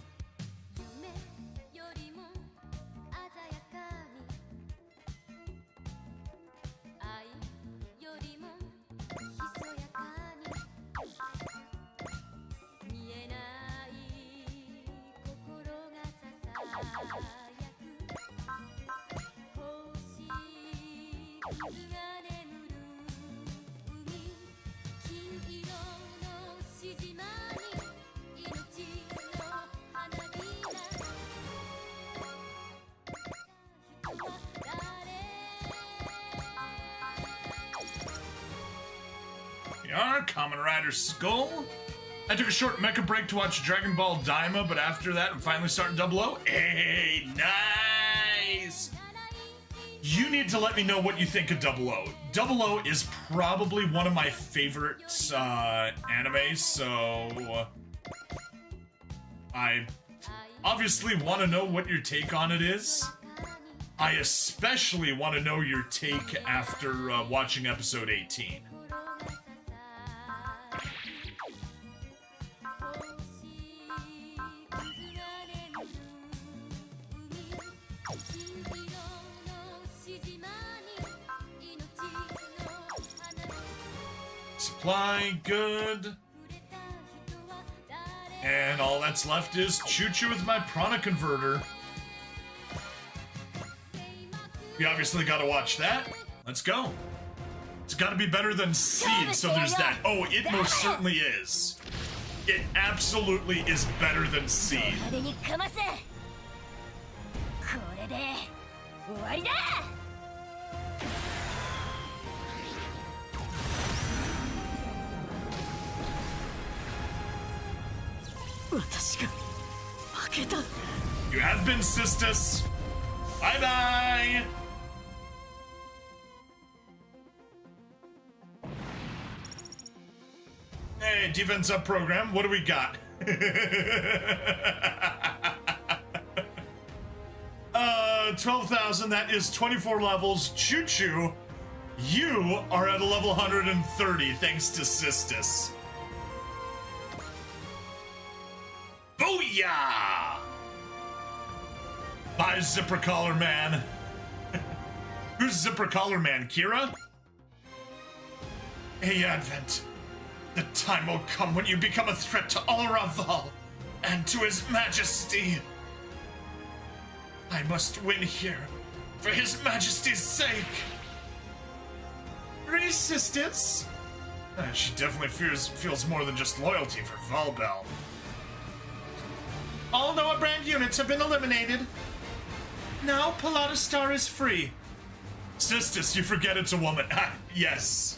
We are Kamen Rider Skull. I took a short mecha break to watch Dragon Ball Daima, but after that, I'm finally starting 00. Hey, nice! You need to let me know what you think of 00. 00 is probably one of my favorite animes, so I obviously want to know what your take on it is. I especially want to know your take after watching episode 18. Supply, good. And all that's left is Choo-Choo with my Prana Converter. We obviously gotta watch that. Let's go. It's gotta be better than Seed, so there's that. Oh, it most certainly is. It absolutely is better than Seed. 私が負けた。 You have been, sisters. Bye bye. Hey, defense up program. What do we got? 12,000. That is 24 levels. Choo-Choo, you are at a level 130 thanks to Sisters. Booyah! Bye, Zipper Collar Man. Who's Zipper Collar Man, Kira? Hey, Advent. The time will come when you become a threat to all Raval and to His Majesty. I must win here, for His Majesty's sake. Resistance? She definitely feels more than just loyalty for Valbel. All Noah brand units have been eliminated. Now Pilata Star is free. Sisters, you forget it's a woman. Ah, yes.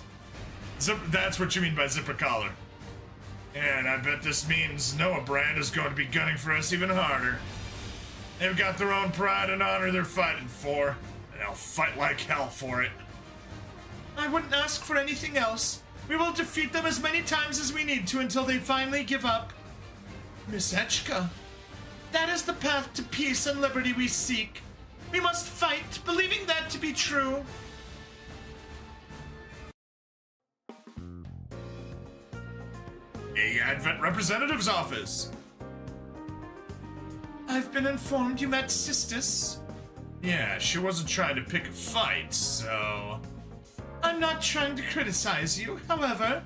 That's what you mean by Zipper Collar. And I bet this means Noah Brand is going to be gunning for us even harder. They've got their own pride and honor they're fighting for, and they'll fight like hell for it. I wouldn't ask for anything else. We will defeat them as many times as we need to until they finally give up. Miss Echka, that is the path to peace and liberty we seek. We must fight, believing that to be true. A Advent Representative's Office. I've been informed you met Sisters. Yeah, she wasn't trying to pick a fight, so... I'm not trying to criticize you, however,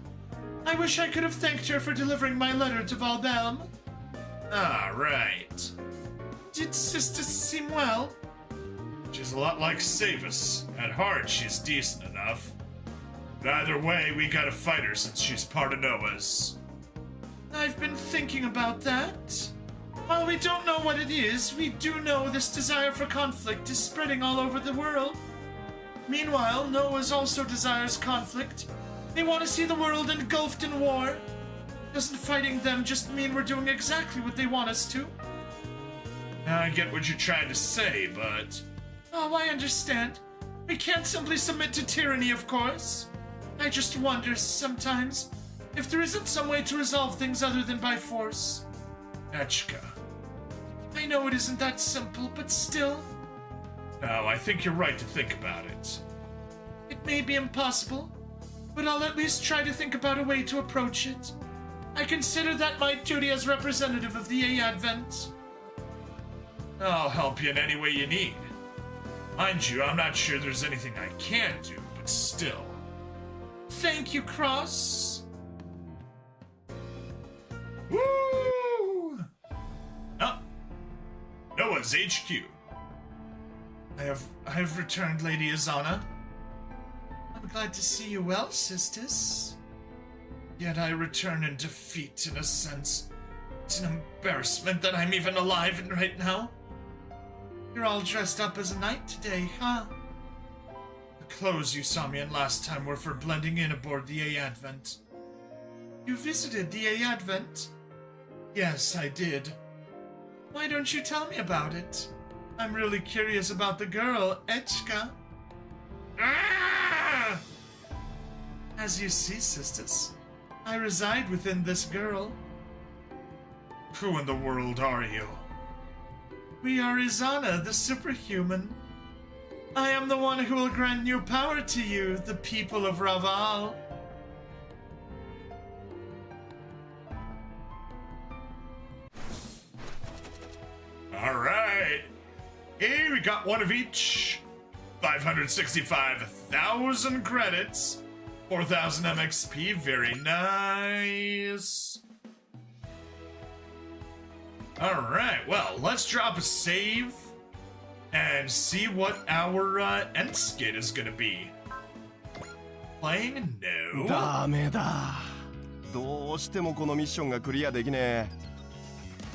I wish I could have thanked her for delivering my letter to Valbelm. Ah, right. Did Sisters seem well? She's a lot like Savis. At heart, she's decent enough. But either way, we gotta fight her since she's part of Noah's. I've been thinking about that. While we don't know what it is, we do know this desire for conflict is spreading all over the world. Meanwhile, Noah's also desires conflict. They want to see the world engulfed in war. Doesn't fighting them just mean we're doing exactly what they want us to? I get what you're trying to say, but... Oh, I understand. We can't simply submit to tyranny, of course. I just wonder sometimes if there isn't some way to resolve things other than by force. Echka. I know it isn't that simple, but still. No, I think you're right to think about it. It may be impossible, but I'll at least try to think about a way to approach it. I consider that my duty as representative of the Advent. I'll help you in any way you need. Mind you, I'm not sure there's anything I can do, but still. Thank you, Cross. Woo! Oh, Noah's HQ. I have returned, Lady Azana. I'm glad to see you well, sisters. Yet I return in defeat, in a sense. It's an embarrassment that I'm even alive right now. You're all dressed up as a knight today, huh? The clothes you saw me in last time were for blending in aboard the Advent. You visited the Advent? Yes, I did. Why don't you tell me about it? I'm really curious about the girl, Echka. Ah! As you see, sisters, I reside within this girl. Who in the world are you? We are Izana, the superhuman. I am the one who will grant new power to you, the people of Raval. Alright. Hey, we got one of each. 565,000 credits. 4,000 MXP, very nice. Alright, well, let's drop a save and see what our end skit is gonna be. Playing? No. ダメだ。どうしてもこのミッションがクリアできねえ。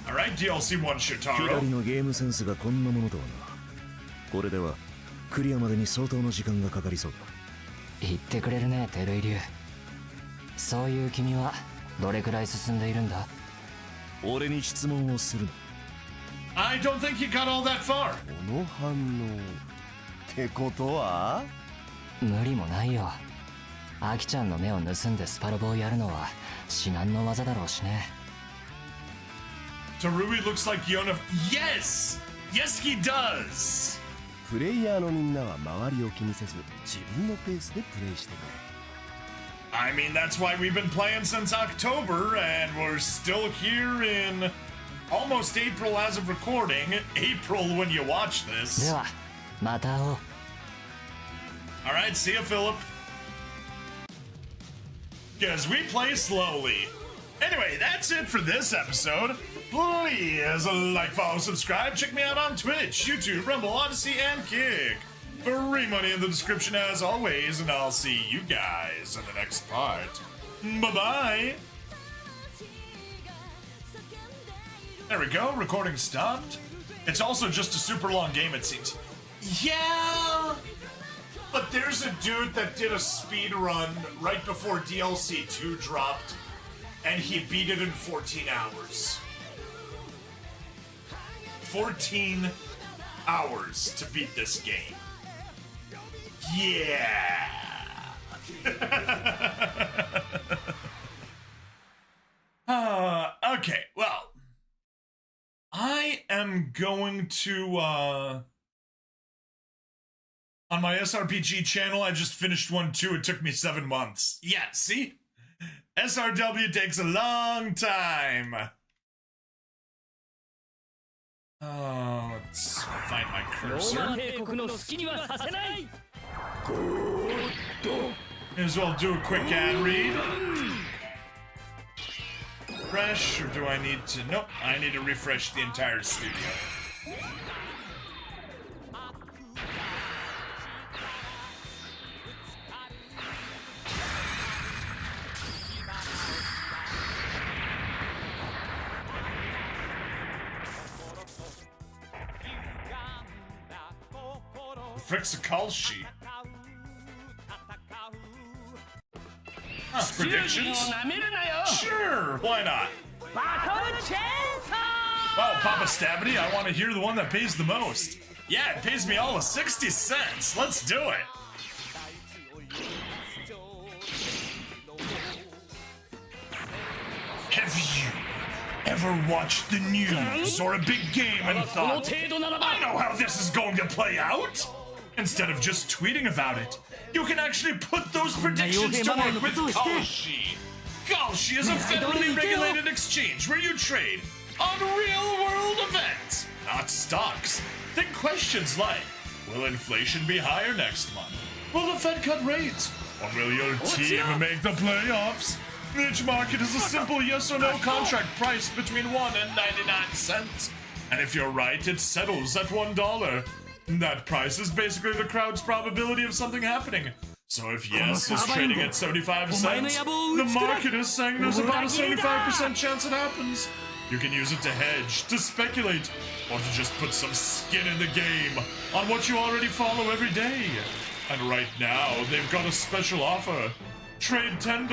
Alright, DLC 1 左 Shotaro. のゲームセンスがこんなものとはな。これではクリアまでに相当の時間がかかりそうだ。言ってくれるね、テルイリュウ。そういう君はどれくらい進んでいるんだ？俺に質問をするな。 I don't think he got all that far. この反応ってことは？無理もないよ。アキちゃんの目を盗んでスパロボをやるのは至難の技だろうしね。 Tarui looks like Yona. Yes! Yes, he does! プレイヤーのみんなは周りを気にせず自分のペースでプレイしてくれ。 I mean, that's why we've been playing since October, and we're still here in almost April as of recording. April when you watch で this. は、また会おう。 Alright, see ya, Philip. Because we play slowly. Anyway, that's it for this episode. Please like, follow, subscribe. Check me out on Twitch, YouTube, Rumble, Odyssey, and Kick. Free money in the description as always, and I'll see you guys in the next part. Bye-bye. There we go, recording stopped. It's also just a super long game, it seems. Yeah, but there's a dude that did a speed run right before DLC 2 dropped, and he beat it in 14 hours. 14 hours to beat this game. Yeah. Okay, well, I am going to, on my SRPG channel, I just finished one too. It took me 7 months. Yeah, see? SRW takes a long time. Let's find my cursor. 帝国の好きにはさせない。 May as well do a quick ad read. Refresh, or do I need to? Nope, I need to refresh the entire studio. Frick's a call sheet. Huh, predictions? Sure, why not? Oh, Papa Stabity, I want to hear the one that pays the most. Yeah, it pays me all of 60 cents. Let's do it. Have you Ever watched the news or a big game and thought, I know how this is going to play out? Instead of just tweeting about it, you can actually put those predictions to work with Kalshi. Kalshi is a federally regulated exchange where you trade on real-world events, not stocks. Think questions like, will inflation be higher next month? Will the Fed cut rates? Or will your team make the playoffs? Each market is a simple yes or no contract priced between 1 and 99 cents. And if you're right, it settles at $1. That price is basically the crowd's probability of something happening. So if yes is trading at 75 cents, the market is saying there's about a 75% chance it happens. You can use it to hedge, to speculate, or to just put some skin in the game on what you already follow every day. And right now, they've got a special offer. Trade $10,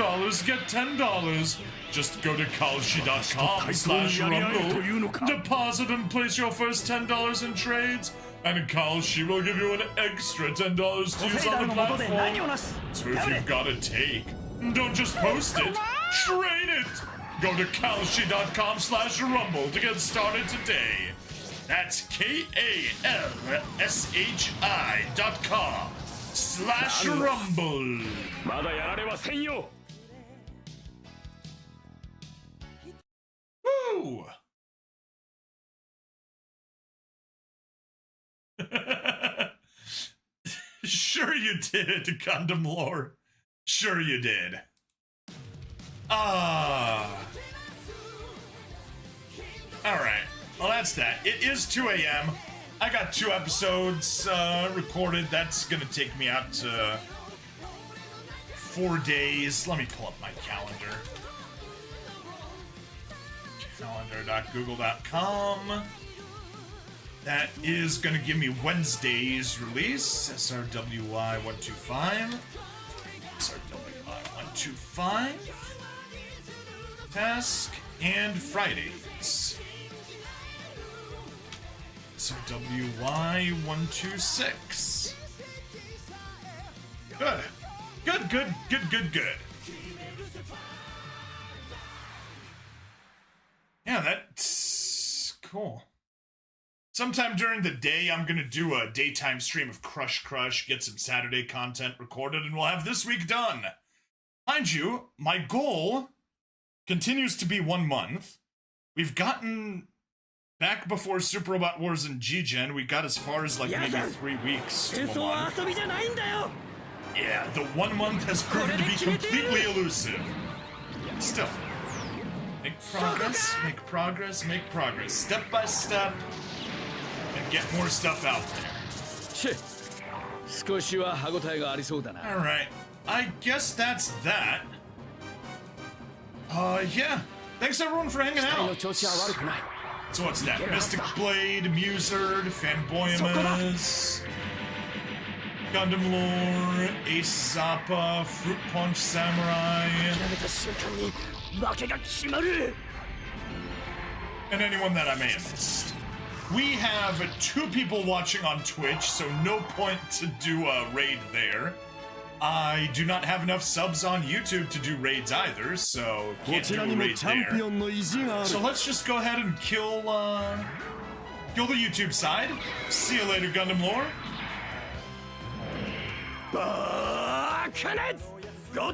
get $10. Just go to kalshi.com/rumble, deposit and place your first $10 in trades, and Kalshi will give you an extra $10 to use on the platform. So if you've got a take, don't just post it, trade it! Go to kalshi.com/rumble to get started today. That's KALSHI.com/rumble. まだやられはせんよ Woo! Sure you did, Gundam Lore. Sure you did. Alright. Well, that's that. It is 2 a.m. I got 2 episodes recorded. That's gonna take me out to 4 days. Let me pull up my calendar. Calendar.google.com. That is going to give me Wednesday's release. SRWY 125. SRWY 125. Task. And Fridays. SRWY 126. Good. Good. Yeah, that's cool. Sometime during the day, I'm gonna do a daytime stream of Crush, get some Saturday content recorded, and we'll have this week done. Mind you, my goal continues to be 1 month. We've gotten back before Super Robot Wars and G-Gen, we got as far as like maybe 3 weeks. Yeah, the 1 month has proven to be completely elusive. Still. Make progress. Step by step. And get more stuff out there. Alright. I guess that's that. Yeah. Thanks everyone for hanging out. So what's that? Mystic Blade, Muserd, Fanboyamas, Gundam Lore, Ace Zappa, Fruit Punch Samurai, and anyone that I may have missed. We have 2 people watching on Twitch, so no point to do a raid there. I do not have enough subs on YouTube to do raids either, so can't do a raid there. So let's just go ahead and kill the YouTube side. See you later, Gundam Lore. Go